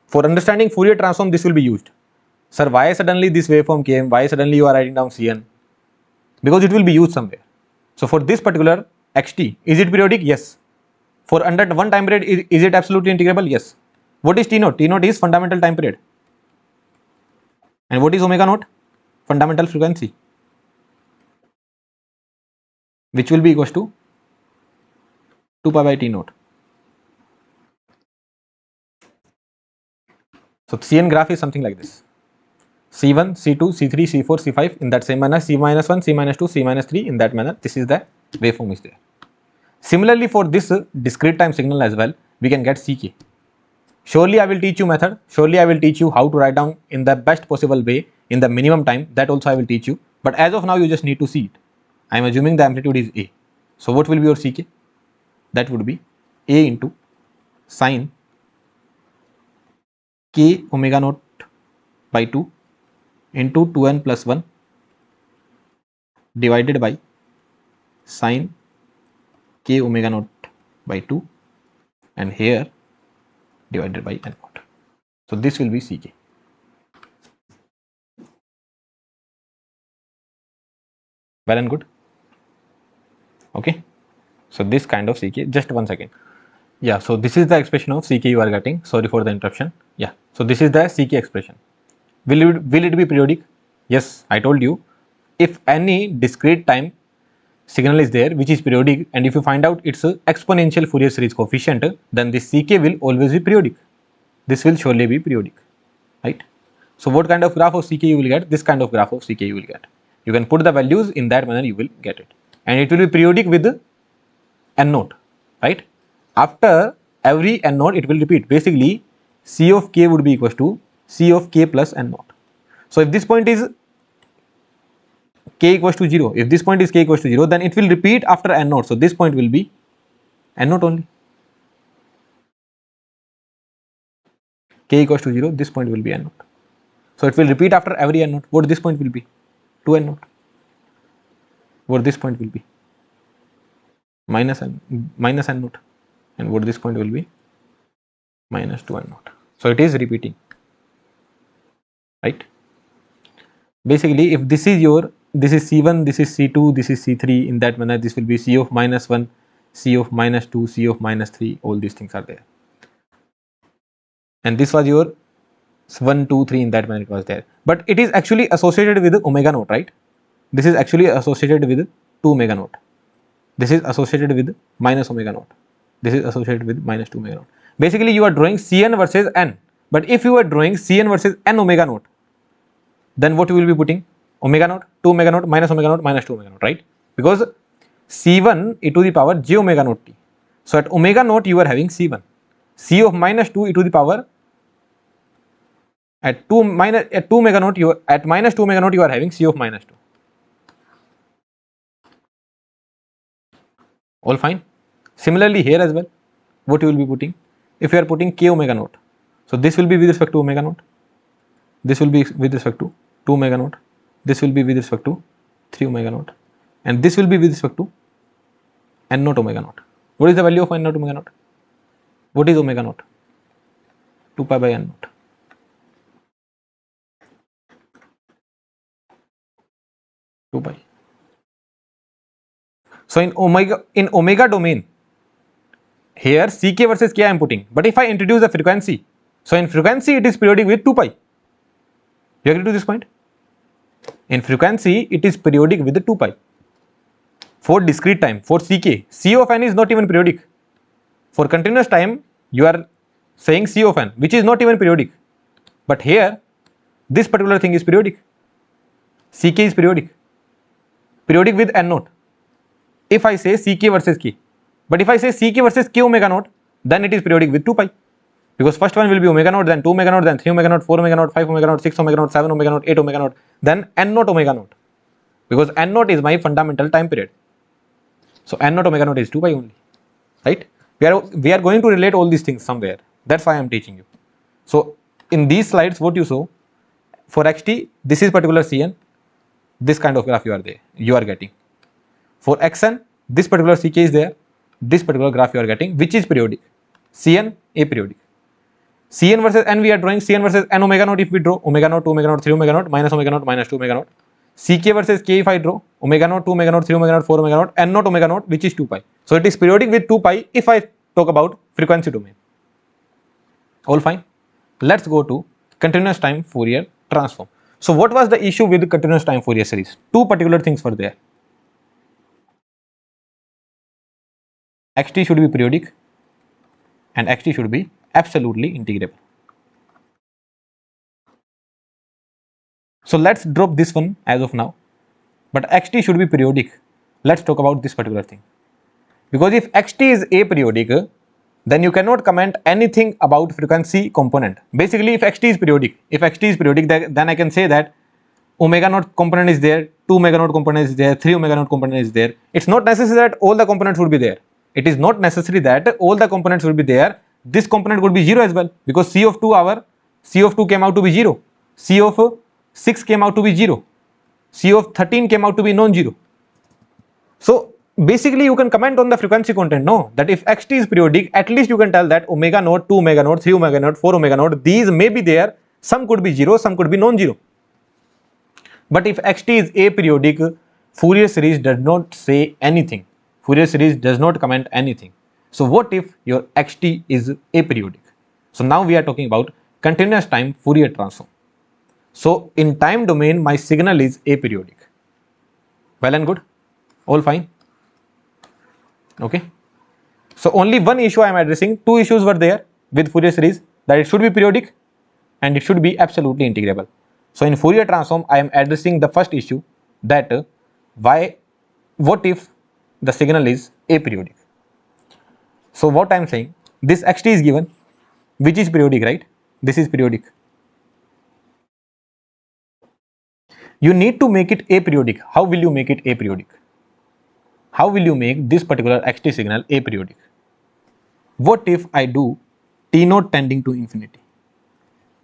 For understanding Fourier transform, this will be used. Sir, why suddenly this waveform came? Why suddenly you are writing down Cn? Because it will be used somewhere. So for this particular xt, is it periodic? Yes. For under one time period, is it absolutely integrable? Yes. What is t naught? T naught is fundamental time period. And what is omega naught? Fundamental frequency, which will be equals to 2 pi by t naught. So Cn graph is something like this. C1, C2, C3, C4, C5 in that same manner, C minus 1, C minus 2, C minus 3 in that manner. This is the waveform is there. Similarly, for this discrete time signal as well, we can get Ck. Surely I will teach you method. Surely I will teach you how to write down in the best possible way in the minimum time, that also I will teach you. But as of now, you just need to see it. I am assuming the amplitude is A. So what will be your Ck? That would be A into sine k omega naught by 2 into 2n plus 1 divided by sine k omega naught by 2 and here divided by n naught. So this will be Ck. Well and good. Okay. So this kind of Ck, just 1 second. Yeah, so this is the expression of Ck you are getting. Sorry for the interruption. Yeah, so this is the Ck expression. Will it be periodic? Yes, I told you. If any discrete time signal is there which is periodic, and if you find out its exponential Fourier series coefficient, then this Ck will always be periodic. This will surely be periodic, right? So what kind of graph of Ck you will get? This kind of graph of Ck you will get. You can put the values in that manner, you will get it, and it will be periodic with n naught, right? After every n naught, it will repeat. Basically, C of k would be equals to C of k plus n naught. So if this point is k equals to 0, if this point is k equals to 0, then it will repeat after n naught. So this point will be n naught only. K equals to 0, this point will be n naught. So it will repeat after every n naught. What this point will be? 2 n naught. What this point will be? Minus n naught. And what this point will be? Minus 2 n naught. So it is repeating, right? Basically, if this is C1, this is C2, this is C3, in that manner this will be C of minus 1, C of minus 2, C of minus 3, all these things are there. And this was your 1, 2, 3, in that manner it was there. But it is actually associated with omega naught, right? This is actually associated with 2 omega naught. This is associated with minus omega naught. This is associated with minus 2 omega naught. Basically, you are drawing Cn versus n. But if you are drawing Cn versus n omega naught, then what you will be putting? Omega naught, 2 omega naught, minus omega naught, minus 2 omega naught, right? Because C1 e to the power j omega naught t. So at omega naught you are having C1. C of minus 2 e to the power at 2 omega naught at minus 2 omega naught you are having C of minus 2. All fine. Similarly here as well, what you will be putting? If you are putting k omega naught, so this will be with respect to omega naught. This will be with respect to 2 omega naught. This will be with respect to 3 omega naught. And this will be with respect to n naught omega naught. What is the value of n naught omega naught? What is omega naught? 2 pi by n naught. So in omega domain, here Ck versus K I am putting. But if I introduce the frequency, so in frequency it is periodic with 2 pi. You agree to this point? In frequency it is periodic with 2 pi. For discrete time, for Ck, C of n is not even periodic. For continuous time, you are saying C of n, which is not even periodic. But here, this particular thing is periodic. Ck is periodic. Periodic with n naught. If I say Ck versus K. But if I say Ck versus K omega naught, then it is periodic with 2 pi. Because first one will be omega naught, then 2 omega naught, then 3 omega naught, 4 omega naught, 5 omega naught, 6 omega naught, 7 omega naught, 8 omega naught, then n naught omega naught. Because n naught is my fundamental time period. So n naught omega naught is 2 pi only. Right? We are going to relate all these things somewhere. That's why I am teaching you. So in these slides, what you saw, for xt, this is particular Cn, this kind of graph you are getting. For xn, this particular Ck is there, this particular graph you are getting, which is periodic. Cn, aperiodic. Cn versus n, we are drawing Cn versus n omega naught. If we draw omega naught, 2 omega naught, 3 omega naught, minus omega naught, minus 2 omega naught. Ck versus k, if I draw omega naught, 2 omega naught, 3 omega naught, 4 omega naught, n naught omega naught, which is 2 pi. So it is periodic with 2 pi if I talk about frequency domain. All fine. Let's go to continuous time Fourier transform. So what was the issue with the continuous time Fourier series? Two particular things were there. Xt should be periodic and xt should be absolutely integrable. So let's drop this one as of now, but xt should be periodic. Let's talk about this particular thing, because if xt is aperiodic, then you cannot comment anything about frequency component. Basically, if xt is periodic, then I can say that omega naught component is there, 2 omega naught component is there, 3 omega naught component is there. It's not necessary that all the components would be there. It is not necessary that all the components will be there. This component could be 0 as well, because C of 2 came out to be 0, C of 6 came out to be 0, C of 13 came out to be non-zero. So basically you can comment on the frequency content, no, that if xt is periodic, at least you can tell that omega naught, 2 omega naught, 3 omega naught, 4 omega naught, these may be there, some could be 0, some could be non-zero. But if xt is aperiodic, Fourier series does not say anything. Fourier series does not comment anything. So what if your xt is aperiodic? So now we are talking about continuous time Fourier transform. So in time domain, my signal is aperiodic. Well and good, all fine. Okay. So only one issue I am addressing. Two issues were there with Fourier series, that it should be periodic and it should be absolutely integrable. So in Fourier transform, I am addressing the first issue, that what if the signal is aperiodic? So what I am saying, this xt is given, which is periodic, right? This is periodic. You need to make it aperiodic. How will you make it aperiodic? How will you make this particular xt signal aperiodic? What if I do t naught tending to infinity?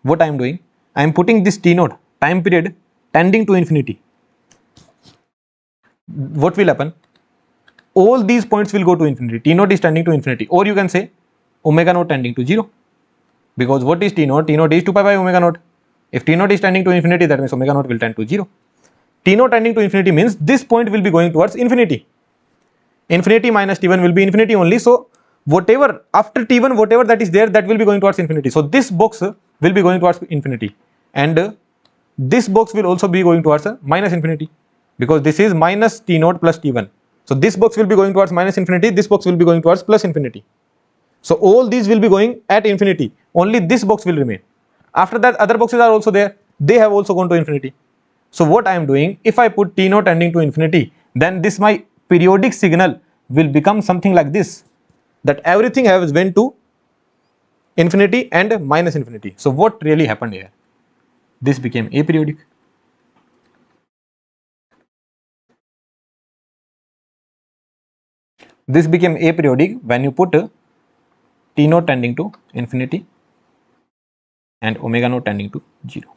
What I am doing, I am putting this t naught, time period, tending to infinity. What will happen? All these points will go to infinity. T naught is tending to infinity, or you can say omega naught tending to 0, because what is t naught? T naught is 2 pi by omega naught. If t naught is tending to infinity, that means omega naught will tend to 0. T naught tending to infinity means this point will be going towards infinity. Infinity minus t1 will be infinity only. So whatever after t1, whatever that is there, that will be going towards infinity. So this box will be going towards infinity, and this box will also be going towards minus infinity, because this is minus t naught plus t1. So this box will be going towards minus infinity, this box will be going towards plus infinity. So all these will be going at infinity, only this box will remain. After that, other boxes are also there, they have also gone to infinity. So what I am doing, if I put t naught tending to infinity, then this my periodic signal will become something like this, that everything has went to infinity and minus infinity. So what really happened here? This became aperiodic. This became aperiodic when you put t naught tending to infinity and omega naught tending to 0.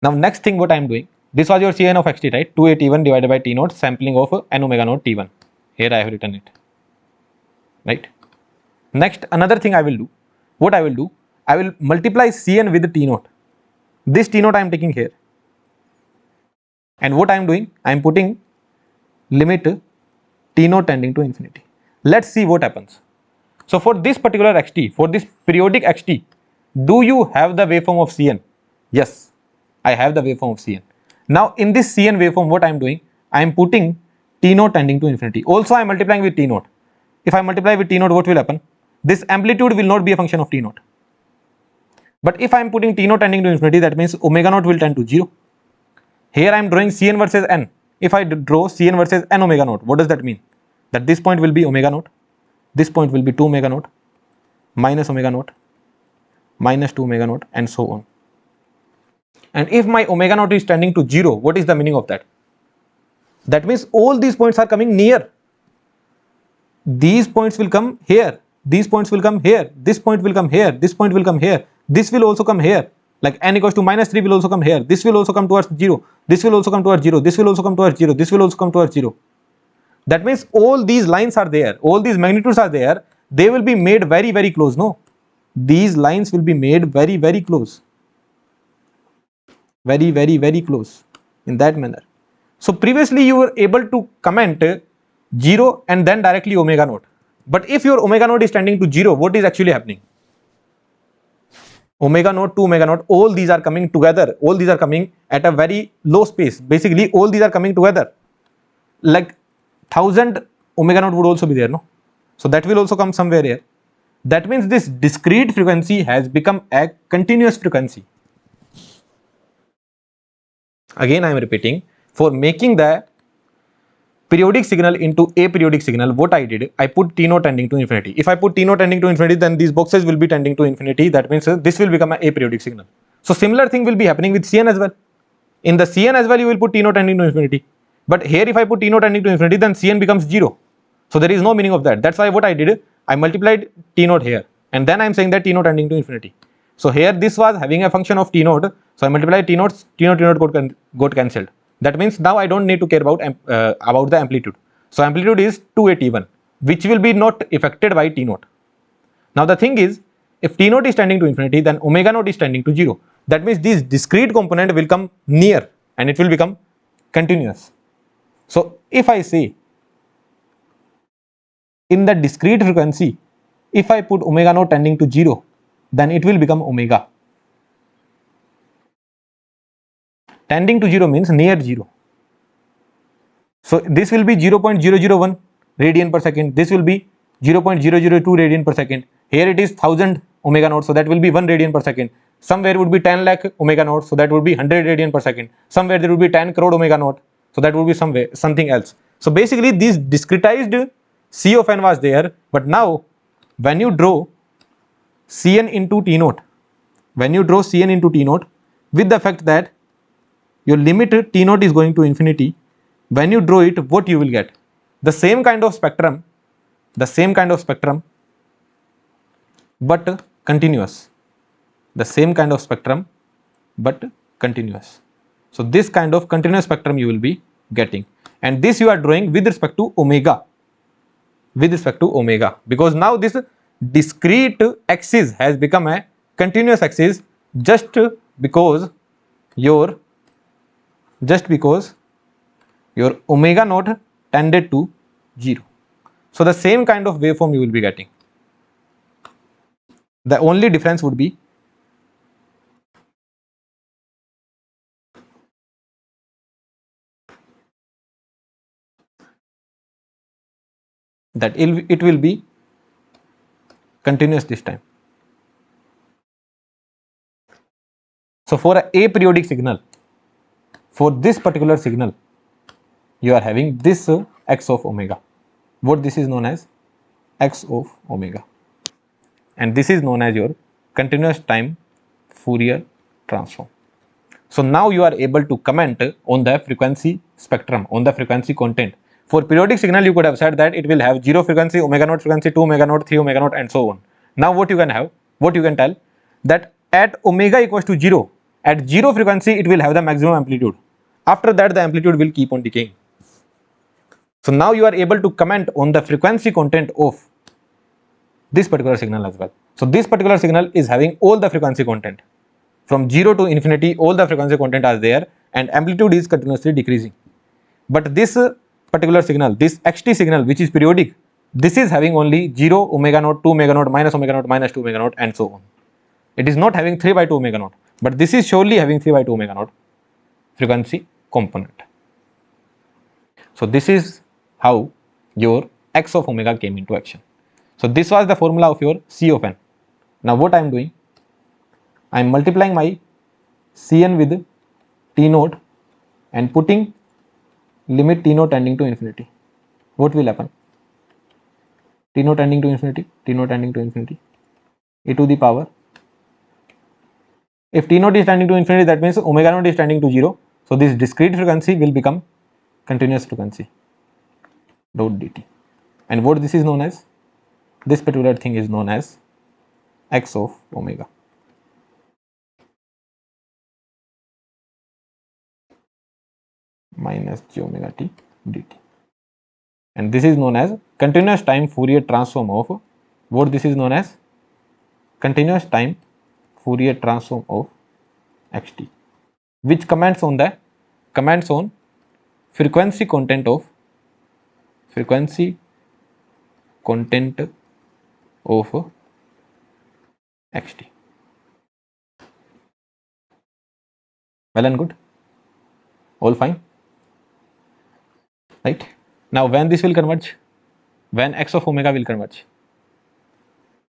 Now next thing what I am doing, this was your Cn of xt, right? 2a t1 divided by t naught sampling of n omega naught t1. Here I have written it, right? Next, another thing I will do, what I will do, I will multiply Cn with t naught. This t naught I am taking here, and what I am doing, I am putting limit t naught tending to infinity. Let's see what happens. So for this particular xt, for this periodic xt, do you have the waveform of Cn? Yes, I have the waveform of Cn. Now in this Cn waveform, what I am doing, I am putting t naught tending to infinity. Also I am multiplying with t naught. If I multiply with t naught, what will happen? This amplitude will not be a function of t naught. But if I am putting t naught tending to infinity, that means omega naught will tend to 0. Here I am drawing Cn versus n. If I draw Cn versus n omega naught, what does that mean? That this point will be omega naught, this point will be 2 omega naught, minus omega naught, minus 2 omega naught, and so on. And if my omega naught is tending to 0, what is the meaning of that? That means all these points are coming near. These points will come here, these points will come here, this point will come here, this point will come here, this will also come here. Like n equals to minus 3 will also come here, this will also come towards 0, this will also come towards 0, this will also come towards 0, this will also come towards 0. That means all these lines are there, all these magnitudes are there, they will be made very, very close, no? These lines will be made very, very close. Very, very, very close in that manner. So previously you were able to comment 0 and then directly omega naught. But if your omega naught is tending to 0, what is actually happening? Omega naught to omega naught, all these are coming together, all these are coming at a very low space. Basically all these are coming together. Like 1000 omega naught would also be there, no? So that will also come somewhere here. That means this discrete frequency has become a continuous frequency. Again I am repeating, for making the periodic signal into aperiodic signal, what I did, I put t naught tending to infinity. If I put t naught tending to infinity, then these boxes will be tending to infinity. That means this will become an aperiodic signal. So similar thing will be happening with Cn as well. In the Cn as well, you will put T0 tending to infinity. But here if I put T0 tending to infinity, then Cn becomes 0. So there is no meaning of that. That's why what I did, I multiplied T0 here. And then I am saying that T0 tending to infinity. So here this was having a function of T0. So I multiplied T0, T0 got cancelled. That means now I don't need to care about the amplitude. So amplitude is 281, which will be not affected by T0. Now the thing is, if T0 is tending to infinity, then omega naught is tending to 0. That means this discrete component will come near and it will become continuous. So if I say in the discrete frequency, if I put omega naught tending to 0, then it will become omega. Tending to 0 means near 0. So this will be 0.001 radian per second. This will be 0.002 radian per second. Here it is 1000 omega naught, so that will be 1 radian per second. Somewhere would be 10 lakh omega naught, so that would be 100 radian per second. Somewhere there would be 10 crore omega naught, so that would be something else. So basically this discretized C of n was there, but now when you draw Cn into T naught, with the fact that your limit T naught is going to infinity, when you draw it, what you will get? The same kind of spectrum, but continuous. The same kind of spectrum, but continuous. So this kind of continuous spectrum you will be getting, and this you are drawing with respect to omega. Because now this discrete axis has become a continuous axis just because your omega naught tended to 0. So the same kind of waveform you will be getting. The only difference would be that it will be continuous this time. So for a aperiodic signal, for this particular signal, you are having this x of omega. What this is known as x of omega, and this is known as your continuous time Fourier transform. So now you are able to comment on the frequency spectrum, on the frequency content. For periodic signal, you could have said that it will have 0 frequency, omega naught frequency, 2 omega naught, 3 omega naught, and so on. Now what you can tell that at omega equals to 0, at 0 frequency it will have the maximum amplitude. After that the amplitude will keep on decaying. So now you are able to comment on the frequency content of this particular signal as well. So this particular signal is having all the frequency content. From 0 to infinity, all the frequency content are there, and amplitude is continuously decreasing. But this particular signal, this xt signal, which is periodic, this is having only 0, omega naught, 2 omega naught, minus omega naught, minus 2 omega naught, and so on. It is not having 3 by 2 omega naught, but this is surely having 3 by 2 omega naught frequency component. So this is how your x of omega came into action. So this was the formula of your C of n. Now what I am doing, I am multiplying my Cn with T naught and putting limit T naught tending to infinity. What will happen? T naught tending to infinity, e to the power. If T naught is tending to infinity, that means omega naught is tending to 0. So this discrete frequency will become continuous frequency dot dt. And what this is known as? This particular thing is known as x of omega. Minus j omega t dt, and this is known as continuous time Fourier transform of what this is known as continuous time Fourier transform of xt, which comments on frequency content of xt. Well and good, all fine, right? Now when this will converge, when x of omega will converge,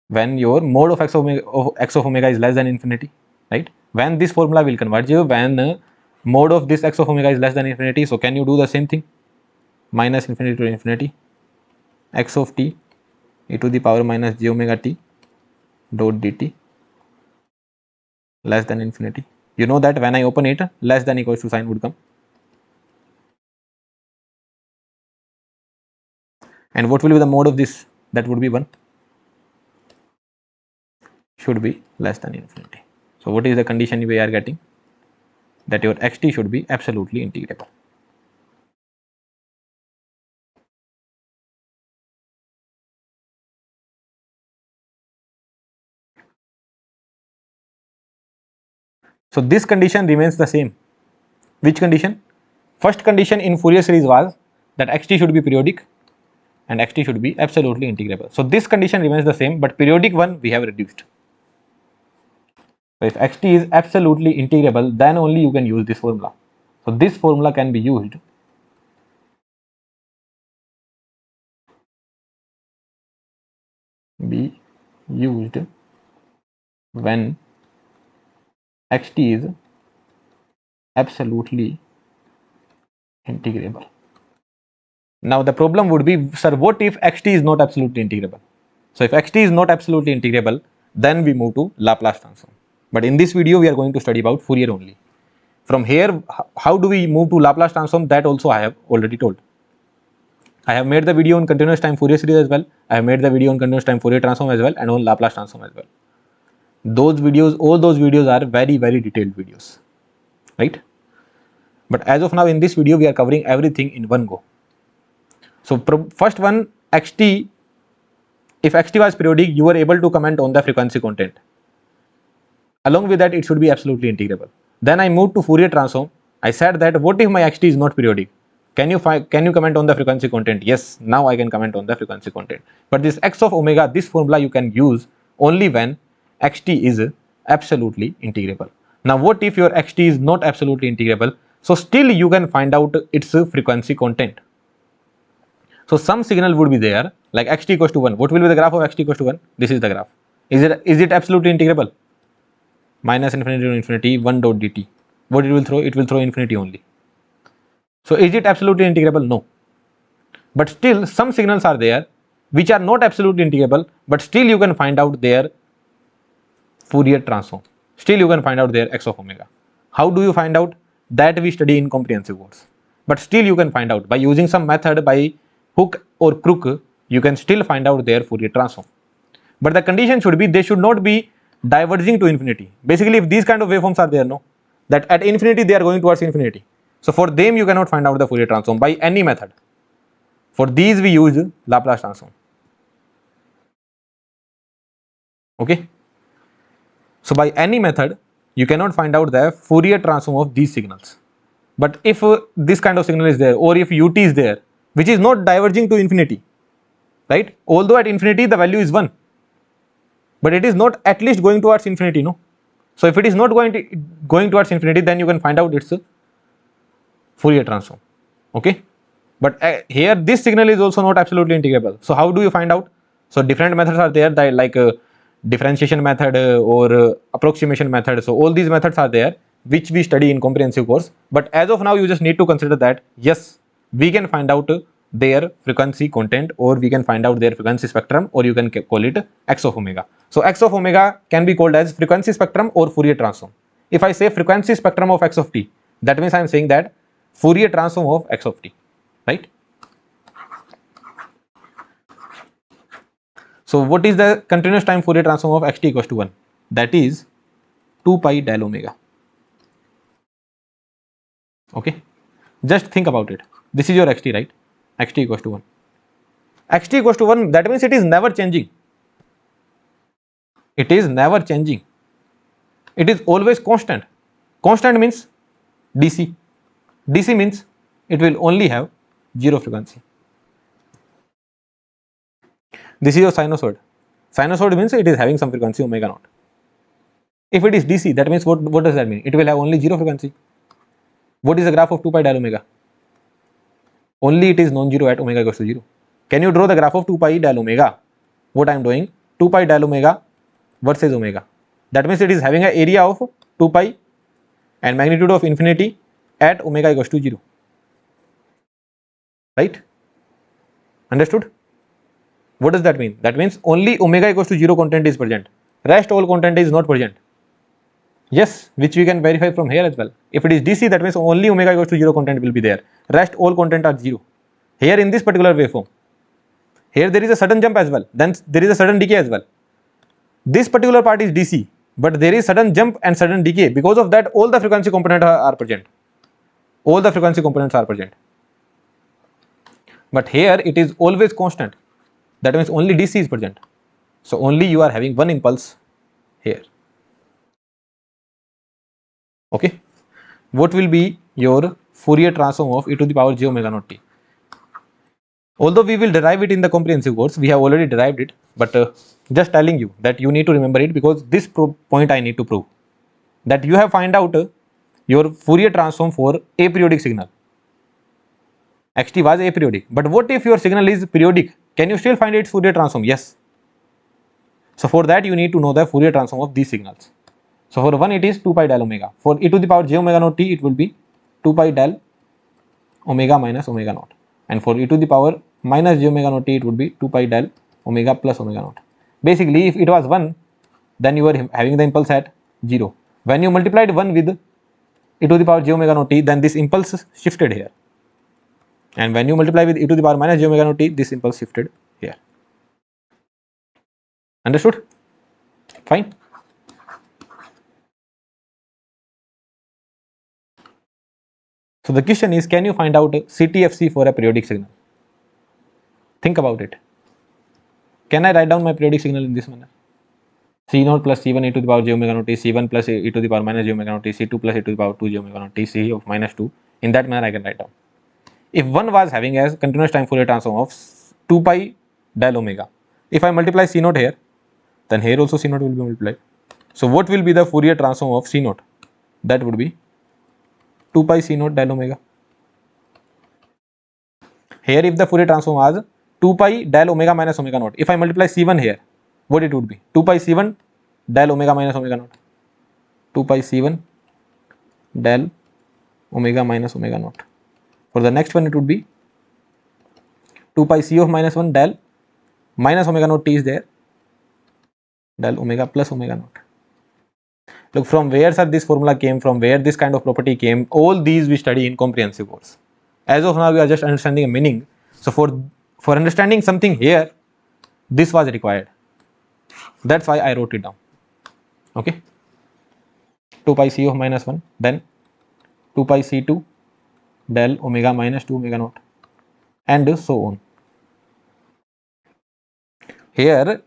when your mode of x of omega is less than infinity, right? When this formula will converge, when mode of this x of omega is less than infinity. So can you do the same thing? Minus infinity to infinity, x of t e to the power minus j omega t dot dt. less than infinity. You know that when I open it, less than equals to sign would come. And what will be the mode of this? That would be 1. Should be less than infinity. So what is the condition we are getting? That your xt should be absolutely integrable. So this condition remains the same. Which condition? First condition in Fourier series was that xt should be periodic and xt should be absolutely integrable. So this condition remains the same, but periodic one we have reduced. So if xt is absolutely integrable, then only you can use this formula. So this formula can be used when xt is absolutely integrable. Now the problem would be, sir, what if xt is not absolutely integrable? So if xt is not absolutely integrable, then we move to Laplace transform. But in this video, we are going to study about Fourier only. From here, how do we move to Laplace transform? That also I have already told. I have made the video on continuous time Fourier series as well. I have made the video on continuous time Fourier transform as well, and on Laplace transform as well. Those videos, all those videos are very, very detailed videos, right? But as of now, in this video, we are covering everything in one go. So first one, xt, if xt was periodic, you were able to comment on the frequency content. Along with that, it should be absolutely integrable. Then I moved to Fourier transform. I said that what if my xt is not periodic? Can you comment on the frequency content? Yes, now I can comment on the frequency content. But this x of omega, this formula you can use only when xt is absolutely integrable. Now what if your xt is not absolutely integrable? So still you can find out its frequency content. So some signal would be there, like xt equals to 1. What will be the graph of xt equals to 1? This is the graph. Is it absolutely integrable? Minus infinity to infinity 1 dot dt. What it will throw? It will throw infinity only. So is it absolutely integrable? No. But still some signals are there which are not absolutely integrable, but still you can find out their Fourier transform. Still you can find out their x of omega. How do you find out? That we study in comprehensive course. But still you can find out by using some method, by hook or crook, you can still find out their Fourier transform. But the condition should be, they should not be diverging to infinity. Basically, if these kind of waveforms are there, no, that at infinity they are going towards infinity. So for them you cannot find out the Fourier transform by any method. For these we use Laplace transform. Okay. So by any method you cannot find out the Fourier transform of these signals. But if this kind of signal is there, or if ut is there, which is not diverging to infinity, right? Although at infinity the value is 1, but it is not at least going towards infinity, no. So if it is not going towards infinity, then you can find out its Fourier transform. Okay. But here this signal is also not absolutely integrable. So how do you find out? So different methods are there, that like differentiation method or approximation method. So all these methods are there which we study in comprehensive course. But as of now you just need to consider that yes, we can find out their frequency content, or we can find out their frequency spectrum, or you can call it x of omega. So x of omega can be called as frequency spectrum or Fourier transform. If I say frequency spectrum of x of t, that means I am saying that Fourier transform of x of t, right? So what is the continuous time Fourier transform of xt equals to 1? That is 2 pi del omega. Okay, just think about it. This is your xt, right? Xt equals to 1. Xt equals to 1, that means it is never changing. It is never changing. It is always constant. Constant means DC. DC means it will only have 0 frequency. This is your sinusoid. Sinusoid means it is having some frequency omega naught. If it is DC, that means what does that mean? It will have only 0 frequency. What is the graph of 2 pi del omega? Only it is non-zero at omega equals to 0. Can you draw the graph of 2 pi del omega? What I am doing, 2 pi del omega versus omega. That means it is having an area of 2 pi and magnitude of infinity at omega equals to 0. Right? Understood? What does that mean? That means only omega equals to 0 content is present. Rest all content is not present. Yes, which we can verify from here as well. If it is DC, that means only omega goes to 0 content will be there. Rest all content are 0. Here in this particular waveform, here there is a sudden jump as well. Then there is a sudden decay as well. This particular part is DC, but there is sudden jump and sudden decay. Because of that, all the frequency components are present. All the frequency components are present. But here it is always constant. That means only DC is present. So only you are having one impulse here. Okay. What will be your Fourier transform of e to the power j omega naught t? Although we will derive it in the comprehensive course, we have already derived it, but just telling you that you need to remember it, because this point I need to prove that you have find out your Fourier transform for aperiodic signal. Xt was aperiodic, but what if your signal is periodic? Can you still find its Fourier transform? Yes. So for that you need to know the Fourier transform of these signals. So for one it is 2 pi del omega. For e to the power j omega naught t, it will be 2 pi del omega minus omega naught. And for e to the power minus j omega naught t, it would be 2 pi del omega plus omega naught. Basically, if it was 1, then you were having the impulse at 0. When you multiplied 1 with e to the power j omega naught t, then this impulse shifted here. And when you multiply with e to the power minus j omega naught t, this impulse shifted here. Understood? Fine. So the question is, can you find out CTFC for a periodic signal? Think about it. Can I write down my periodic signal in this manner? C0 plus C1 e to the power j omega naught t, C1 plus e to the power minus j omega naught t, C2 plus e to the power 2 j omega naught t, C of minus 2. In that manner I can write down. If one was having a continuous time Fourier transform of 2 pi del omega, if I multiply C0 here, then here also C0 will be multiplied. So what will be the Fourier transform of C0? That would be 2 pi C0 del omega. Here if the Fourier transform was 2 pi del omega minus omega naught, if I multiply C1 here, what it would be? 2 pi C1 del omega minus omega naught. 2 pi C1 del omega minus omega naught. For the next one it would be 2 pi C of minus 1 del minus omega naught t is there, del omega plus omega naught. Look, from where sir this formula came, from where this kind of property came, all these we study in comprehensive course. As of now we are just understanding a meaning. So for understanding something here, this was required. That's why I wrote it down. Okay. 2 pi C of minus 1, then 2 pi C2 del omega minus 2 omega naught, and so on. Here,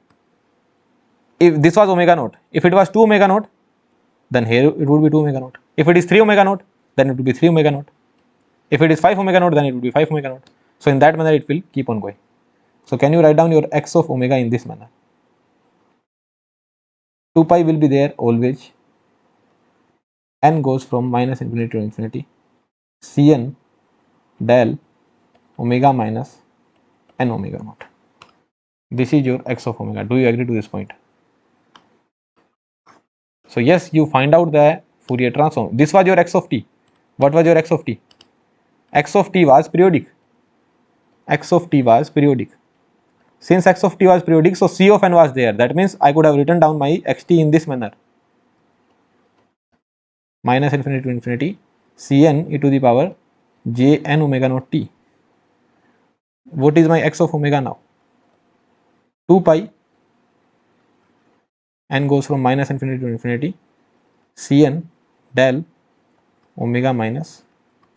if this was omega naught, if it was 2 omega naught, then here it would be 2 omega naught. If it is 3 omega naught, then it would be 3 omega naught. If it is 5 omega naught, then it would be 5 omega naught. So in that manner it will keep on going. So can you write down your x of omega in this manner? 2 pi will be there always. N goes from minus infinity to infinity. Cn del omega minus n omega naught. This is your x of omega. Do you agree to this point? So yes, you find out the Fourier transform. This was your x of t. What was your x of t? X of t was periodic. X of t was periodic. Since x of t was periodic, so c of n was there. That means I could have written down my xt in this manner. Minus infinity to infinity, Cn e to the power j n omega naught t. What is my x of omega now? 2 pi, n goes from minus infinity to infinity, Cn del omega minus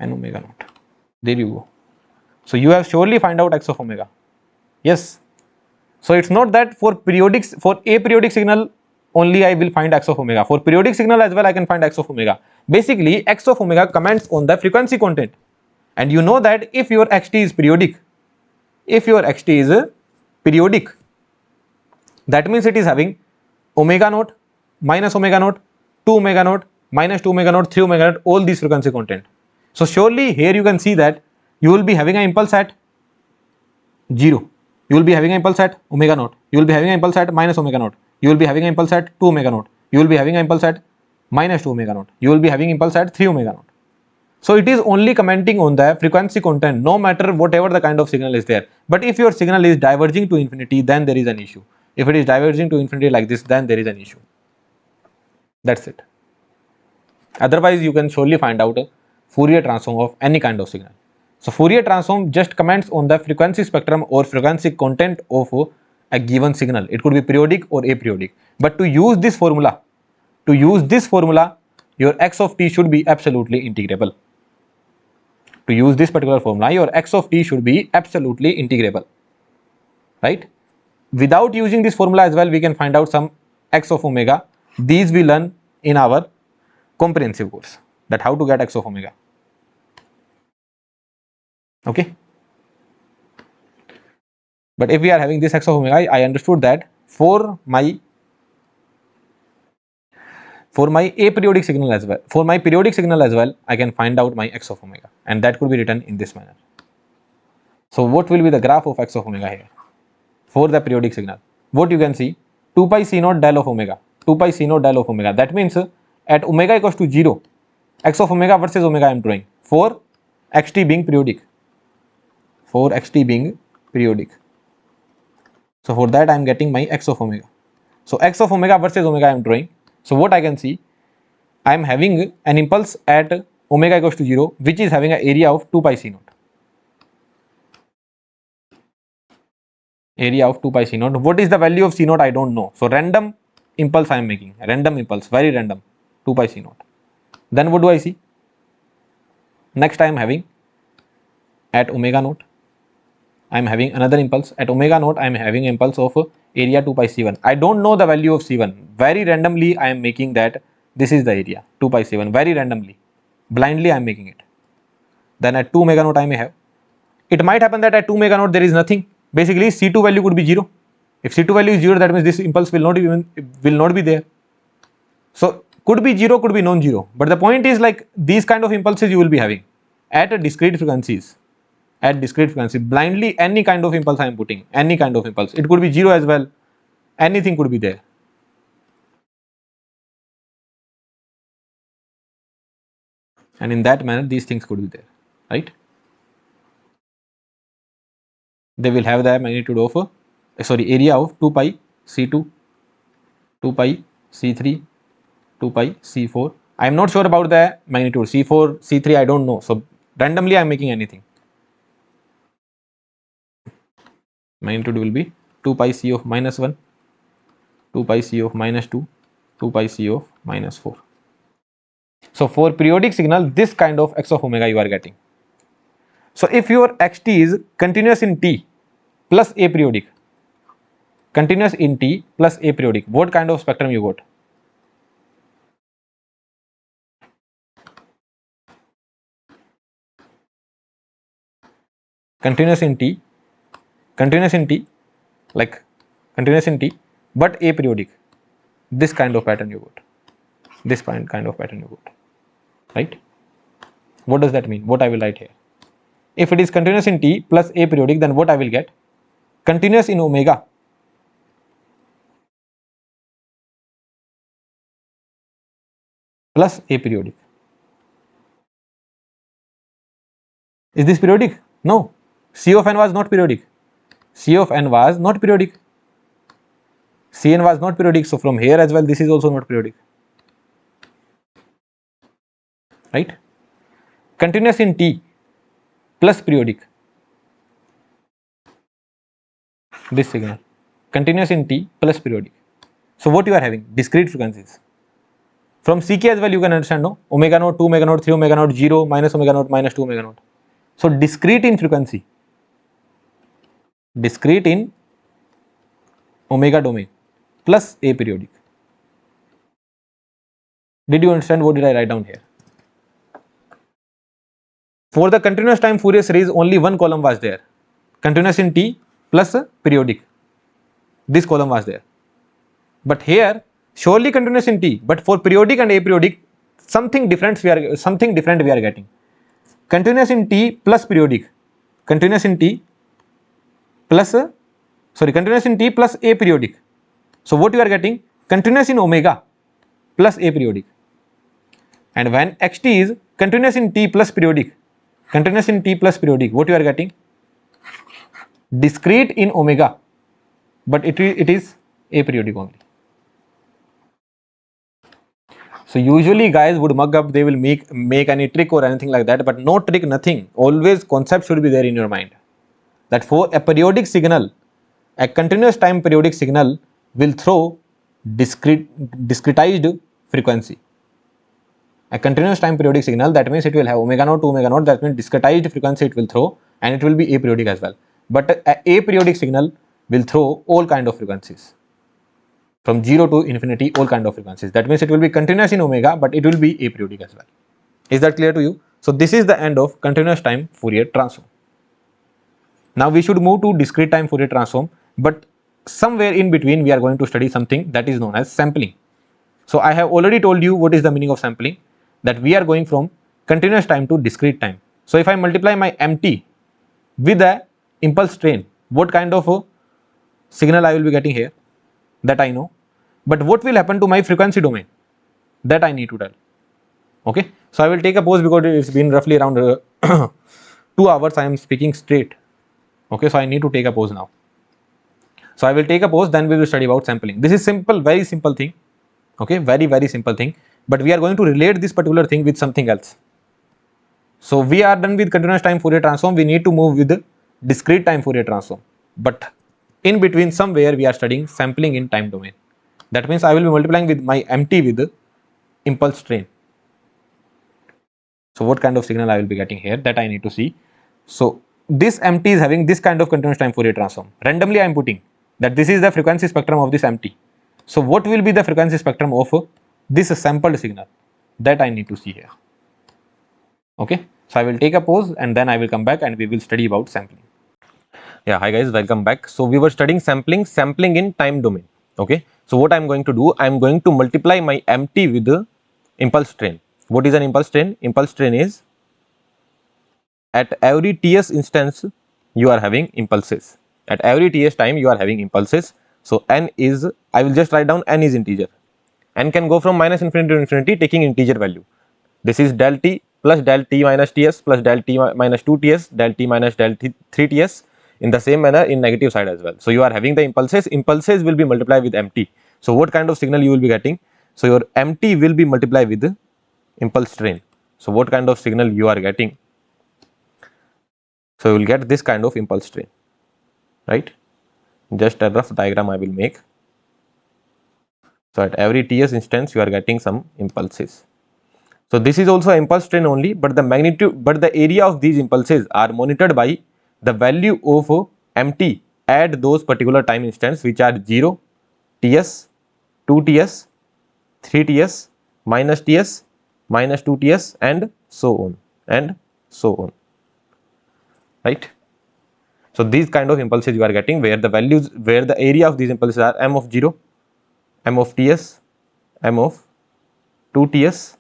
n omega naught. There you go. So you have surely find out x of omega. Yes. So it's not that for aperiodic signal only I will find x of omega. For periodic signal as well I can find x of omega. Basically x of omega comments on the frequency content. And you know that if your xt is periodic, that means it is having omega naught, minus omega naught, 2 omega naught, minus 2 omega naught, 3 omega naught, all these frequency content. So surely here you can see that you will be having an impulse at 0. You will be having an impulse at omega naught. You will be having an impulse at minus omega naught. You will be having an impulse at 2 omega naught. You will be having an impulse at minus 2 omega naught. You will be having impulse at 3 omega naught. So it is only commenting on the frequency content, no matter whatever the kind of signal is there. But if your signal is diverging to infinity, then there is an issue. If it is diverging to infinity like this, then there is an issue. That's it. Otherwise, you can surely find out a Fourier transform of any kind of signal. So Fourier transform just comments on the frequency spectrum or frequency content of a given signal. It could be periodic or aperiodic. But to use this formula, your x of t should be absolutely integrable. To use this particular formula, your x of t should be absolutely integrable, right? Without using this formula as well, we can find out some x of omega. These we learn in our comprehensive course, that how to get x of omega. Okay. But if we are having this x of omega, I understood that for my aperiodic signal as well, for my periodic signal as well, I can find out my x of omega, and that could be written in this manner. So what will be the graph of x of omega here for the periodic signal? What you can see, 2 pi c naught del of omega, 2 pi c naught del of omega. That means at omega equals to 0, x of omega versus omega I am drawing for xt being periodic. For xt being periodic. So for that I am getting my x of omega. So x of omega versus omega I am drawing. So what I can see, I am having an impulse at omega equals to 0, which is having an area of 2 pi c naught. Area of 2 pi c naught. What is the value of c naught? I don't know. So random impulse I am making. Random impulse, very random. 2 pi c naught. Then what do I see? Next I am having at omega naught, I am having another impulse. At omega naught, I am having impulse of area 2 pi c1. I don't know the value of c1. Very randomly, I am making that this is the area 2 pi c1. Very randomly, blindly, I am making it. Then at 2 omega naught, I may have. It might happen that at 2 omega naught there is nothing. Basically, c2 value could be 0. If c2 value is 0, that means this impulse will not be there. So could be 0, could be non-zero. But the point is, like, these kind of impulses you will be having at a discrete frequencies. At discrete frequency, blindly any kind of impulse I am putting, any kind of impulse. It could be 0 as well. Anything could be there. And in that manner, these things could be there, right? They will have the magnitude of, area of 2 pi c2, 2 pi c3, 2 pi c4. I am not sure about the magnitude c4, c3. I don't know. So randomly I am making anything. Magnitude will be 2 pi c of minus 1, 2 pi c of minus 2, 2 pi c of minus 4. So for periodic signal, this kind of x of omega you are getting. So if your xt is continuous in t plus aperiodic, continuous in t plus aperiodic, what kind of spectrum you got? Continuous in t, like continuous in t, but aperiodic. This kind of pattern you got. This kind of pattern you got, right? What does that mean? What I will write here? If it is continuous in t plus aperiodic, then what I will get? Continuous in omega plus aperiodic. Is this periodic? No. C of n was not periodic. C of n was not periodic. Cn was not periodic. So from here as well, this is also not periodic. Right? Continuous in t plus periodic. This signal. Continuous in t plus periodic. So what you are having? Discrete frequencies. From Ck as well you can understand, no? Omega naught, 2 omega naught, 3 omega naught, 0, minus omega naught, minus 2 omega naught. So discrete in frequency. Discrete in omega domain plus aperiodic. Did you understand what did I write down here? For the continuous time Fourier series, only one column was there. Continuous in t plus periodic. This column was there. But here, surely continuous in t, but for periodic and aperiodic, something different we are getting. Continuous in t plus periodic. Continuous in t plus continuous in t plus aperiodic. So what you are getting? Continuous in omega plus aperiodic. And when xt is continuous in t plus periodic, what you are getting? Discrete in omega, but it is aperiodic only. So usually guys would mug up, they will make any trick or anything like that, but no trick, nothing. Always concept should be there in your mind that for a periodic signal, a continuous time periodic signal will throw discretized frequency. A continuous time periodic signal, that means it will have omega naught to omega naught, that means discretized frequency it will throw, and it will be aperiodic as well. But a aperiodic signal will throw all kind of frequencies. From 0 to infinity, all kind of frequencies. That means it will be continuous in omega, but it will be aperiodic as well. Is that clear to you? So this is the end of continuous time Fourier transform. Now we should move to discrete time Fourier transform, but somewhere in between we are going to study something that is known as sampling. So I have already told you what is the meaning of sampling, that we are going from continuous time to discrete time. So if I multiply my MT with a impulse train, what kind of a signal I will be getting here? That I know, but what will happen to my frequency domain? That I need to tell. Okay, so I will take a pause because it's been roughly around 2 hours I am speaking straight. Okay, so I need to take a pause now. So I will take a pause, then we will study about sampling. This is simple, very simple thing. Okay, very simple thing, but we are going to relate this particular thing with something else. So we are done with continuous time Fourier transform, we need to move with discrete time Fourier transform, but in between somewhere we are studying sampling in time domain. That means I will be multiplying with my MT with impulse train. So what kind of signal I will be getting here, that I need to see. So this MT is having this kind of continuous time Fourier transform. Randomly I am putting that this is the frequency spectrum of this MT. So what will be the frequency spectrum of this sampled signal, that I need to see here. Okay, so I will take a pause and then I will come back and we will study about sampling. Yeah, hi guys, welcome back. So we were studying sampling in time domain. Okay, so what I'm going to do, I'm going to multiply my MT with the impulse train. What is an impulse train? Impulse train is at every TS instance you are having impulses. At every TS time you are having impulses. So n is, I will just write down n is integer. N can go from minus infinity to infinity taking integer value. This is del t plus del t minus ts plus del t minus 2ts, del t minus del t 3ts, in the same manner in negative side as well. So you are having the impulses will be multiplied with MT. So what kind of signal you will be getting? So your MT will be multiplied with the impulse train. So what kind of signal you are getting? So you will get this kind of impulse train, right? Just a rough diagram I will make. So at every TS instance you are getting some impulses. So this is also impulse train only, but the magnitude, but the area of these impulses are monitored by the value of MT at those particular time instance, which are 0, TS, 2TS, 3TS, minus TS, minus 2TS, and so on and so on, right? So these kind of impulses you are getting, where the values, where the area of these impulses are m of 0, m of TS, m of 2TS,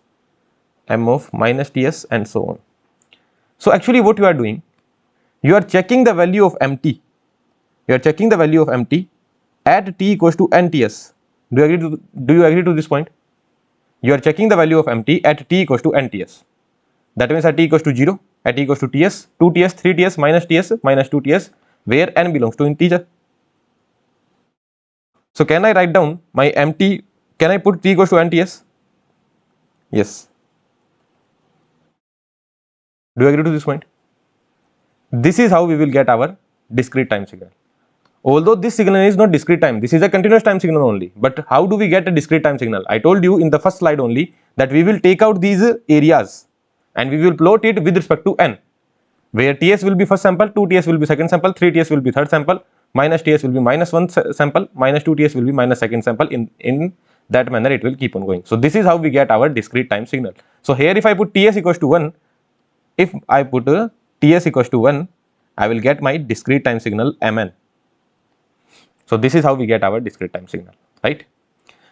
m of minus TS, and so on. So actually what you are doing, you are checking the value of MT. You are checking the value of MT at t equals to nts. Do you agree to this point? You are checking the value of MT at t equals to nts. That means at t equals to 0, at t equals to ts, 2ts, 3ts, minus ts, minus 2ts, where n belongs to integer. So can I write down my MT? Can I put t equals to nts? Yes. Do you agree to this point? This is how we will get our discrete time signal. Although this signal is not discrete time, this is a continuous time signal only. But how do we get a discrete time signal? I told you in the first slide only that we will take out these areas and we will plot it with respect to n, where ts will be first sample, 2ts will be second sample, 3ts will be third sample, minus ts will be minus one sample, minus 2ts will be minus second sample. In that manner it will keep on going. So this is how we get our discrete time signal. So here if I put ts equals to 1, if I put ts equals to 1, I will get my discrete time signal mn. So this is how we get our discrete time signal, right?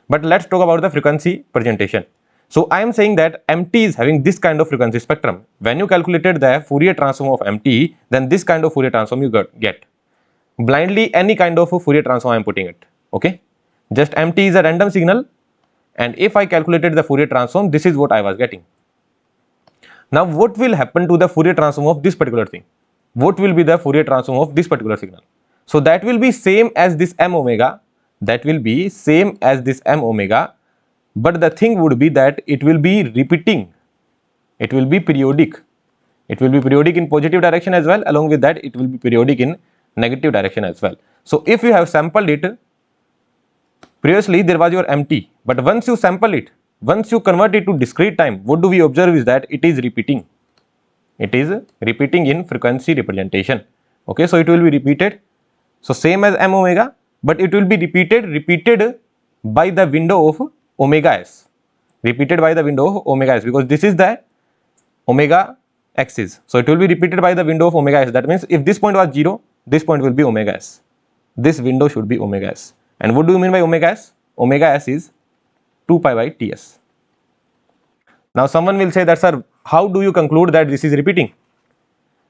But let's talk about the frequency presentation. So I am saying that MT is having this kind of frequency spectrum. When you calculated the Fourier transform of MT, then this kind of Fourier transform you get. Blindly any kind of Fourier transform I am putting it, okay? Just MT is a random signal, and if I calculated the Fourier transform, this is what I was getting. Now what will happen to the Fourier transform of this particular thing? What will be the Fourier transform of this particular signal? So that will be same as this m omega, that will be same as this m omega, but the thing would be that it will be repeating, it will be periodic. It will be periodic in positive direction as well. Along with that, it will be periodic in negative direction as well. So if you have sampled it, previously there was your empty, but once you sample it, once you convert it to discrete time, what do we observe is that it is repeating. It is repeating in frequency representation. Okay, so it will be repeated. So same as m omega, but it will be repeated by the window of omega s. Repeated by the window of omega s, because this is the omega axis. So it will be repeated by the window of omega s. That means if this point was 0, this point will be omega s. This window should be omega s. And what do you mean by omega s? Omega s is 2 pi by Ts. Now someone will say that, sir, how do you conclude that this is repeating?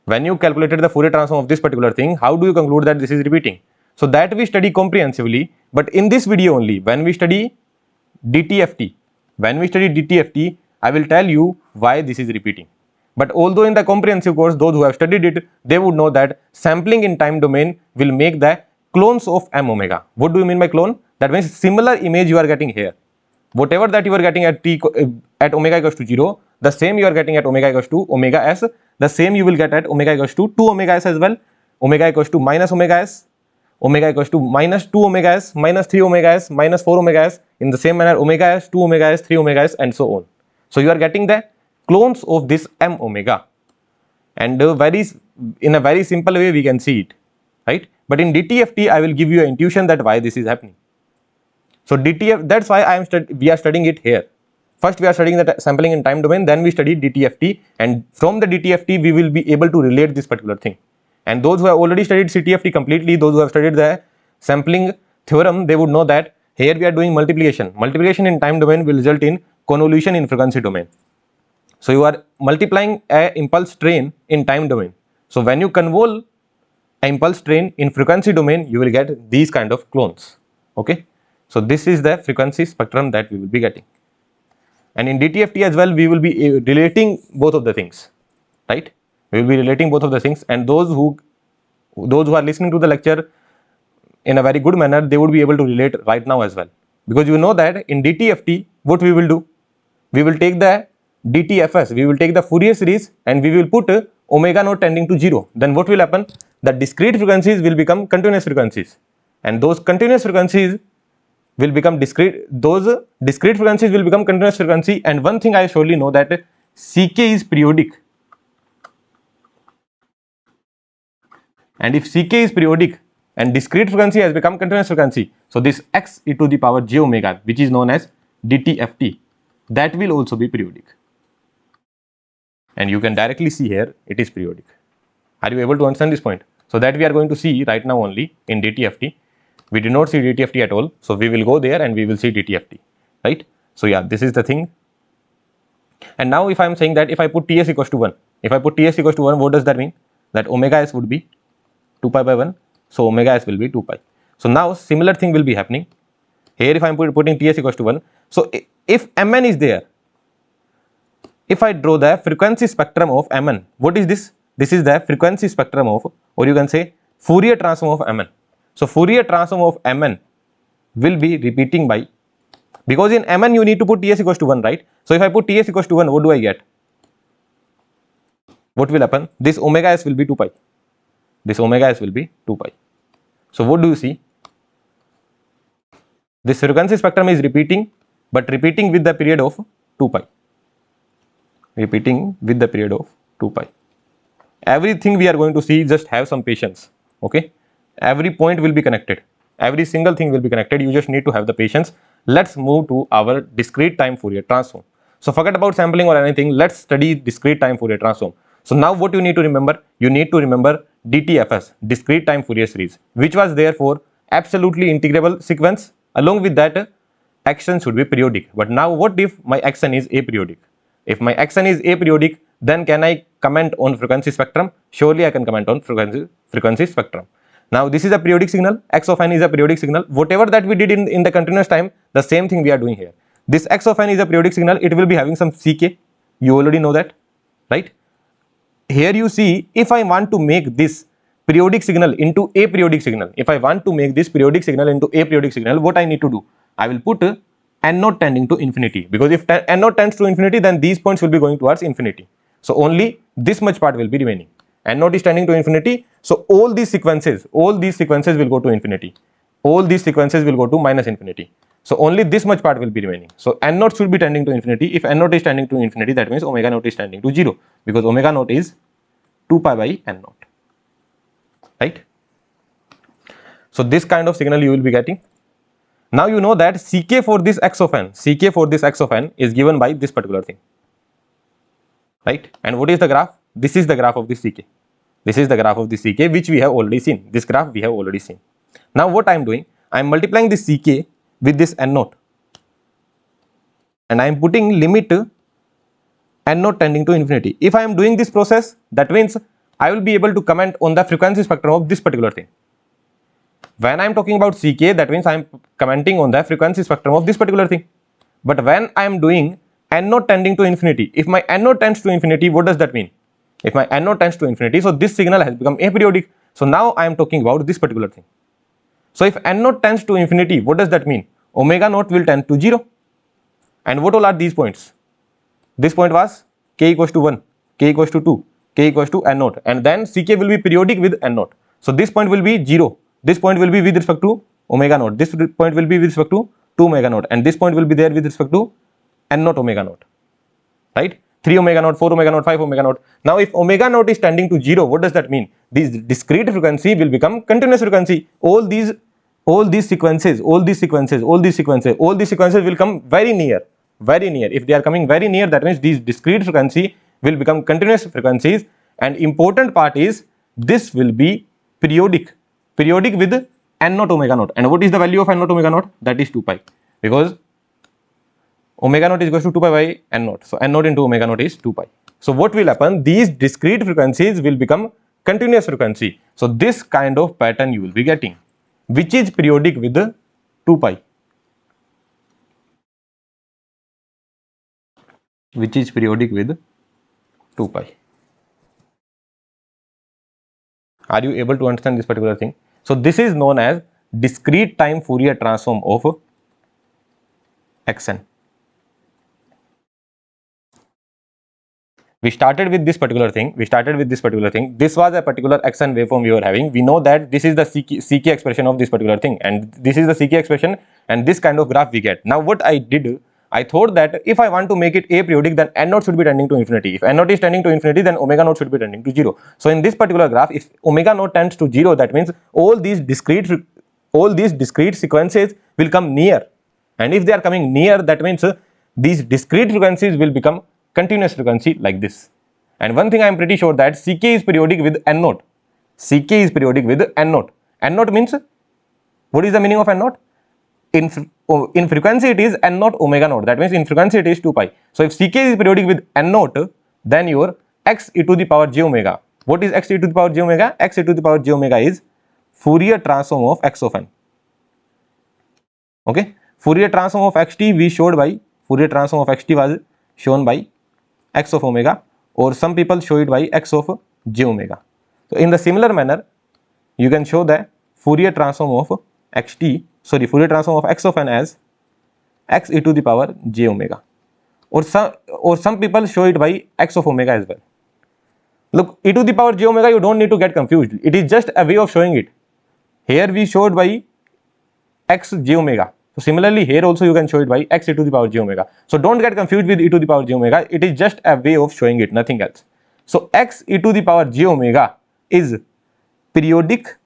When you calculated the Fourier transform of this particular thing, how do you conclude that this is repeating? So that we study comprehensively, but in this video only, when we study DTFT, I will tell you why this is repeating. But although in the comprehensive course, those who have studied it, they would know that sampling in time domain will make the clones of m omega. What do you mean by clone? That means similar image you are getting here. Whatever that you are getting at at omega equals to 0, the same you are getting at omega equals to omega s, the same you will get at omega equals to 2 omega s as well, omega equals to minus omega s, omega equals to minus 2 omega s, minus 3 omega s, minus 4 omega s, in the same manner omega s, 2 omega s, 3 omega s, and so on. So you are getting the clones of this m omega, and in a very simple way we can see it, right? But in DTFT I will give you an intuition that why this is happening. So that's why we are studying it here. First we are studying the sampling in time domain, then we study DTFT, and from the DTFT we will be able to relate this particular thing. And those who have already studied CTFT completely, those who have studied the sampling theorem, they would know that here we are doing multiplication. Multiplication in time domain will result in convolution in frequency domain. So you are multiplying a impulse train in time domain. So when you convolve an impulse train in frequency domain, you will get these kind of clones. Okay. So this is the frequency spectrum that we will be getting. And in DTFT as well, we will be relating both of the things, right? We will be relating both of the things, and those who are listening to the lecture in a very good manner, they would be able to relate right now as well. Because you know that in DTFT, what we will do? We will take the DTFS, we will take the Fourier series, and we will put omega naught tending to 0. Then what will happen? The discrete frequencies will become continuous frequencies, and those continuous frequencies will become discrete, those discrete frequencies will become continuous frequency. And one thing I surely know that Ck is periodic, and if Ck is periodic and discrete frequency has become continuous frequency, so this x e to the power j omega, which is known as DTFT, that will also be periodic. And you can directly see here it is periodic. Are you able to understand this point? So that we are going to see right now only in DTFT. We did not see DTFT at all, so we will go there and we will see DTFT, right? So yeah, this is the thing. And now if I am saying that if I put Ts equals to 1, what does that mean? That omega s would be 2 pi by 1, so omega s will be 2 pi. So now similar thing will be happening here. If I am putting Ts equals to 1, so if Mn is there, if I draw the frequency spectrum of Mn, what is this? This is the frequency spectrum of, or you can say Fourier transform of Mn. So Fourier transform of Mn will be repeating by, because in Mn you need to put Ts equals to 1, right? So if I put Ts equals to 1, what do I get? What will happen? This omega s will be 2 pi. This omega s will be 2 pi. So what do you see? This frequency spectrum is repeating, but repeating with the period of 2 pi. Repeating with the period of 2 pi. Everything we are going to see, just have some patience. Okay. Every point will be connected. Every single thing will be connected. You just need to have the patience. Let's move to our discrete time Fourier transform. So forget about sampling or anything. Let's study discrete time Fourier transform. So now what you need to remember? You need to remember DTFS, discrete time Fourier series, which was there for absolutely integrable sequence. Along with that, action should be periodic. But now what if my action is aperiodic? If my action is aperiodic, then can I comment on frequency spectrum? Surely I can comment on frequency spectrum. Now this is a periodic signal, x of n is a periodic signal. Whatever that we did in the continuous time, the same thing we are doing here. This x of n is a periodic signal, it will be having some Ck, you already know that, right? Here you see, if I want to make this periodic signal into a periodic signal, what I need to do? I will put n naught tending to infinity, because if n naught tends to infinity, then these points will be going towards infinity. So only this much part will be remaining. N naught is tending to infinity, so all these sequences will go to infinity. All these sequences will go to minus infinity. So only this much part will be remaining. So n naught should be tending to infinity. If n naught is tending to infinity, that means omega naught is tending to 0, because omega naught is 2 pi by n naught, right? So this kind of signal you will be getting. Now you know that Ck for this x of n, is given by this particular thing, right? And what is the graph? This is the graph of this Ck. This is the graph of this Ck, which we have already seen. This graph we have already seen. Now what I am doing? I am multiplying this Ck with this n naught, and I am putting limit n naught tending to infinity. If I am doing this process, that means I will be able to comment on the frequency spectrum of this particular thing. When I am talking about Ck, that means I am commenting on the frequency spectrum of this particular thing. But when I am doing n naught tending to infinity, if my n naught tends to infinity, what does that mean? If my n naught tends to infinity, so this signal has become aperiodic. So now I am talking about this particular thing. So if n naught tends to infinity, what does that mean? Omega naught will tend to 0. And what all are these points? This point was k equals to 1, k equals to 2, k equals to n naught, and then Ck will be periodic with n naught. So this point will be 0. This point will be with respect to omega naught. This point will be with respect to 2 omega naught, and this point will be there with respect to n naught omega naught, right? 3 omega naught, 4 omega naught, 5 omega naught. Now if omega naught is tending to 0, what does that mean? These discrete frequency will become continuous frequency. All these sequences will come very near. If they are coming very near, that means these discrete frequency will become continuous frequencies. And important part is this will be periodic with n naught omega naught. And what is the value of n naught omega naught? That is 2 pi, because omega naught is equal to 2 pi by n naught. So n naught into omega naught is 2 pi. So what will happen? These discrete frequencies will become continuous frequency. So this kind of pattern you will be getting, which is periodic with 2 pi. Which is periodic with 2 pi. Are you able to understand this particular thing? So this is known as discrete time Fourier transform of xn. We started with this particular thing. This was a particular xn waveform we were having. We know that this is the Ck expression of this particular thing, and this is the Ck expression, and this kind of graph we get. Now what I did, I thought that if I want to make it aperiodic, then n naught should be tending to infinity. If n naught is tending to infinity, then omega naught should be tending to 0. So in this particular graph, if omega naught tends to 0, that means all these discrete sequences will come near. And if they are coming near, that means these discrete frequencies will become continuous frequency like this. And one thing I am pretty sure that Ck is periodic with n naught. N naught means, what is the meaning of n naught? In frequency it is n naught omega naught. That means in frequency it is 2 pi. So if Ck is periodic with n naught, then your x e to the power j omega. What is x e to the power j omega? X e to the power j omega is Fourier transform of x of n. Okay, Fourier transform of xt we showed by, Fourier transform of xt was shown by x of omega, or some people show it by x of j omega. So in the similar manner, you can show the Fourier transform of Fourier transform of x of n as x e to the power j omega, or some people show it by x of omega as well. Look, e to the power j omega, you don't need to get confused. It is just a way of showing it. Here we showed by x j omega. So similarly here also you can show it by x e to the power j omega. So don't get confused with e to the power j omega. It is just a way of showing it, nothing else. So x e to the power j omega is periodic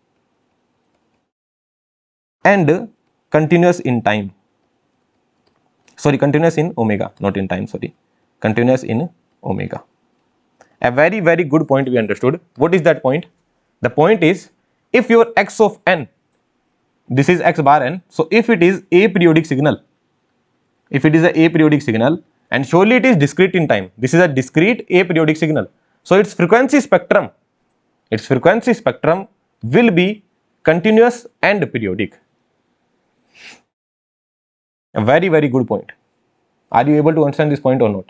and continuous in time. Sorry, continuous in omega, not in time, sorry. Continuous in omega. A very, very good point we understood. What is that point? The point is, if your x of n, this is x bar n, so if it is a periodic signal, and surely it is discrete in time, this is a discrete aperiodic signal, so its frequency spectrum will be continuous and periodic. A very, very good point. Are you able to understand this point or not?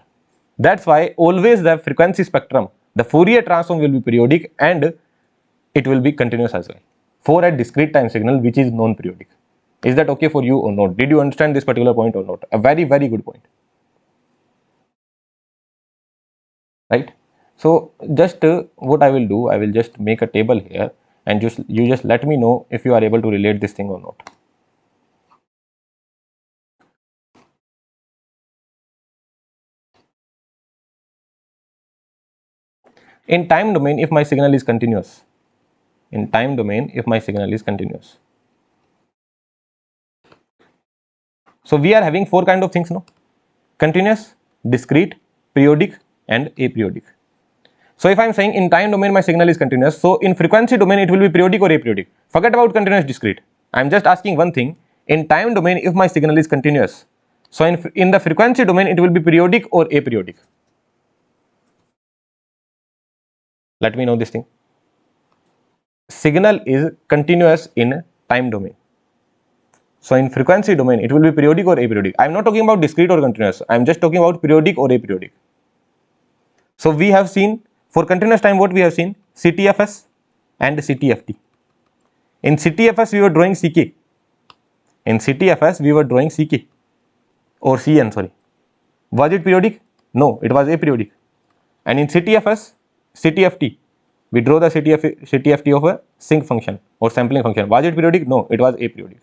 That's why always the frequency spectrum, the Fourier transform will be periodic and it will be continuous as well for a discrete time signal which is non-periodic. Is that okay for you or not? Did you understand this particular point or not? A very, very good point, right? So just what I will do, I will just make a table here, and you just let me know if you are able to relate this thing or not. In time domain, if my signal is continuous, in time domain, if my signal is continuous, so we are having four kind of things, no? Continuous, discrete, periodic, and aperiodic. So if I am saying in time domain my signal is continuous, so in frequency domain it will be periodic or aperiodic. Forget about continuous, discrete. I am just asking one thing. In time domain, if my signal is continuous, so in the frequency domain it will be periodic or aperiodic. Let me know this thing. Signal is continuous in time domain. So in frequency domain it will be periodic or aperiodic. I am not talking about discrete or continuous. I am just talking about periodic or aperiodic. So we have seen for continuous time what we have seen, CTFS and CTFT. In CTFS we were drawing CK. In CTFS we were drawing CK or CN, sorry. Was it periodic? No, it was aperiodic. And in CTFS, CTFT, we draw the CTFT of a sinc function or sampling function. Was it periodic? No, it was aperiodic.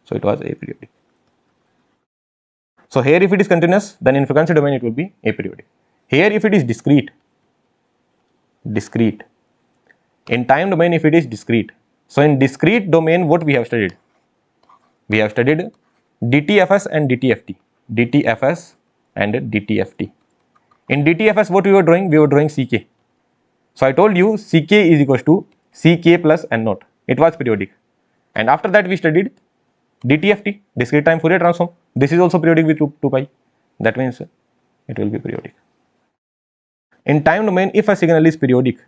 So it was aperiodic. So here if it is continuous, then in frequency domain it will be aperiodic. Here if it is discrete, discrete. In time domain if it is discrete. So in discrete domain what we have studied? We have studied DTFS and DTFT. DTFS and DTFT. In DTFS what we were drawing? We were drawing CK. So I told you CK is equals to CK plus N naught. It was periodic. And after that we studied DTFT, discrete time Fourier transform. This is also periodic with 2 pi. That means it will be periodic. In time domain, if a signal is periodic,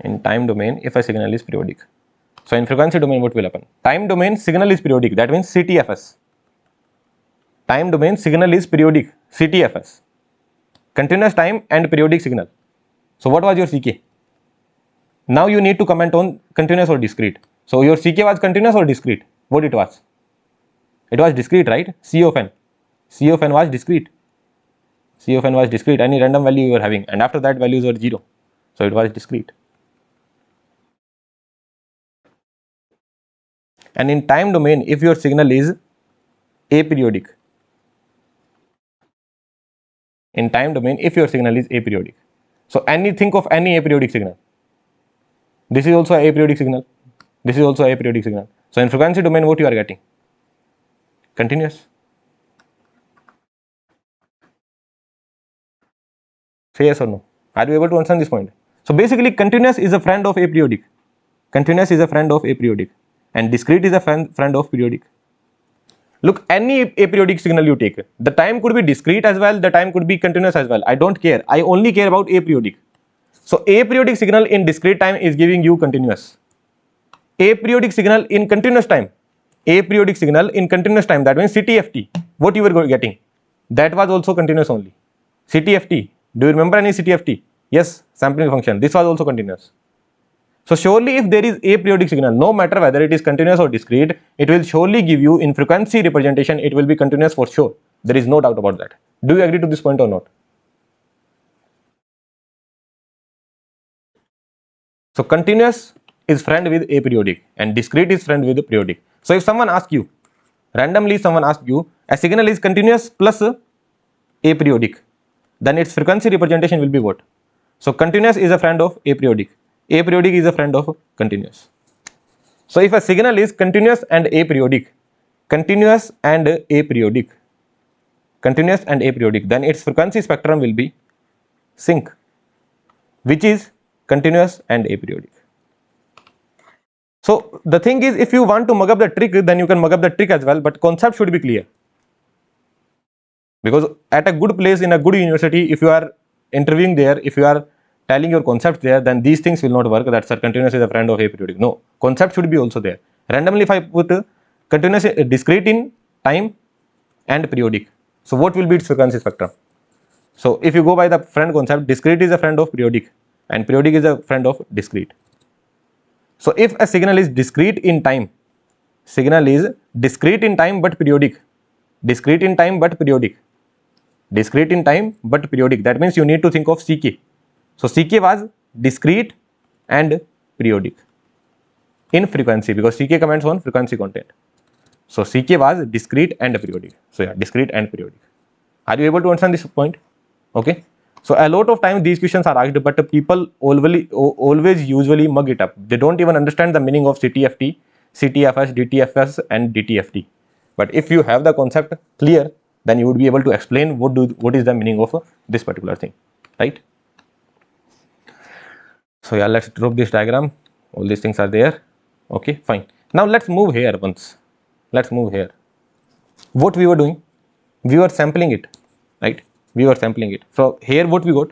in time domain, if a signal is periodic, so in frequency domain what will happen? Time domain signal is periodic, that means CTFS. Time domain signal is periodic, CTFS. Continuous time and periodic signal. So what was your CK? Now you need to comment on continuous or discrete. So your CK was continuous or discrete? What it was? It was discrete, right? C of n. C of n was discrete. C of n was discrete. Any random value you were having, and after that values were 0. So it was discrete. And in time domain, if your signal is aperiodic, in time domain, if your signal is aperiodic, so think of any aperiodic signal. This is also a aperiodic signal. This is also a aperiodic signal. So in frequency domain, what you are getting? Continuous. Say yes or no. Are you able to understand this point? So basically, continuous is a friend of aperiodic. Continuous is a friend of aperiodic, and discrete is a friend of periodic. Look, any aperiodic signal you take, the time could be discrete as well, the time could be continuous as well. I don't care. I only care about aperiodic. So aperiodic signal in discrete time is giving you continuous. Aperiodic signal in continuous time. Aperiodic signal in continuous time, that means CTFT. What you were getting? That was also continuous only. CTFT. Do you remember any CTFT? Yes, sampling function. This was also continuous. So surely if there is aperiodic signal, no matter whether it is continuous or discrete, it will surely give you in frequency representation, it will be continuous for sure. There is no doubt about that. Do you agree to this point or not? So continuous is friend with aperiodic and discrete is friend with periodic. So if someone asks you, randomly someone asks you, a signal is continuous plus aperiodic, then its frequency representation will be what? So continuous is a friend of aperiodic. Aperiodic is a friend of continuous. So if a signal is continuous and aperiodic, continuous and aperiodic, continuous and aperiodic, then its frequency spectrum will be sync, which is continuous and aperiodic. So the thing is, if you want to mug up the trick, then you can mug up the trick as well, but concept should be clear. Because at a good place in a good university, if you are interviewing there, if you are telling your concept there, then these things will not work. That sir, continuous is a friend of aperiodic. No, concept should be also there. Randomly, if I put continuous, discrete in time and periodic, so what will be its frequency spectrum? So if you go by the friend concept, discrete is a friend of periodic and periodic is a friend of discrete. So if a signal is discrete in time, signal is discrete in time but periodic, discrete in time but periodic, discrete in time but periodic, that means you need to think of CK. So CK was discrete and periodic in frequency, because CK comments on frequency content. So CK was discrete and periodic. So yeah, discrete and periodic. Are you able to understand this point? Okay. So a lot of times these questions are asked, but people always usually mug it up. They don't even understand the meaning of CTFT, CTFS, DTFS and DTFT. But if you have the concept clear, then you would be able to explain what is the meaning of this particular thing, right? So yeah, let's drop this diagram. All these things are there. Okay, fine. Now let's move here once. Let's move here. What we were doing, we were sampling it, right? We were sampling it. So here what we got,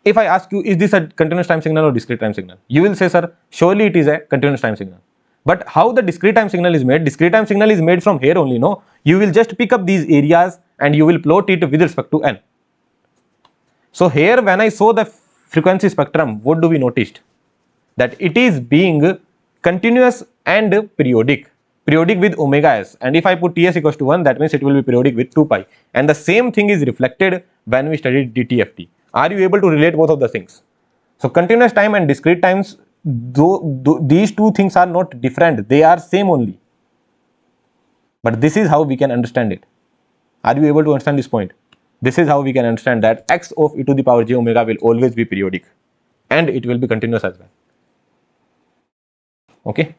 if I ask you, is this a continuous time signal or discrete time signal? You will say, sir, surely it is a continuous time signal. But how the discrete time signal is made? Discrete time signal is made from here only, no? You will just pick up these areas and you will plot it with respect to n. So here when I saw the frequency spectrum, what do we noticed? That it is being continuous and periodic. Periodic with omega s, and if I put Ts equals to 1, that means it will be periodic with 2 pi, and the same thing is reflected when we studied DTFT. Are you able to relate both of the things? So continuous time and discrete times, these two things are not different, they are same only, but this is how we can understand it. Are you able to understand this point? This is how we can understand that x of e to the power j omega will always be periodic and it will be continuous as well. Okay.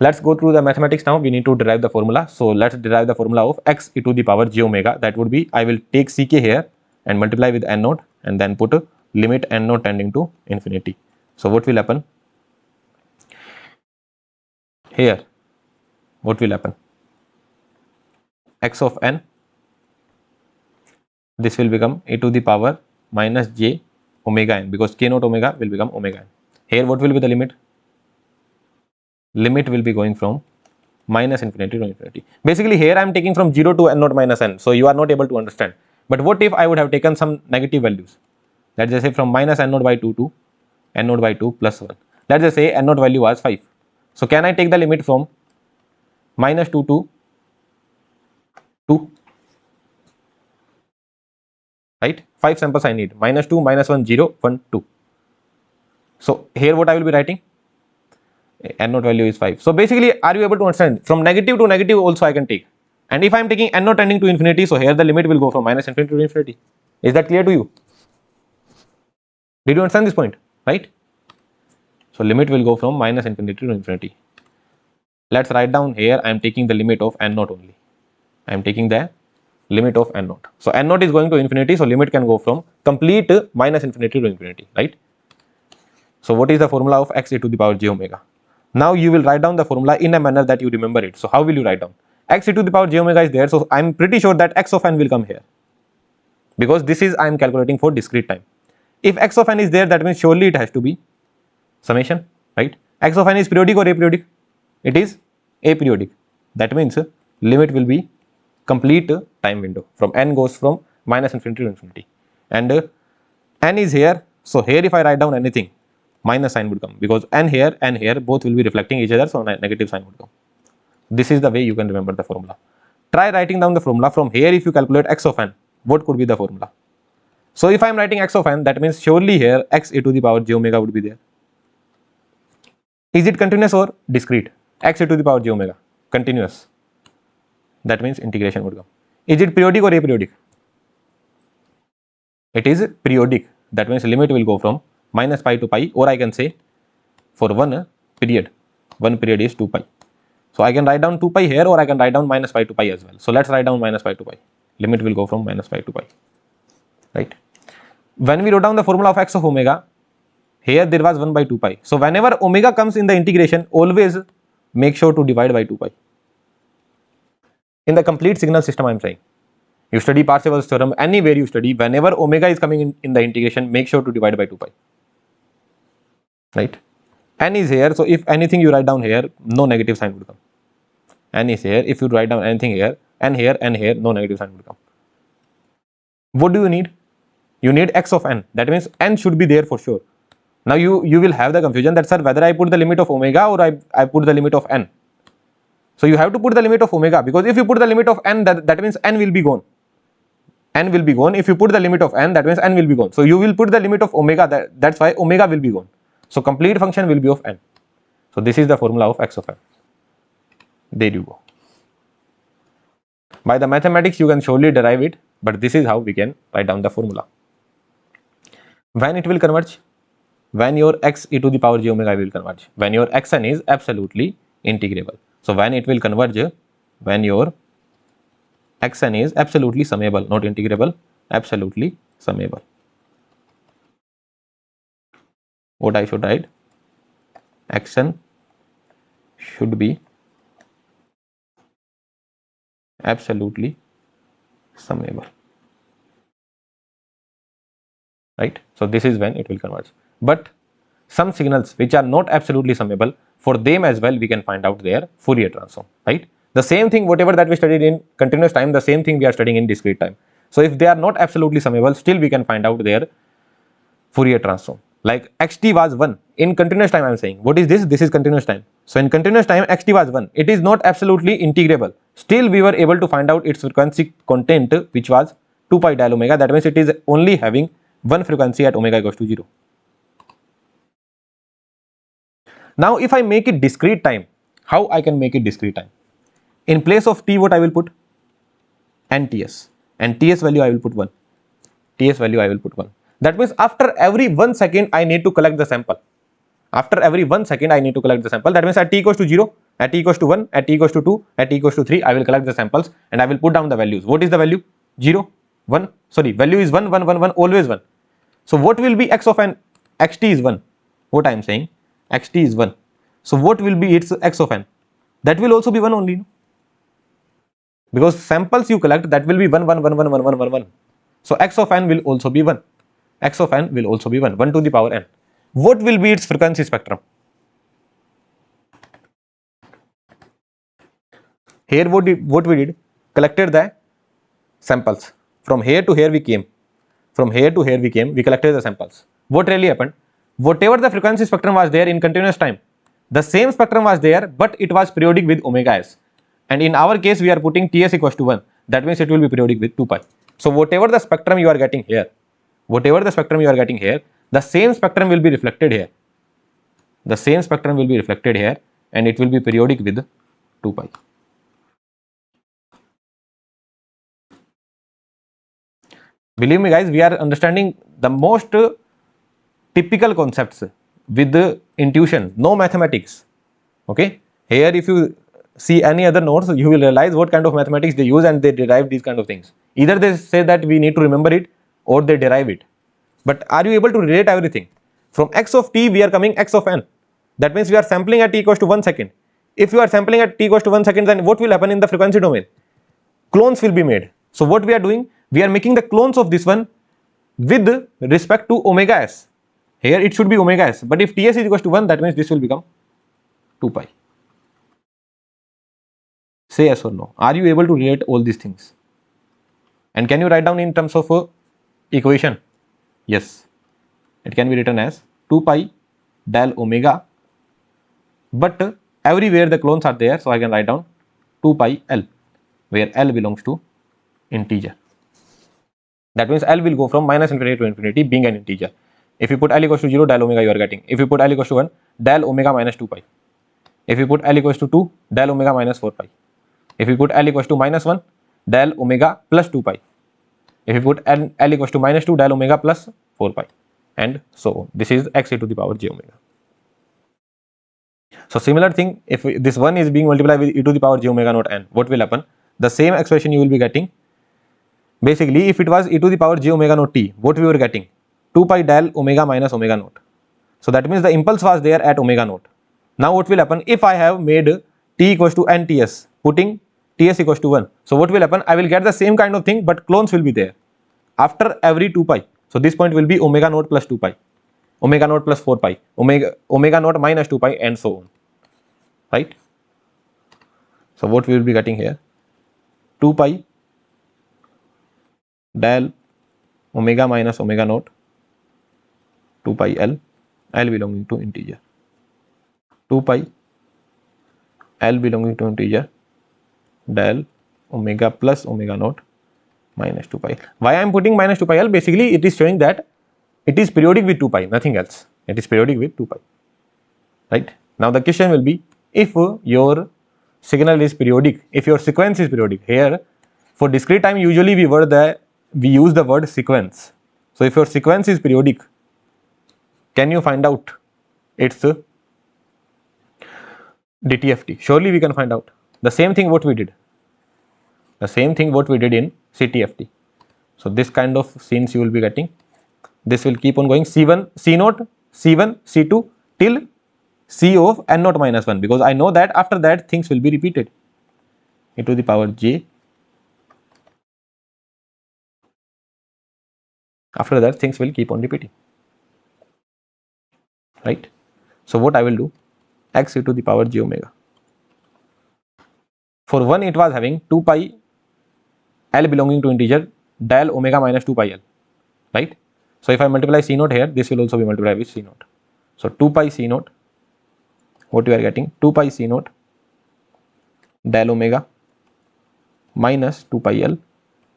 Let's go through the mathematics now. We need to derive the formula. So let's derive the formula of x e to the power j omega. That would be, I will take Ck here and multiply with n naught and then put a limit n naught tending to infinity. So what will happen? Here, what will happen? X of n, this will become e to the power minus j omega n, because k naught omega will become omega n. Here what will be the limit? Limit will be going from minus infinity to infinity. Basically here I am taking from 0 to n naught minus n, so you are not able to understand. But what if I would have taken some negative values? Let's just say from minus n naught by 2 to n naught by 2 plus 1. Let's just say n naught value was 5. So can I take the limit from minus 2 to 2? Right? 5 samples I need. Minus 2, minus 1, 0, 1, 2. So here what I will be writing? N naught value is 5. So basically, are you able to understand? From negative to negative also I can take. And if I am taking n naught tending to infinity, so here the limit will go from minus infinity to infinity. Is that clear to you? Did you understand this point? Right? So limit will go from minus infinity to infinity. Let's write down here, I am taking the limit of n naught only. I am taking the limit of n naught. So n naught is going to infinity, so limit can go from complete minus infinity to infinity, right? So what is the formula of x e to the power j omega? Now you will write down the formula in a manner that you remember it. So how will you write down? X e to the power j omega is there, so I am pretty sure that x of n will come here, because this is I am calculating for discrete time. If x of n is there, that means surely it has to be summation, right? X of n is periodic or aperiodic? It is aperiodic. That means limit will be complete time window, from n goes from minus infinity to infinity, and n is here. So here if I write down anything, minus sign would come, because n here both will be reflecting each other, so negative sign would come. This is the way you can remember the formula. Try writing down the formula. From here if you calculate x of n, what could be the formula? So if I am writing x of n, that means surely here x e to the power j omega would be there. Is it continuous or discrete? X e to the power j omega, continuous. That means integration would come. Is it periodic or aperiodic? It is periodic. That means limit will go from minus pi to pi, or I can say for one period is 2 pi. So I can write down 2 pi here, or I can write down minus pi to pi as well. So let's write down minus pi to pi. Limit will go from minus pi to pi, right? When we wrote down the formula of x of omega, here there was 1 by 2 pi. So whenever omega comes in the integration, always make sure to divide by 2 pi. In the complete signal system I am saying. You study Parseval's theorem, anywhere you study, whenever omega is coming in the integration, make sure to divide by 2 pi. Right? N is here, so if anything you write down here, no negative sign would come. N is here, if you write down anything here, n here, no negative sign would come. What do you need? You need x of n. That means n should be there for sure. Now you will have the confusion that, sir, whether I put the limit of omega or I put the limit of n. So you have to put the limit of omega, because if you put the limit of n, that means n will be gone. N will be gone. If you put the limit of n, that means n will be gone. So you will put the limit of omega, that's why omega will be gone. So complete function will be of n. So this is the formula of x of n. There you go. By the mathematics you can surely derive it, but this is how we can write down the formula. When it will converge? When your x e to the power j omega will converge, when your xn is absolutely integrable. So when it will converge? When your xn is absolutely summable, not integrable, absolutely summable. What I should write? Xn should be absolutely summable, right? So this is when it will converge. But some signals which are not absolutely summable, for them as well we can find out their Fourier transform, right? The same thing, whatever that we studied in continuous time, the same thing we are studying in discrete time. So if they are not absolutely summable, still we can find out their Fourier transform. Like xt was 1 in continuous time, I am saying. What is this? This is continuous time. So in continuous time xt was 1. It is not absolutely integrable. Still we were able to find out its frequency content, which was 2 pi dial omega. That means it is only having one frequency at omega equals to 0. Now if I make it discrete time, how I can make it discrete time? In place of t, what I will put? nts, and ts value I will put 1. ts value I will put 1. That means after every 1 second I need to collect the sample. After every 1 second I need to collect the sample. That means at t equals to 0, at t equals to 1, at t equals to 2, at t equals to 3, I will collect the samples and I will put down the values. What is the value? 0, 1, sorry, value is 1, 1, 1, 1, always 1. So what will be x of n? xt is 1. What I am saying? xt is 1. So what will be its x of n? That will also be 1 only. Because samples you collect, that will be 1, 1, 1, 1, 1, 1, 1, 1. So x of n will also be 1. X of n will also be 1, 1 to the power n. What will be its frequency spectrum? Here what we did? Collected the samples. From here to here we came. From here to here we came, we collected the samples. What really happened? Whatever the frequency spectrum was there in continuous time, the same spectrum was there, but it was periodic with omega s. And in our case, we are putting ts equals to 1. That means it will be periodic with 2 pi. So whatever the spectrum you are getting here, the same spectrum will be reflected here. The same spectrum will be reflected here, and it will be periodic with 2 pi. Believe me guys, we are understanding the most typical concepts with intuition, no mathematics. Okay, here if you see any other notes, you will realize what kind of mathematics they use and they derive these kind of things. Either they say that we need to remember it or they derive it. But are you able to relate everything? From x of t we are coming x of n. That means we are sampling at t equals to 1 second. If you are sampling at t equals to 1 second, then what will happen in the frequency domain? Clones will be made. So what we are doing? We are making the clones of this one with respect to omega s. Here it should be omega s, but if ts is equals to 1, that means this will become 2 pi. Say yes or no. Are you able to relate all these things? And can you write down in terms of equation? Yes. It can be written as 2 pi del omega, but everywhere the clones are there, so I can write down 2 pi L, where L belongs to integer. That means L will go from minus infinity to infinity, being an integer. If you put L equals to 0, del omega you are getting. If you put L equals to 1, del omega minus 2 pi. If you put L equals to 2, del omega minus 4 pi. If you put L equals to minus 1, del omega plus 2 pi. If you put L equals to minus 2, del omega plus 4 pi, and so on. This is x e to the power j omega. So similar thing, if this 1 is being multiplied with e to the power j omega naught n, what will happen? The same expression you will be getting. Basically, if it was e to the power j omega naught t, what we were getting? 2 pi del omega minus omega naught. So that means the impulse was there at omega naught. Now what will happen? If I have made t equals to nts, putting ts equals to 1. So what will happen? I will get the same kind of thing, but clones will be there after every 2 pi. So this point will be omega naught plus 2 pi, omega naught plus 4 pi, omega naught minus 2 pi, and so on, right? So what we will be getting here? 2 pi del omega minus omega naught, 2 pi L, L belonging to integer, 2 pi L belonging to integer del omega plus omega naught minus 2 pi. Why I am putting minus 2 pi L? Basically it is showing that it is periodic with 2 pi, nothing else. It is periodic with 2 pi, right? Now the question will be, if your signal is periodic, if your sequence is periodic, here for discrete time usually we use the word sequence. So if your sequence is periodic, can you find out its DTFT? Surely we can find out. The same thing what we did. The same thing what we did in CTFT. So this kind of scenes you will be getting. This will keep on going C1, C0, C1, C2 till C of n naught minus 1, because I know that after that things will be repeated. E to the power j. After that things will keep on repeating, right? So what I will do, x e to the power j omega. For 1 it was having 2 pi L belonging to integer del omega minus 2 pi L, right? So if I multiply C0 here, this will also be multiplied with C0. So 2 pi C0, what you are getting, 2 pi C0 del omega minus 2 pi L,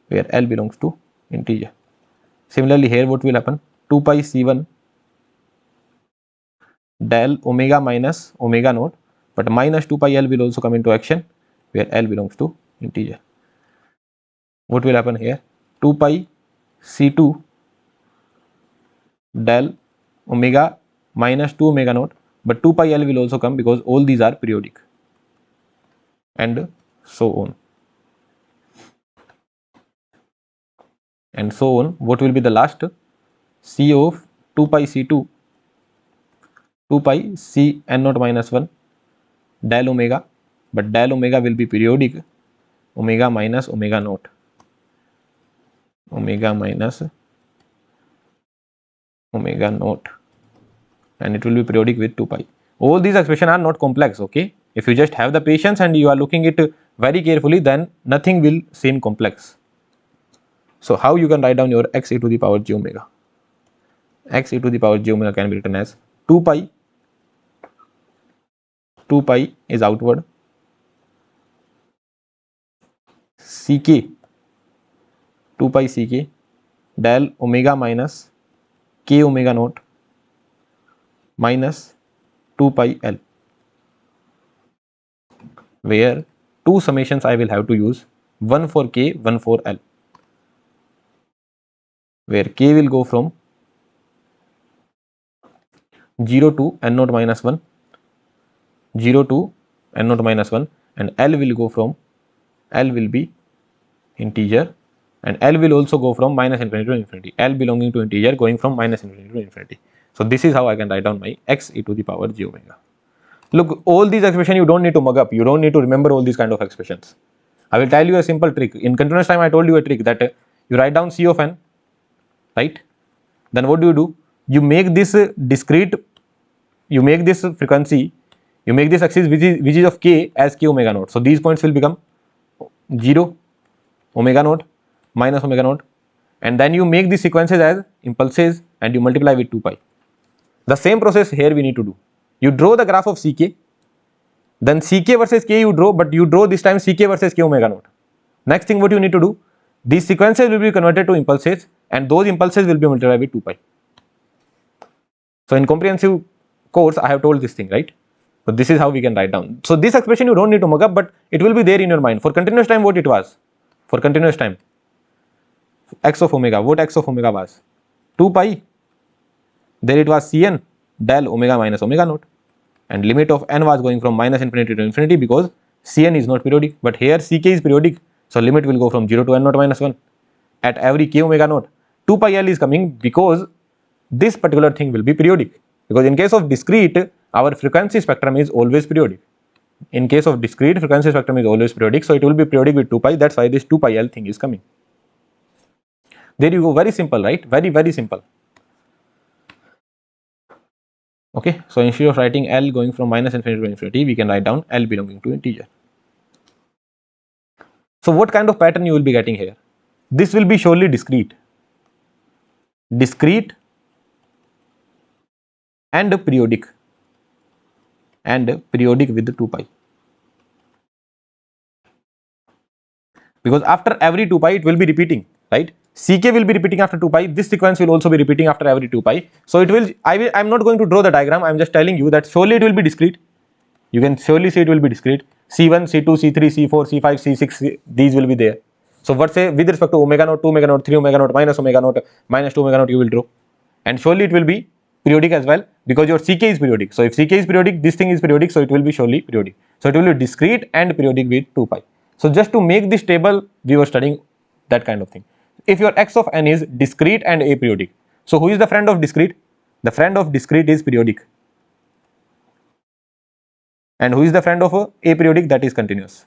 where L belongs to integer. Similarly here what will happen, 2 pi C1 del omega minus omega naught, but minus 2 pi L will also come into action, where L belongs to integer. What will happen here, 2 pi C2 del omega minus 2 omega naught, but 2 pi L will also come because all these are periodic, and so on. And so on. What will be the last? C of 2 pi C2, 2 pi C n naught minus 1 del omega, but del omega will be periodic, omega minus omega naught, omega minus omega naught, and it will be periodic with 2 pi. All these expressions are not complex, okay? If you just have the patience and you are looking it very carefully, then nothing will seem complex. So how you can write down your x e to the power j omega? X e to the power j omega can be written as 2 pi is outward, ck 2 pi ck del omega minus k omega naught minus 2 pi L, where two summations I will have to use, one for k, one for L, where k will go from 0 to n naught minus 1, 0 to n naught minus 1, and L will go from, L will be integer, and L will also go from minus infinity to infinity, L belonging to integer going from minus infinity to infinity. So this is how I can write down my x e to the power j omega. Look, all these expressions you don't need to mug up, you don't need to remember all these kind of expressions. I will tell you a simple trick. In continuous time I told you a trick that you write down C of n, right? Then what do? You make this discrete, you make this frequency, you make this axis which is of k as k omega naught. So these points will become 0, omega naught, minus omega naught, and then you make these sequences as impulses and you multiply with 2 pi. The same process here we need to do. You draw the graph of ck, then ck versus k you draw, but you draw this time ck versus k omega naught. Next thing what you need to do, these sequences will be converted to impulses and those impulses will be multiplied with 2 pi. So in comprehensive course I have told this thing, right? So this is how we can write down. So this expression you don't need to mug up, but it will be there in your mind. For continuous time what it was? For continuous time, x of omega, what x of omega was? 2 pi. There it was Cn del omega minus omega naught, and limit of n was going from minus infinity to infinity because Cn is not periodic, but here Ck is periodic, so limit will go from 0 to n naught minus 1 at every k omega naught. 2 pi L is coming because this particular thing will be periodic, because in case of discrete our frequency spectrum is always periodic. In case of discrete, frequency spectrum is always periodic, so it will be periodic with 2 pi. That's why this 2 pi L thing is coming. There you go, very simple, right? Very simple. Okay, so instead of writing L going from minus infinity to infinity, we can write down L belonging to integer. So what kind of pattern you will be getting here? This will be surely discrete. Discrete and periodic with 2 pi, because after every 2 pi it will be repeating, right? Ck will be repeating after 2 pi, this sequence will also be repeating after every 2 pi. So it will, I'm not going to draw the diagram, I'm just telling you that surely it will be discrete. You can surely see it will be discrete. C1, C2, C3, C4, C5, C6, these will be there. So what say with respect to omega naught, 2 omega naught, 3 omega naught, minus omega naught, minus 2 omega naught you will draw. And surely it will be periodic as well, because your Ck is periodic. So if Ck is periodic, this thing is periodic, so it will be surely periodic. So it will be discrete and periodic with 2 pi. So just to make this table, we were studying that kind of thing. If your x of n is discrete and aperiodic, so who is the friend of discrete? The friend of discrete is periodic. And who is the friend of aperiodic? That is continuous.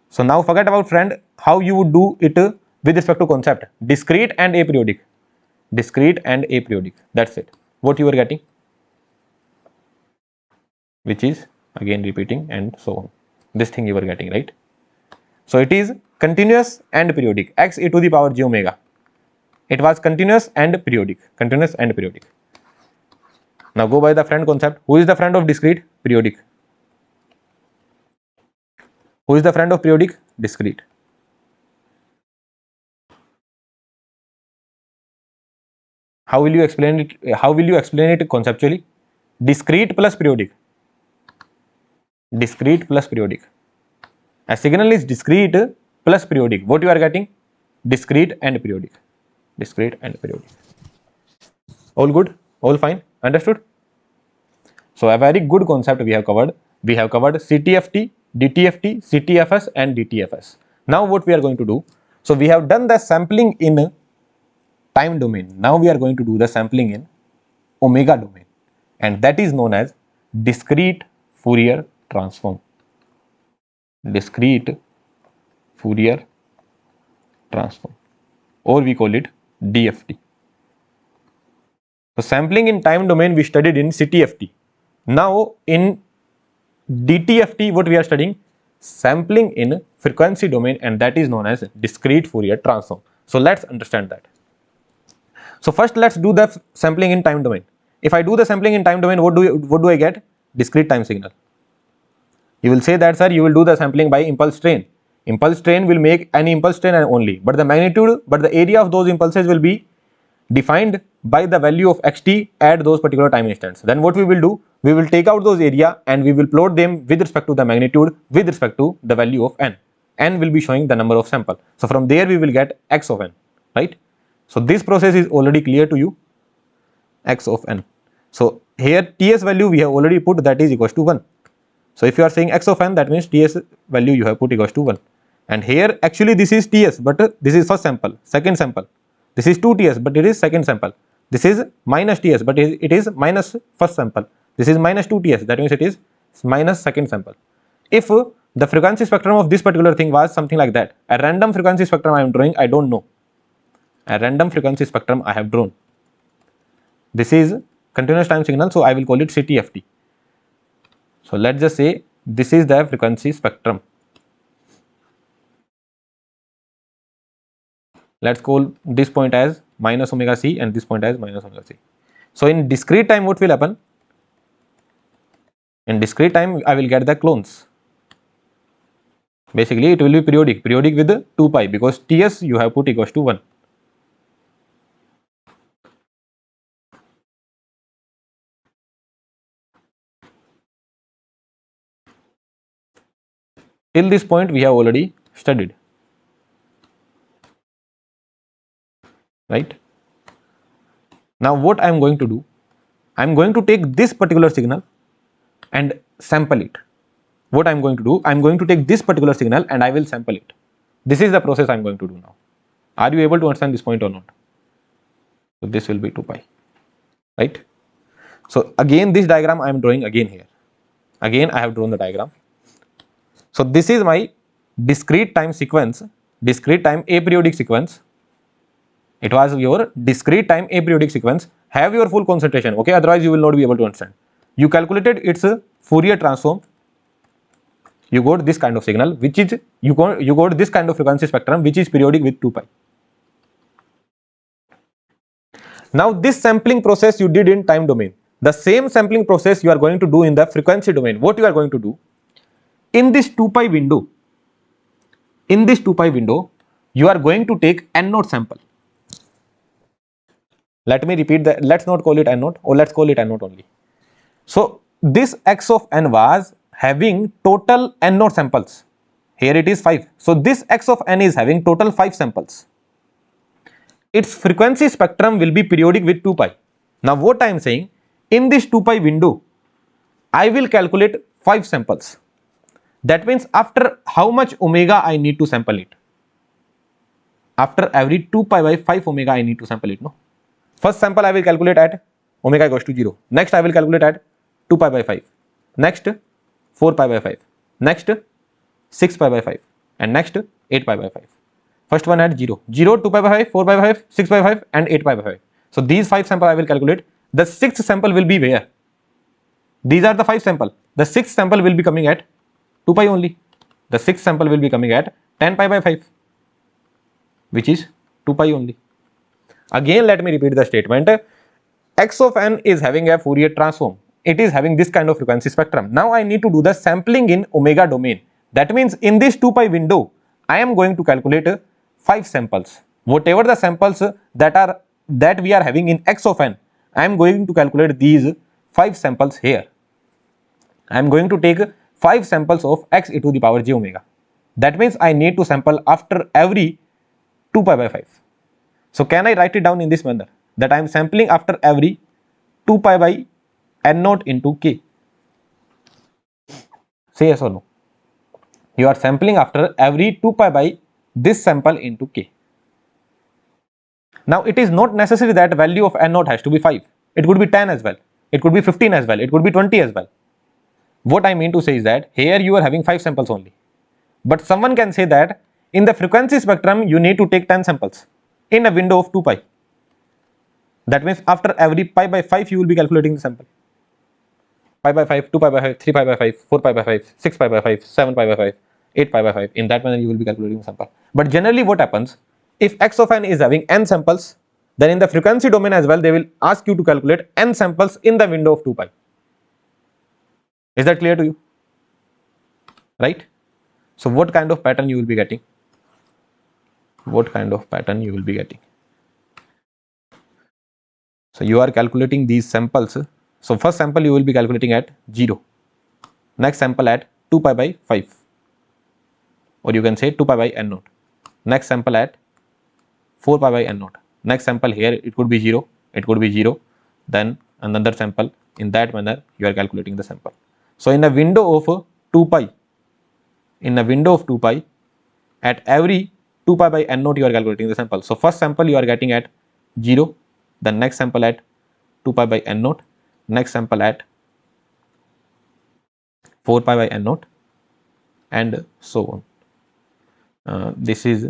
So now forget about friend, how you would do it with respect to concept, discrete and aperiodic. Discrete and aperiodic, that's it. What you are getting, which is again repeating and so on. This thing you are getting, right? So it is continuous and periodic, x e to the power j omega. It was continuous and periodic, continuous and periodic. Now go by the friend concept. Who is the friend of discrete? Periodic. Who is the friend of periodic? Discrete. How will you explain it? How will you explain it conceptually? Discrete plus periodic. Discrete plus periodic. A signal is discrete plus periodic. What you are getting? Discrete and periodic. Discrete and periodic. All good? All fine? Understood? So a very good concept we have covered. We have covered CTFT, DTFT, CTFS and DTFS. Now what we are going to do? So we have done the sampling in time domain. Now we are going to do the sampling in omega domain, and that is known as discrete Fourier transform. Discrete Fourier transform, or we call it DFT. So sampling in time domain we studied in CTFT. Now in DTFT what we are studying? Sampling in frequency domain, and that is known as discrete Fourier transform. So let's understand that. So first let's do the sampling in time domain. If I do the sampling in time domain, what do I get? Discrete time signal. You will say that sir, you will do the sampling by impulse train. Impulse train will make any impulse train and only, but the magnitude, but the area of those impulses will be defined by the value of xt at those particular time instants. Then what we will do? We will take out those area and we will plot them with respect to the magnitude, with respect to the value of n. N will be showing the number of sample. So from there we will get x of n, right? So this process is already clear to you, x of n. So here ts value we have already put, that is equals to 1. So if you are saying x of n, that means ts value you have put equals to 1. And here actually this is ts, but this is first sample, second sample. This is 2ts, but it is second sample. This is minus ts, but it is minus first sample. This is minus 2ts, that means it is minus second sample. If the frequency spectrum of this particular thing was something like that, a random frequency spectrum I am drawing, I don't know. A random frequency spectrum I have drawn. This is continuous time signal, so I will call it CTFT. So let's just say this is the frequency spectrum. Let's call this point as minus omega c and this point as minus omega c. So in discrete time what will happen? In discrete time I will get the clones. Basically it will be periodic with 2 pi, because ts you have put equals to 1. Till this point we have already studied, right? Now what I am going to do? I am going to take this particular signal and sample it. What I am going to do? I am going to take this particular signal and I will sample it. This is the process I am going to do now. Are you able to understand this point or not? So this will be 2 pi, right? So again this diagram I am drawing again here. Again I have drawn the diagram. So this is my discrete time sequence, discrete time aperiodic sequence. It was your discrete time aperiodic sequence. Have your full concentration, okay? Otherwise you will not be able to understand. You calculated its Fourier transform. You got this kind of signal, which is you got this kind of frequency spectrum, which is periodic with 2 pi. Now this sampling process you did in time domain. The same sampling process you are going to do in the frequency domain. What you are going to do in this 2 pi window, you are going to take n naught sample. Let me repeat that. Let's not call it n naught, or let's call it n naught only. So this x of n was having total n naught samples. Here it is 5. So this x of n is having total 5 samples. Its frequency spectrum will be periodic with 2 pi. Now what I am saying, in this 2 pi window, I will calculate 5 samples. That means after how much omega I need to sample it? After every 2 pi by 5 omega I need to sample it, no? First sample I will calculate at omega goes to 0. Next I will calculate at 2 pi by 5. Next 4 pi by 5. Next 6 pi by 5. And next 8 pi by 5. First one at 0. 0, 2 pi by 5, 4 pi by 5, 6 pi by 5 and 8 pi by 5. So these 5 samples I will calculate. The 6th sample will be where? These are the 5 samples. The 6th sample will be coming at 2 pi only. The 6th sample will be coming at 10 pi by 5, which is 2 pi only. Again, let me repeat the statement. X of n is having a Fourier transform. It is having this kind of frequency spectrum. Now I need to do the sampling in omega domain. That means in this 2 pi window, I am going to calculate 5 samples. Whatever the samples that we are having in x of n, I am going to calculate these 5 samples here. I am going to take 5 samples of x e to the power j omega. That means I need to sample after every 2 pi by 5. So can I write it down in this manner, that I am sampling after every 2 pi by n naught into k? Say yes or no. You are sampling after every 2 pi by this sample into k. Now it is not necessary that value of n naught has to be 5. It could be 10 as well. It could be 15 as well. It could be 20 as well. What I mean to say is that here you are having 5 samples only. But someone can say that in the frequency spectrum you need to take 10 samples in a window of 2 pi. That means after every pi by 5 you will be calculating the sample. Pi by 5, 2 pi by 5, 3 pi by 5, 4 pi by 5, 6 pi by 5, 7 pi by 5, 8 pi by 5. In that manner you will be calculating the sample. But generally what happens, if x of n is having n samples, then in the frequency domain as well they will ask you to calculate n samples in the window of 2 pi. Is that clear to you? Right? So what kind of pattern you will be getting? What kind of pattern you will be getting? So you are calculating these samples. So first sample you will be calculating at 0. Next sample at 2 pi by 5. Or you can say 2 pi by n naught. Next sample at 4 pi by n naught. Next sample here it could be 0. It could be 0. Then another sample. In that manner you are calculating the sample. So in a window of 2 pi, at every 2 pi by n naught you are calculating the sample. So first sample you are getting at 0, then next sample at 2 pi by n naught, next sample at 4 pi by n naught, and so on. This is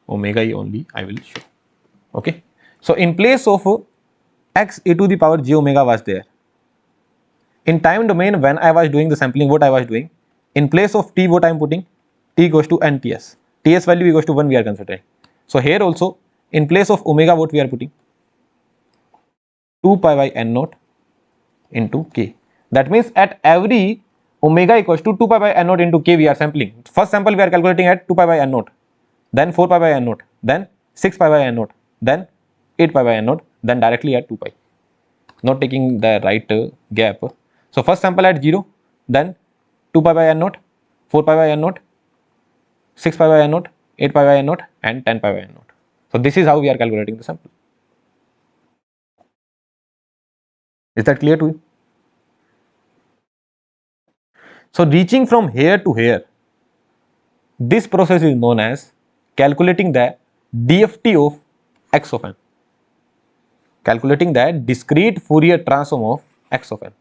omega e only I will show. Okay. So in place of x e to the power j omega was there. In time domain, when I was doing the sampling, what I was doing, in place of t, what I am putting, t goes to nts. Ts value equals to 1 we are considering. So here also, in place of omega, what we are putting, 2 pi by n naught into k. That means at every omega equals to 2 pi by n naught into k we are sampling. First sample we are calculating at 2 pi by n naught, then 4 pi by n naught, then 6 pi by n naught, then 8 pi by n naught, then directly at 2 pi. Not taking the right gap. So first sample at 0, then 2 pi by n naught, 4 pi by n naught, 6 pi by n naught, 8 pi by n naught, and 10 pi by n naught. So this is how we are calculating the sample. Is that clear to you? So reaching from here to here, this process is known as calculating the DFT of x of n. Calculating the discrete Fourier transform of x of n.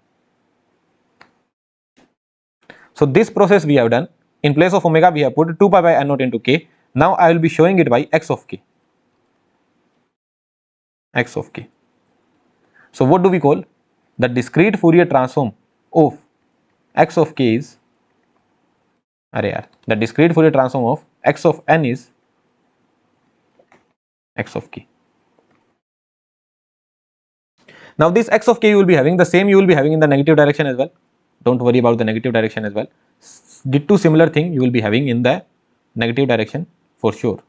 So this process we have done. In place of omega we have put 2 pi by n naught into k. Now I will be showing it by x of k. X of k. So what do we call? The discrete Fourier transform of x of k is, the discrete Fourier transform of x of n is x of k. Now this x of k you will be having the same, you will be having in the negative direction as well. Don't worry about the negative direction as well. Ditto similar thing you will be having in the negative direction for sure,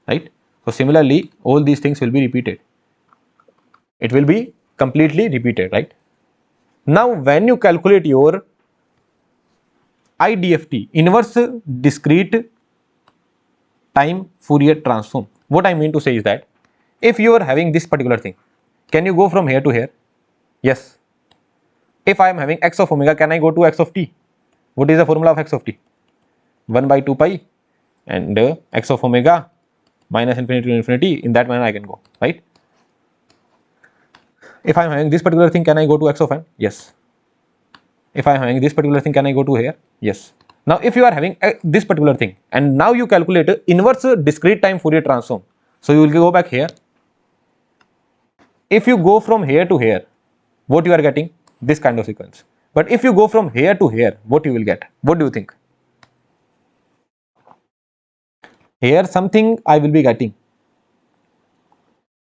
right? So similarly all these things will be repeated. It will be completely repeated, right? Now when you calculate your IDFT, inverse discrete time Fourier transform, what I mean to say is that if you are having this particular thing, can you go from here to here? Yes. If I am having x of omega, can I go to x of t? What is the formula of x of t? 1 by 2 pi and x of omega minus infinity to infinity. In that manner I can go, right? If I am having this particular thing, can I go to x of n? Yes. If I am having this particular thing, can I go to here? Yes. Now if you are having this particular thing and now you calculate inverse discrete time Fourier transform, so you will go back here. If you go from here to here, what you are getting? This kind of sequence. But if you go from here to here, what you will get? What do you think? Here something I will be getting.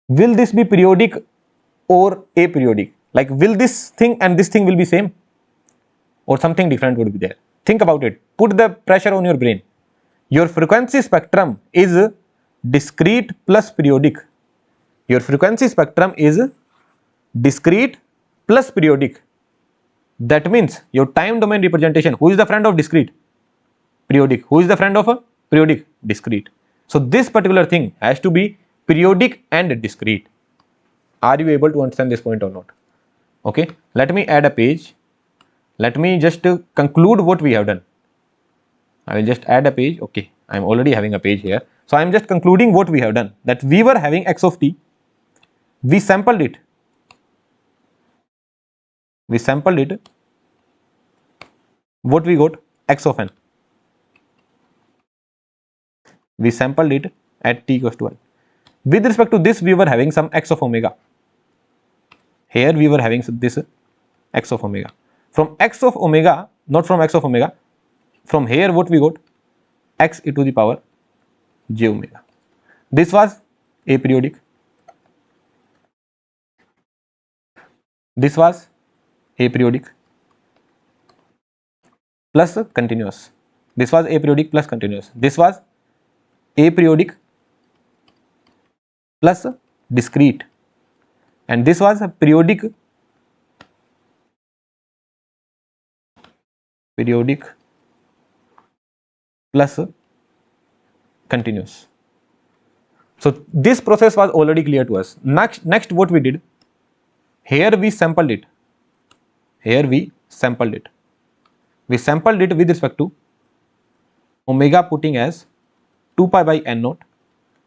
Will this be periodic or aperiodic? Like will this thing and this thing will be same? Or something different would be there? Think about it. Put the pressure on your brain. Your frequency spectrum is discrete plus periodic. Your frequency spectrum is discrete plus periodic. That means your time domain representation, who is the friend of discrete? Periodic. Who is the friend of a periodic? Discrete. So this particular thing has to be periodic and discrete. Are you able to understand this point or not? Okay, let me add a page. Let me just conclude what we have done. I will just add a page. Okay, I am already having a page here. So I am just concluding what we have done, that we were having x of t. We sampled it. What we got? X of n. We sampled it at t equals to 1. With respect to this, we were having some x of omega. Here we were having this x of omega. From x of omega, not from x of omega, from here what we got? X e to the power j omega. This was aperiodic. This was aperiodic plus continuous. This was aperiodic plus continuous. This was aperiodic plus discrete. And this was a periodic plus continuous. So this process was already clear to us. Next what we did, here we sampled it. We sampled it with respect to omega, putting as 2 pi by n naught.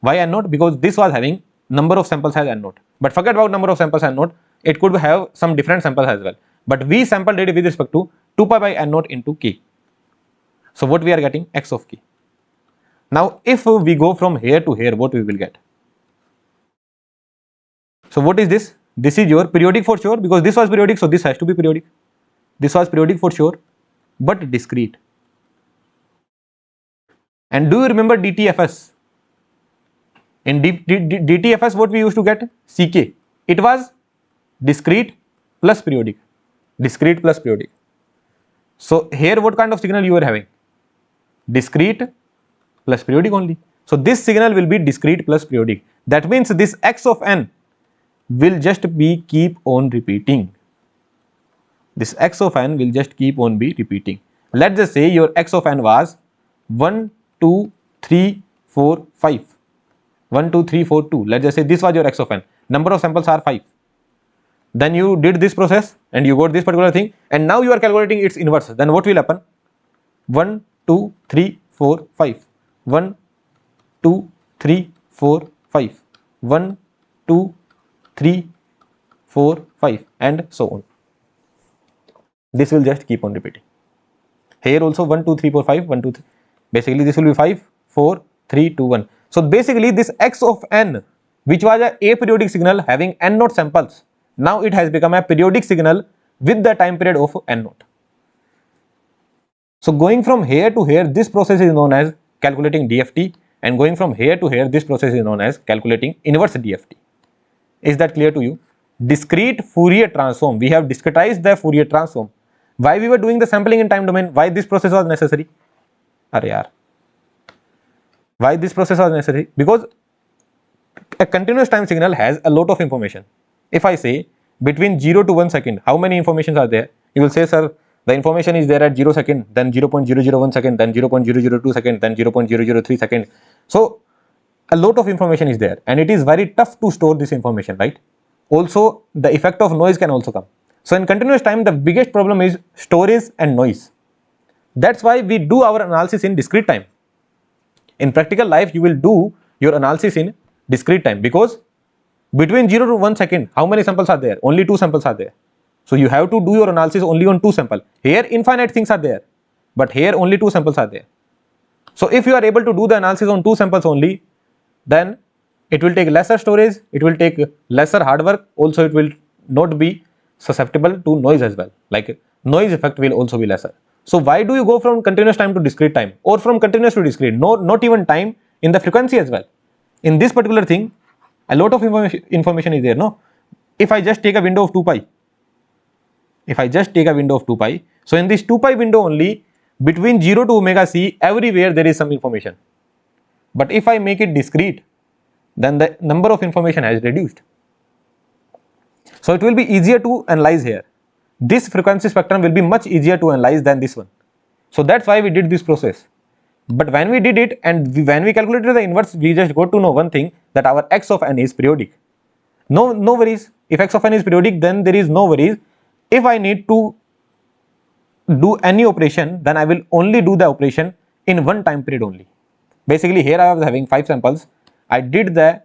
Why n naught? Because this was having number of samples as n naught. But forget about number of samples n naught. It could have some different samples as well. But we sampled it with respect to 2 pi by n naught into k. So what we are getting? X of k. Now if we go from here to here, what we will get? So what is this? This is your periodic for sure, because this was periodic, so this has to be periodic. This was periodic for sure, but discrete. And do you remember DTFS? In DTFS, what we used to get? CK. It was discrete plus periodic. Discrete plus periodic. So here what kind of signal you are having? Discrete plus periodic only. So this signal will be discrete plus periodic. That means this x of n will just be keep on repeating. This x of n will just keep on be repeating. Let's just say your x of n was 1, 2, 3, 4, 5. 1, 2, 3, 4, 2. Let's just say this was your x of n. Number of samples are 5. Then you did this process and you got this particular thing, and now you are calculating its inverse. Then what will happen? 1, 2, 3, 4, 5. 1, 2, 3, 4, 5. 1, 2, 3, 4, 5, and so on. This will just keep on repeating. Here also 1, 2, 3, 4, 5, 1, 2, 3. Basically this will be 5, 4, 3, 2, 1. So basically this x of n, which was a aperiodic signal having n naught samples, now it has become a periodic signal with the time period of n naught. So going from here to here, this process is known as calculating DFT, and going from here to here, this process is known as calculating inverse DFT. Is that clear to you? discrete Fourier transform. We have discretized the Fourier transform. Why we were doing the sampling in time domain? Why this process was necessary? Why this process was necessary? Because a continuous time signal has a lot of information. If I say between 0 to 1 second, how many informations are there? You will say, sir, the information is there at 0 second, then 0.001 second, then 0.002 second, then 0.003 second. So a lot of information is there, and it is very tough to store this information, right? Also, the effect of noise can also come. So in continuous time, the biggest problem is storage and noise. That's why we do our analysis in discrete time. In practical life, you will do your analysis in discrete time, because between 0 to 1 second, how many samples are there? Only 2 samples are there. So you have to do your analysis only on 2 samples. Here infinite things are there, but here only 2 samples are there. So if you are able to do the analysis on 2 samples only, then it will take lesser storage, it will take lesser hard work, also it will not be susceptible to noise as well, like noise effect will also be lesser. So why do you go from continuous time to discrete time, or from continuous to discrete? No, not even time, in the frequency as well. In this particular thing, a lot of information is there, no? If I just take a window of 2 pi, so in this 2 pi window only, between 0 to omega c, everywhere there is some information. But if I make it discrete, then the number of information has reduced. So it will be easier to analyze here. This frequency spectrum will be much easier to analyze than this one. So that's why we did this process. But when we did it, and when we calculated the inverse, we just got to know one thing, that our x of n is periodic. No worries. If x of n is periodic, then there is no worries. If I need to do any operation, then I will only do the operation in one time period only. Basically, here I was having 5 samples. I did the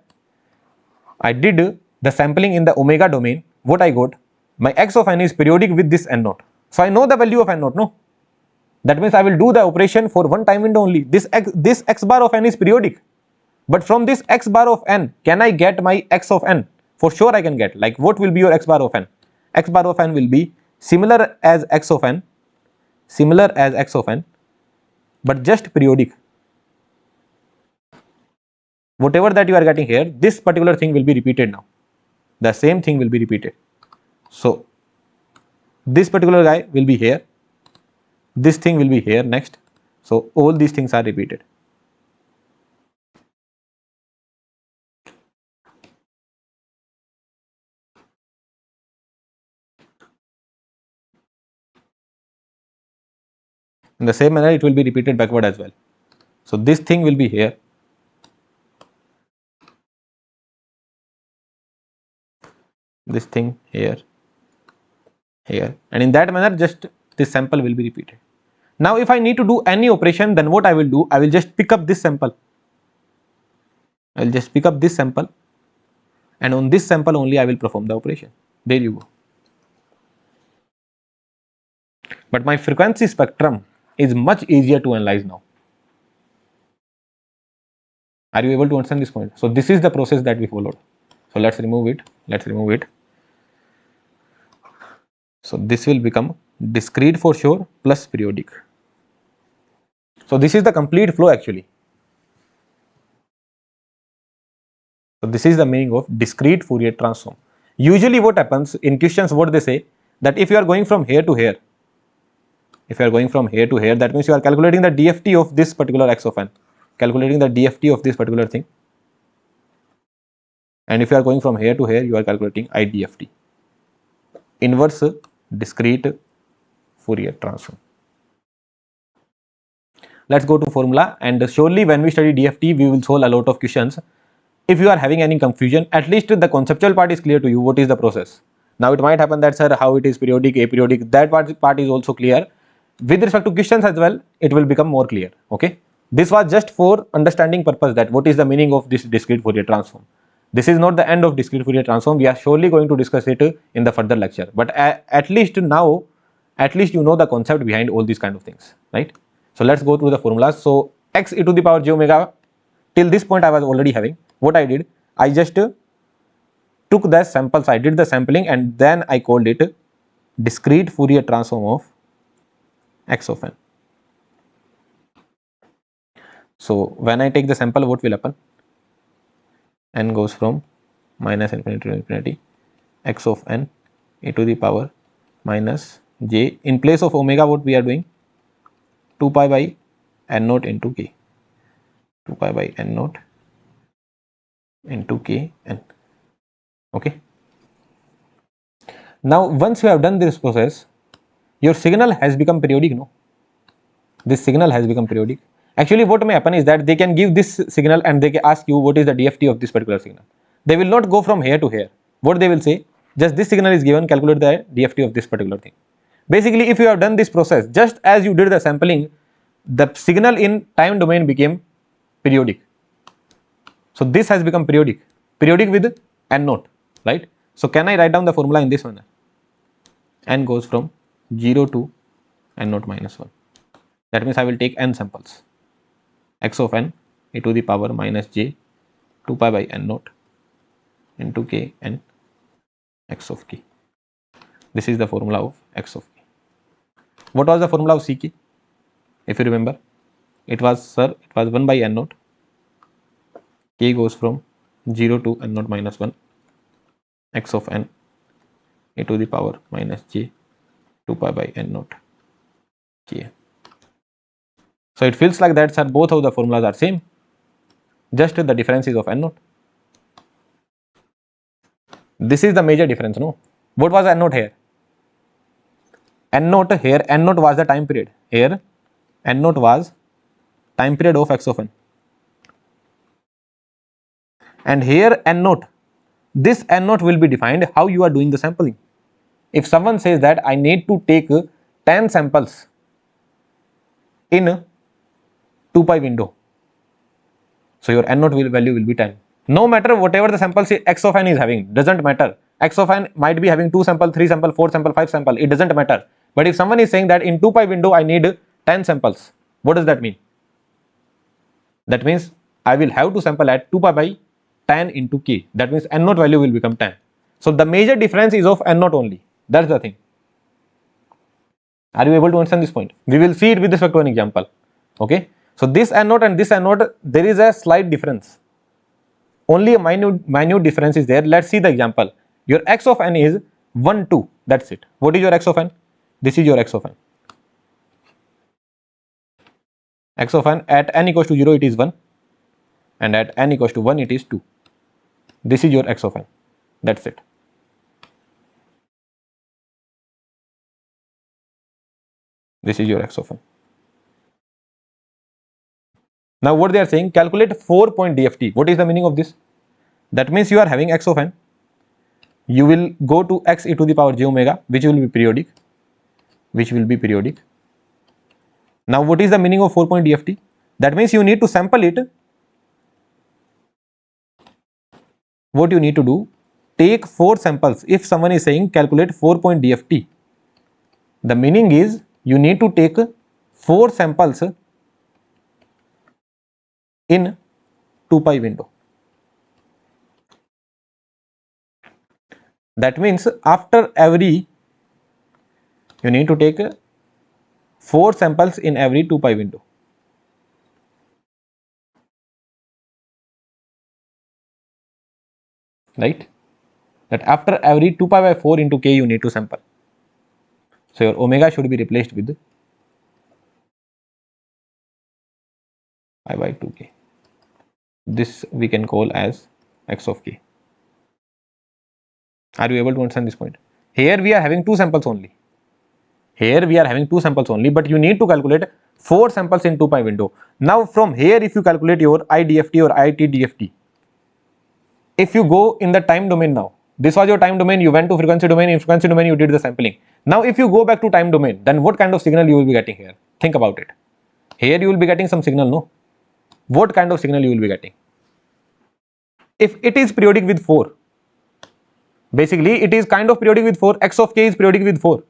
sampling in the omega domain. What I got? My x of n is periodic with this n naught. So I know the value of n naught, no? That means I will do the operation for one time window only. This x bar of n is periodic. But from this x bar of n, can I get my x of n? For sure I can get. Like, what will be your x bar of n? X bar of n will be similar as x of n, but just periodic. Whatever that you are getting here, this particular thing will be repeated now. The same thing will be repeated. So this particular guy will be here, this thing will be here next. So all these things are repeated. In the same manner, it will be repeated backward as well. So this thing will be here, this thing here, and in that manner just this sample will be repeated. Now if I need to do any operation, then what I will do, I will just pick up this sample. I will just pick up this sample, and on this sample only I will perform the operation. There you go. But my frequency spectrum is much easier to analyze now. Are you able to understand this point? So this is the process that we followed. So let's remove it. So this will become discrete for sure plus periodic. So this is the complete flow actually. So this is the meaning of discrete Fourier transform. Usually what happens in questions, what they say, that if you are going from here to here, that means you are calculating the DFT of this particular x of n, calculating the DFT of this particular thing. And if you are going from here to here, you are calculating IDFT, inverse discrete Fourier transform. Let's go to formula, and surely when we study DFT, we will solve a lot of questions. If you are having any confusion, at least the conceptual part is clear to you, what is the process. Now it might happen that, sir, how it is periodic, aperiodic, that part is also clear. With respect to questions as well, it will become more clear. Okay, this was just for understanding purpose, that what is the meaning of this discrete Fourier transform. This is not the end of discrete Fourier transform. We are surely going to discuss it in the further lecture, but at least now, you know the concept behind all these kind of things, right? So let's go through the formulas. So x e to the power j omega, till this point I was already having. What I did, I just took the samples, I did the sampling, and then I called it discrete Fourier transform of x of n. So when I take the sample, what will happen? N goes from minus infinity to infinity. x of n e to the power minus j. In place of omega, what we are doing? 2 pi by n naught into k. 2 pi by n naught into k n. Okay. Now, once you have done this process, your signal has become periodic, no? This signal has become periodic. Actually, what may happen is that they can give this signal and they can ask you what is the DFT of this particular signal. They will not go from here to here. What they will say, just this signal is given, calculate the DFT of this particular thing. Basically, if you have done this process, just as you did the sampling, the signal in time domain became periodic. So this has become periodic with n naught, right? So can I write down the formula in this manner? N goes from 0 to n naught minus 1. That means I will take n samples. X of n e to the power minus j 2 pi by n naught into k n x of k. This is the formula of x of k. What was the formula of ck? If you remember, it was 1 by n naught. K goes from 0 to n naught minus 1. X of n e to the power minus j 2 pi by n naught k. So it feels like that, sir, both of the formulas are same, just the difference is of n naught. This is the major difference, no? What was n naught here? N naught here, n naught was the time period. Here, n naught was time period of x of n. And here n naught, this n naught will be defined how you are doing the sampling. If someone says that I need to take 10 samples in 2 pi window, so your n naught value will be 10. No matter whatever the samples x of n is having, doesn't matter. X of n might be having 2 sample, 3 sample, 4 sample, 5 sample, it doesn't matter. But if someone is saying that in 2 pi window I need 10 samples, what does that mean? That means I will have to sample at 2 pi by 10 into k. That means n naught value will become 10. So the major difference is of n naught only. That's the thing. Are you able to understand this point? We will see it with respect to an example. Okay. So this n naught and this n naught, there is a slight difference. Only a minute difference is there. Let's see the example. Your x of n is 1, 2. That's it. What is your x of n? This is your x of n. X of n at n equals to 0 it is 1, and at n equals to 1 it is 2. This is your x of n. That's it. This is your x of n. Now what they are saying, calculate 4-point DFT. What is the meaning of this? That means you are having x of n. You will go to x e to the power j omega, which will be periodic. Now what is the meaning of 4-point DFT? That means you need to sample it. What you need to do, take 4 samples. If someone is saying calculate 4-point DFT, the meaning is you need to take 4 samples in 2 pi window. That means after every, you need to take 4 samples in every 2 pi window. Right? That after every 2 pi by 4 into k you need to sample. So your omega should be replaced with pi by 2k. This we can call as x of k. Are you able to understand this point? Here we are having 2 samples only. But you need to calculate 4 samples in 2 pi window. Now from here, if you calculate your IDFT or ITDFT, if you go in the time domain now, this was your time domain, you went to frequency domain, in frequency domain you did the sampling. Now if you go back to time domain, then what kind of signal you will be getting here? Think about it. Here you will be getting some signal, no? What kind of signal you will be getting? If it is periodic with 4, basically it is kind of periodic with 4, x of k is periodic with 4.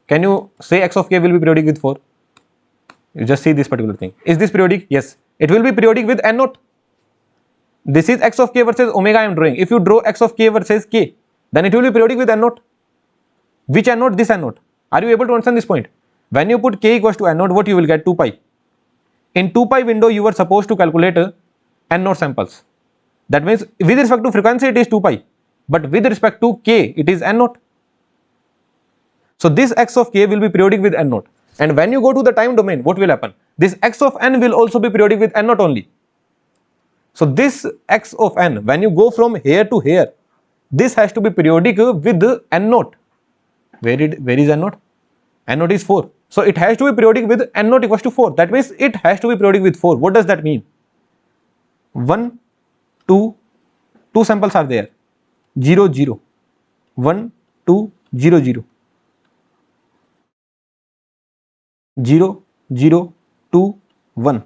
Can you say x of k will be periodic with 4? You just see this particular thing. Is this periodic? Yes. It will be periodic with n naught. This is x of k versus omega I am drawing. If you draw x of k versus k, then it will be periodic with n naught. Which n naught? This n naught. Are you able to understand this point? When you put k equals to n naught, what you will get? 2 pi. In 2 pi window, you were supposed to calculate n naught samples. That means with respect to frequency, it is 2 pi. but with respect to k it is n naught. So this x of k will be periodic with n naught, and when you go to the time domain, what will happen? This x of n will also be periodic with n naught only. So this x of n, when you go from here to here, this has to be periodic with n naught. Where is n naught? N naught is 4. So it has to be periodic with n naught equals to 4. That means it has to be periodic with 4. What does that mean? 1, 2, 2 samples are there. 0, 0. 1, 2, 0, 0. 0, 0, 2, 1.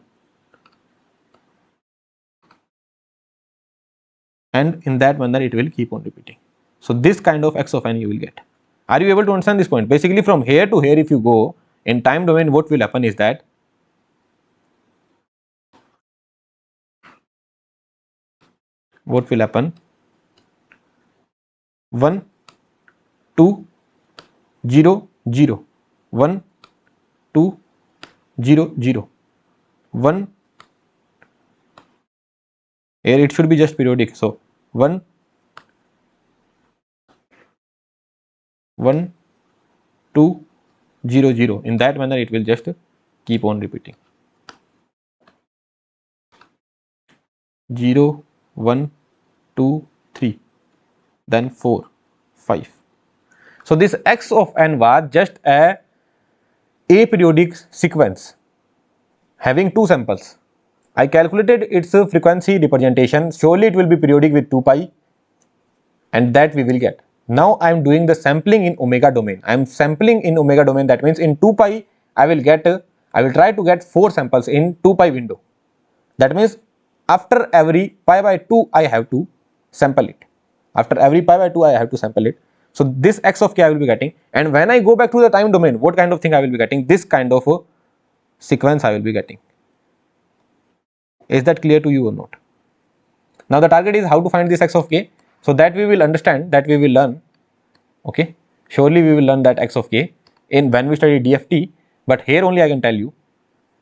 And in that manner it will keep on repeating. So this kind of x of n you will get. Are you able to understand this point? Basically from here to here, if you go in time domain, what will happen is that what will happen? 1, 2, 0, 0. 1, 2, 0, 0. 1. Here it should be just periodic. So 1, 1, 2, 0, 0. In that manner it will just keep on repeating. 0, 1, 2, 3, then 4, 5. So this x of n was just a aperiodic sequence having 2 samples. I calculated its frequency representation. Surely it will be periodic with 2 pi, and that we will get. Now I am doing the sampling in omega domain. I am sampling in omega domain. That means in 2 pi I will try to get 4 samples in 2 pi window. That means after every pi by 2 I have to sample it. After every pi by 2 I have to sample it. So this x of k I will be getting, and when I go back to the time domain, what kind of thing I will be getting? This kind of a sequence I will be getting. Is that clear to you or not? Now the target is how to find this x of k. So that we will understand, that we will learn. Okay, surely we will learn that x of k in when we study DFT, but here only I can tell you,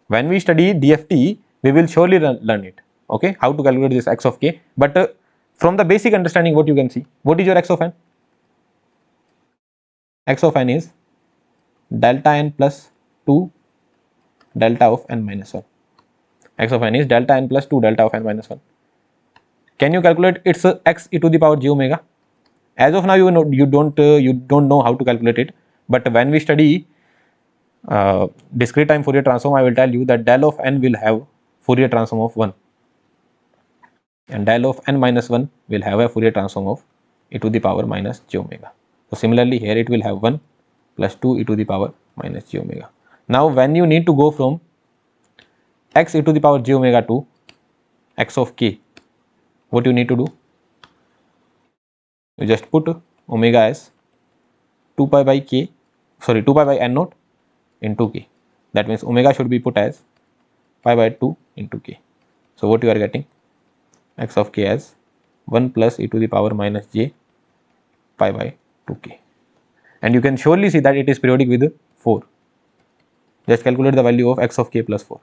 when we study DFT we will surely learn it. Okay, how to calculate this x of k, but from the basic understanding, what you can see, what is your x of n? X of n is delta n plus 2 delta of n minus 1. X of n is delta n plus 2 delta of n minus 1. Can you calculate its x e to the power j omega? As of now you don't know how to calculate it, but when we study discrete time Fourier transform, I will tell you that del of n will have Fourier transform of 1, and del of n minus 1 will have a Fourier transform of e to the power minus j omega. So similarly here it will have 1 plus 2 e to the power minus j omega. Now when you need to go from x e to the power j omega to x of k, what you need to do? You just put omega as 2 pi by n naught into k. That means omega should be put as pi by 2 into k. So what you are getting? X of k as 1 plus e to the power minus j pi by 2k. And you can surely see that it is periodic with 4. Just calculate the value of x of k plus 4.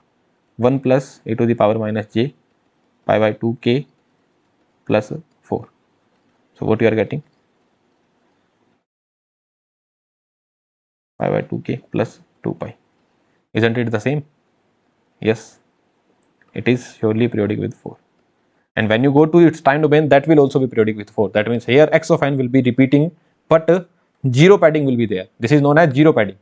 1 plus e to the power minus j pi by 2k plus 4. So what you are getting? Pi by 2k plus 2 pi. Isn't it the same? Yes, it is surely periodic with 4. And when you go to its time domain, that will also be periodic with 4. That means here x of n will be repeating, but zero padding will be there. This is known as zero padding.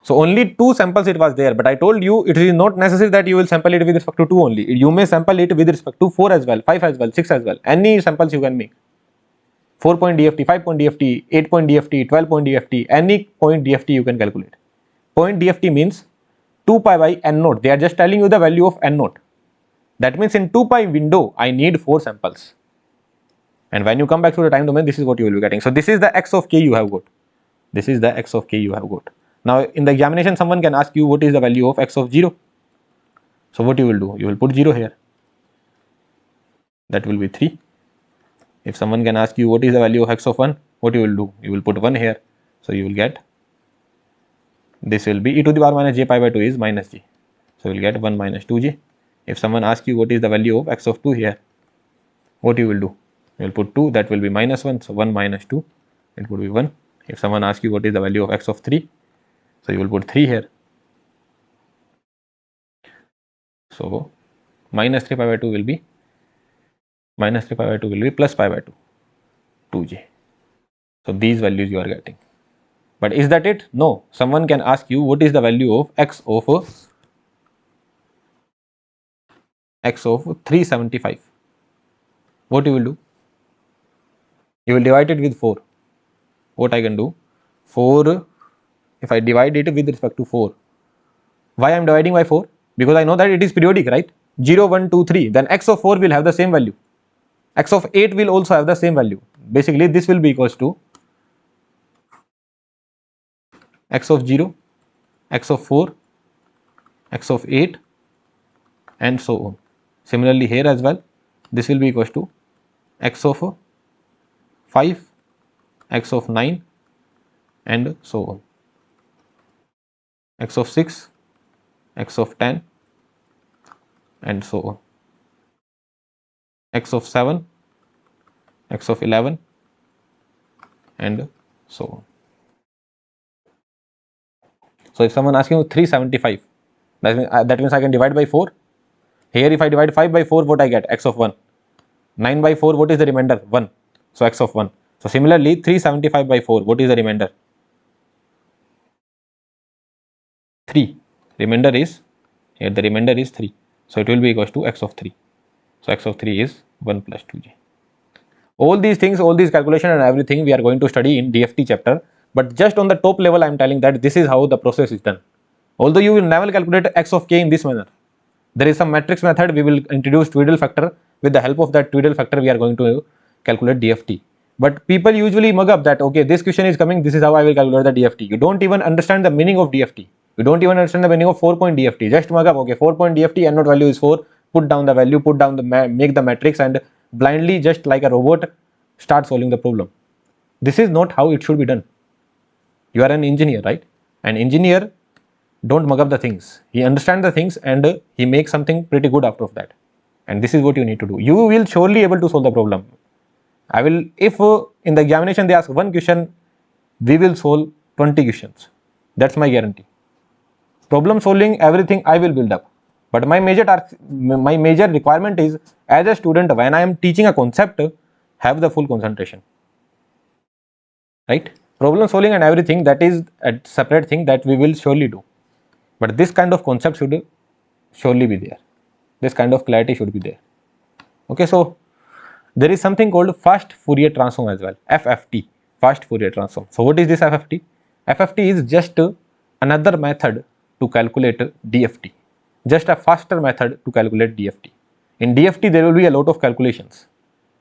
So only 2 samples it was there, but I told you it is not necessary that you will sample it with respect to 2 only. You may sample it with respect to 4 as well, 5 as well, 6 as well. Any samples you can make. 4 point DFT, 5 point DFT, 8 point DFT, 12 point DFT, any point DFT you can calculate. Point DFT means 2 pi by n naught. They are just telling you the value of n naught. That means in 2 pi window, I need 4 samples. And when you come back to the time domain, this is what you will be getting. So this is the x of k you have got. This is the x of k you have got. Now in the examination, someone can ask you what is the value of x of 0. So what you will do? You will put 0 here. That will be 3. If someone can ask you what is the value of x of 1, what you will do? You will put 1 here. So you will get, this will be e to the power minus j pi by 2 is minus j. So you will get 1 minus 2j. If someone asks you what is the value of x of 2 here, what you will do? you will put 2, that will be minus 1, so 1 minus 2, it would be 1. If someone asks you what is the value of x of 3, so you will put 3 here. So minus 3 pi by 2 will be plus pi by 2, 2j. So these values you are getting. But is that it? No. Someone can ask you what is the value of x of 375. What you will do? You will divide it with 4. What I can do? 4, if I divide it with respect to 4. Why I am dividing by 4? Because I know that it is periodic, right? 0, 1, 2, 3. Then x of 4 will have the same value. X of 8 will also have the same value. Basically, this will be equals to x of 0, x of 4, x of 8, and so on. Similarly, here as well, this will be equals to x of 5, x of 9, and so on. X of 6, x of 10, and so on. X of 7, x of 11, and so on. So if someone asking you 375, that means I can divide by 4. Here if I divide 5 by 4, what I get? X of 1. 9 by 4, what is the remainder? 1. So x of 1. So similarly, 375 by 4, what is the remainder? 3. Remainder is, here the remainder is 3. So it will be equals to x of 3. So x of 3 is 1 plus 2j. All these things, all these calculation and everything we are going to study in DFT chapter. But just on the top level, I am telling that this is how the process is done. Although you will never calculate x of k in this manner. There is some matrix method. We will introduce Tweedle factor. With the help of that Tweedle factor, we are going to calculate DFT. But people usually mug up that, okay, this question is coming, this is how I will calculate the DFT. You don't even understand the meaning of DFT. You don't even understand the meaning of 4-point DFT. Just mug up, okay, 4-point DFT, n naught value is 4. Put down the value, put down the make the matrix, and blindly, just like a robot, start solving the problem. This is not how it should be done. You are an engineer, right? An engineer don't mug up the things. He understands the things and he makes something pretty good out of that. And this is what you need to do. You will surely able to solve the problem. I will, if in the examination they ask one question, we will solve 20 questions. That's my guarantee. Problem solving, everything I will build up. But my major requirement is, as a student, when I am teaching a concept, have the full concentration. Right? Problem solving and everything, that is a separate thing that we will surely do. But this kind of concept should surely be there. This kind of clarity should be there. Okay, so there is something called fast Fourier transform as well, FFT, fast Fourier transform. So what is this FFT? FFT is just another method to calculate DFT, just a faster method to calculate DFT. In DFT, there will be a lot of calculations.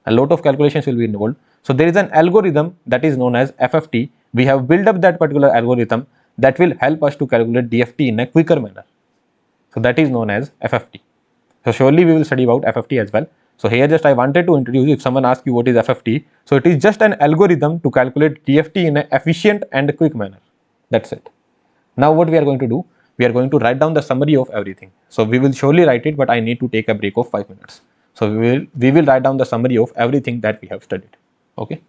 A lot of calculations will be involved. So there is an algorithm that is known as FFT. We have built up that particular algorithm that will help us to calculate DFT in a quicker manner. So that is known as FFT. So surely we will study about FFT as well. So here just I wanted to introduce, if someone asks you what is FFT, so it is just an algorithm to calculate DFT in an efficient and quick manner. That's it. Now what we are going to do, we are going to write down the summary of everything. So we will surely write it, but I need to take a break of 5 minutes. So we will write down the summary of everything that we have studied. Okay.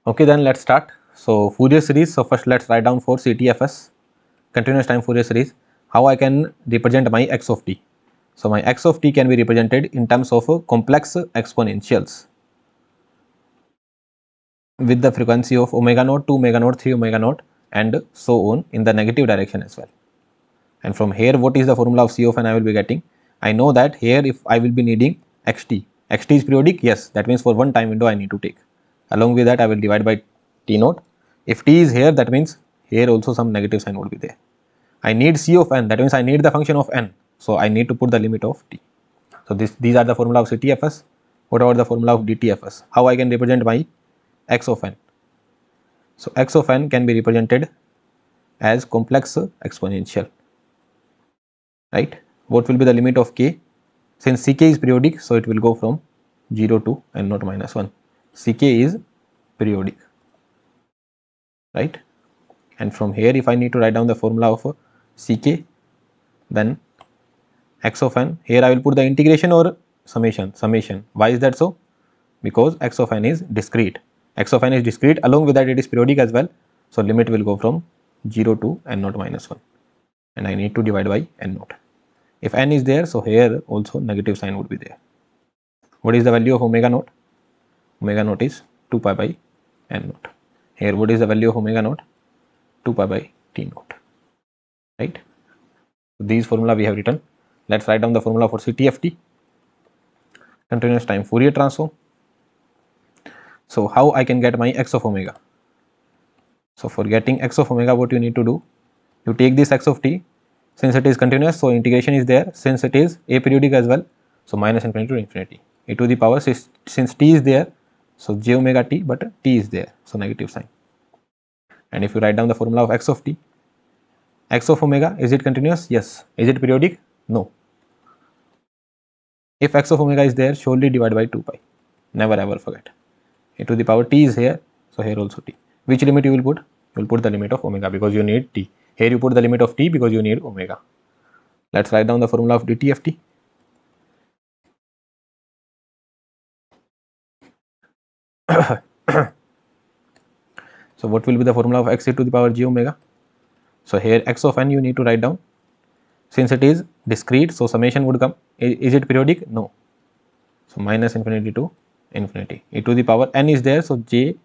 Okay, then let's start. So Fourier series. So first let's write down for CTFS, continuous time Fourier series, how I can represent my x of t. So my x of t can be represented in terms of complex exponentials with the frequency of omega naught, 2 omega naught, 3 omega naught, and so on in the negative direction as well. And from here, what is the formula of C of n I will be getting? I know that here if I will be needing xt is periodic, yes, that means for one time window I need to take. Along with that, I will divide by t naught. If t is here, that means here also some negative sign would be there. I need C of n, that means I need the function of n. So I need to put the limit of t. So these are the formula of CTFS. What about the formula of DTFS? How I can represent my x of n? So x of n can be represented as complex exponential. Right? What will be the limit of k? Since ck is periodic, so it will go from 0 to n naught minus 1. Ck is periodic. Right? And from here, if I need to write down the formula of ck, then x of n, here I will put the integration or summation. Why is that so? because x of n is discrete. X of n is discrete, along with that it is periodic as well. So limit will go from 0 to n naught minus 1, and I need to divide by n naught. If n is there, so here also negative sign would be there. What is the value of omega naught? Omega naught is 2 pi by n naught. Here what is the value of omega naught? 2 pi by t naught, right? These formula we have written. Let's write down the formula for CTFT, continuous time Fourier transform. So how I can get my x of omega? So for getting x of omega, what you need to do, you take this x of t, since it is continuous, so integration is there, since it is aperiodic as well, so minus infinity to infinity, e to the power, since t is there, so j omega t, but t is there, so negative sign. And if you write down the formula of x of t, x of omega, is it continuous? Yes. Is it periodic? No. If x of omega is there, surely divide by 2 pi, never ever forget. E to the power t is here, so here also t. Which limit you will put? You will put the limit of omega because you need t. Here you put the limit of t because you need omega. Let's write down the formula of DTFT. So what will be the formula of x e to the power j omega? So here x of n you need to write down. Since it is discrete, so summation would come. Is it periodic? No. So minus infinity to infinity. E to the power n is there, so j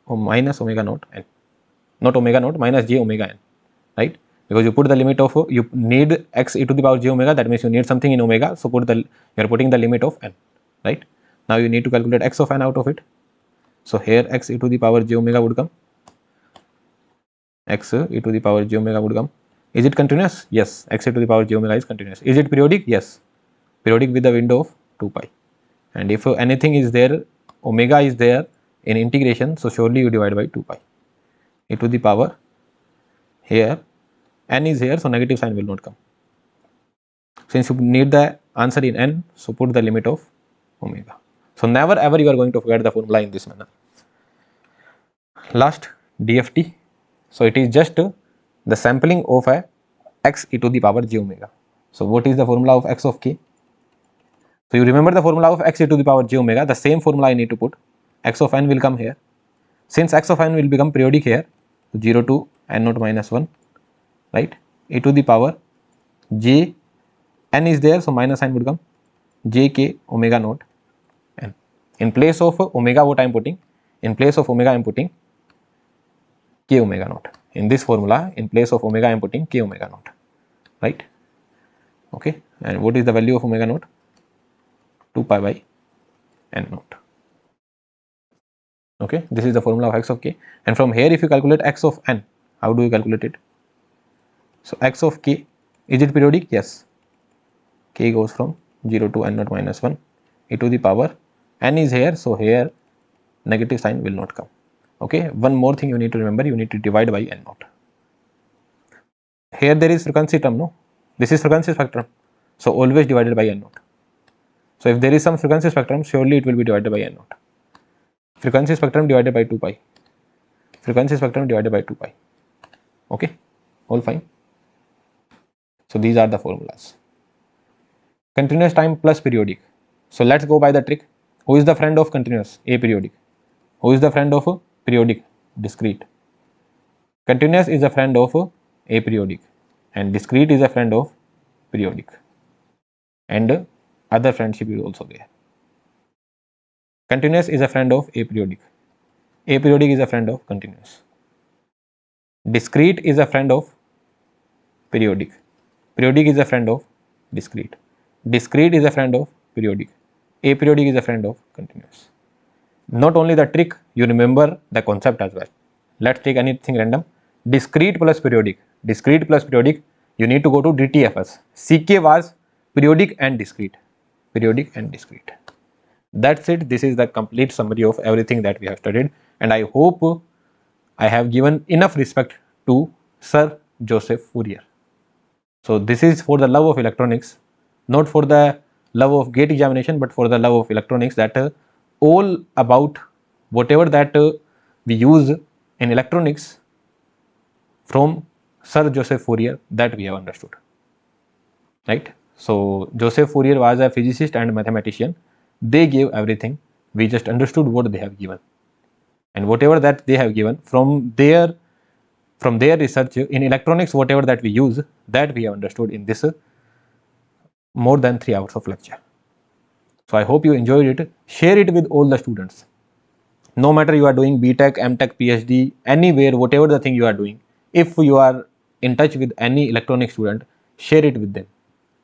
or minus omega naught n. Not omega naught, minus j omega n, right? Because you put the limit of, you need x e to the power j omega, that means you need something in omega, so you are putting the limit of n, right? Now you need to calculate x of n out of it. So here x e to the power j omega would come. X e to the power j omega would come. Is it continuous? Yes, x e to the power j omega is continuous. Is it periodic? Yes, periodic with the window of 2 pi. And if anything is there, omega is there in integration, so surely you divide by 2 pi. E to the power, here n is here, so negative sign will not come. Since you need the answer in n, so put the limit of omega. So never ever you are going to forget the formula in this manner. Last, DFT. So it is just the sampling of a x e to the power j omega. So what is the formula of x of k? So you remember the formula of x e to the power j omega, the same formula I need to put. X of n will come here. Since x of n will become periodic here, 0 to n naught minus 1, right? E to the power j, n is there, so minus sign would come, j k omega naught n. In place of omega, what I am putting? In place of omega I am putting k omega naught. In this formula, in place of omega I am putting k omega naught, right? Okay, and what is the value of omega naught? 2 pi by n naught. Okay, this is the formula of x of k. And from here, if you calculate x of n, how do you calculate it? So x of k, is it periodic? Yes. K goes from 0 to n naught minus 1, e to the power, n is here, so here negative sign will not come. Okay, one more thing you need to remember, you need to divide by n naught. Here there is frequency term, no? This is frequency spectrum, so always divided by n naught. So if there is some frequency spectrum, surely it will be divided by n naught. Frequency spectrum divided by 2 pi. Frequency spectrum divided by 2 pi. Okay, all fine. So these are the formulas. Continuous time plus periodic. So let's go by the trick. Who is the friend of continuous? Aperiodic. Who is the friend of periodic? Discrete. Continuous is a friend of aperiodic, and discrete is a friend of periodic, and other friendship is also there. Continuous is a friend of aperiodic. Aperiodic is a friend of continuous. Discrete is a friend of periodic. Periodic is a friend of discrete. Discrete is a friend of periodic. Aperiodic is a friend of continuous. Not only the trick, you remember the concept as well. Let's take anything random. Discrete plus periodic. Discrete plus periodic, you need to go to DTFS. CK was periodic and discrete. Periodic and discrete. That's it. This is the complete summary of everything that we have studied, and I hope I have given enough respect to Sir Joseph Fourier. So this is for the love of electronics, not for the love of gate examination, but for the love of electronics, that all about whatever that we use in electronics from Sir Joseph Fourier, that we have understood, right? So Joseph Fourier was a physicist and mathematician. They gave everything We just understood what they have given, and whatever that they have given from their research in electronics, whatever that we use, that we have understood in this more than 3 hours of lecture. So I hope you enjoyed it. Share it with all the students. No matter you are doing BTech, MTech, PhD, anywhere, whatever the thing you are doing, if you are in touch with any electronic student, share it with them.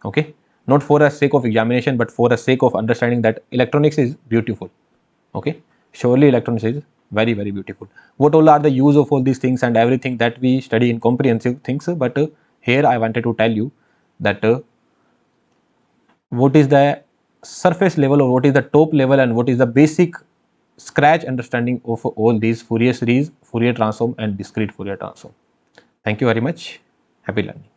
Okay, not for the sake of examination, but for the sake of understanding that electronics is beautiful. Okay, surely electronics is very, very beautiful. What all are the use of all these things and everything that we study in comprehensive things, but here I wanted to tell you that what is the surface level, or what is the top level, and what is the basic scratch understanding of all these Fourier series, Fourier transform and discrete Fourier transform. Thank you very much. Happy learning.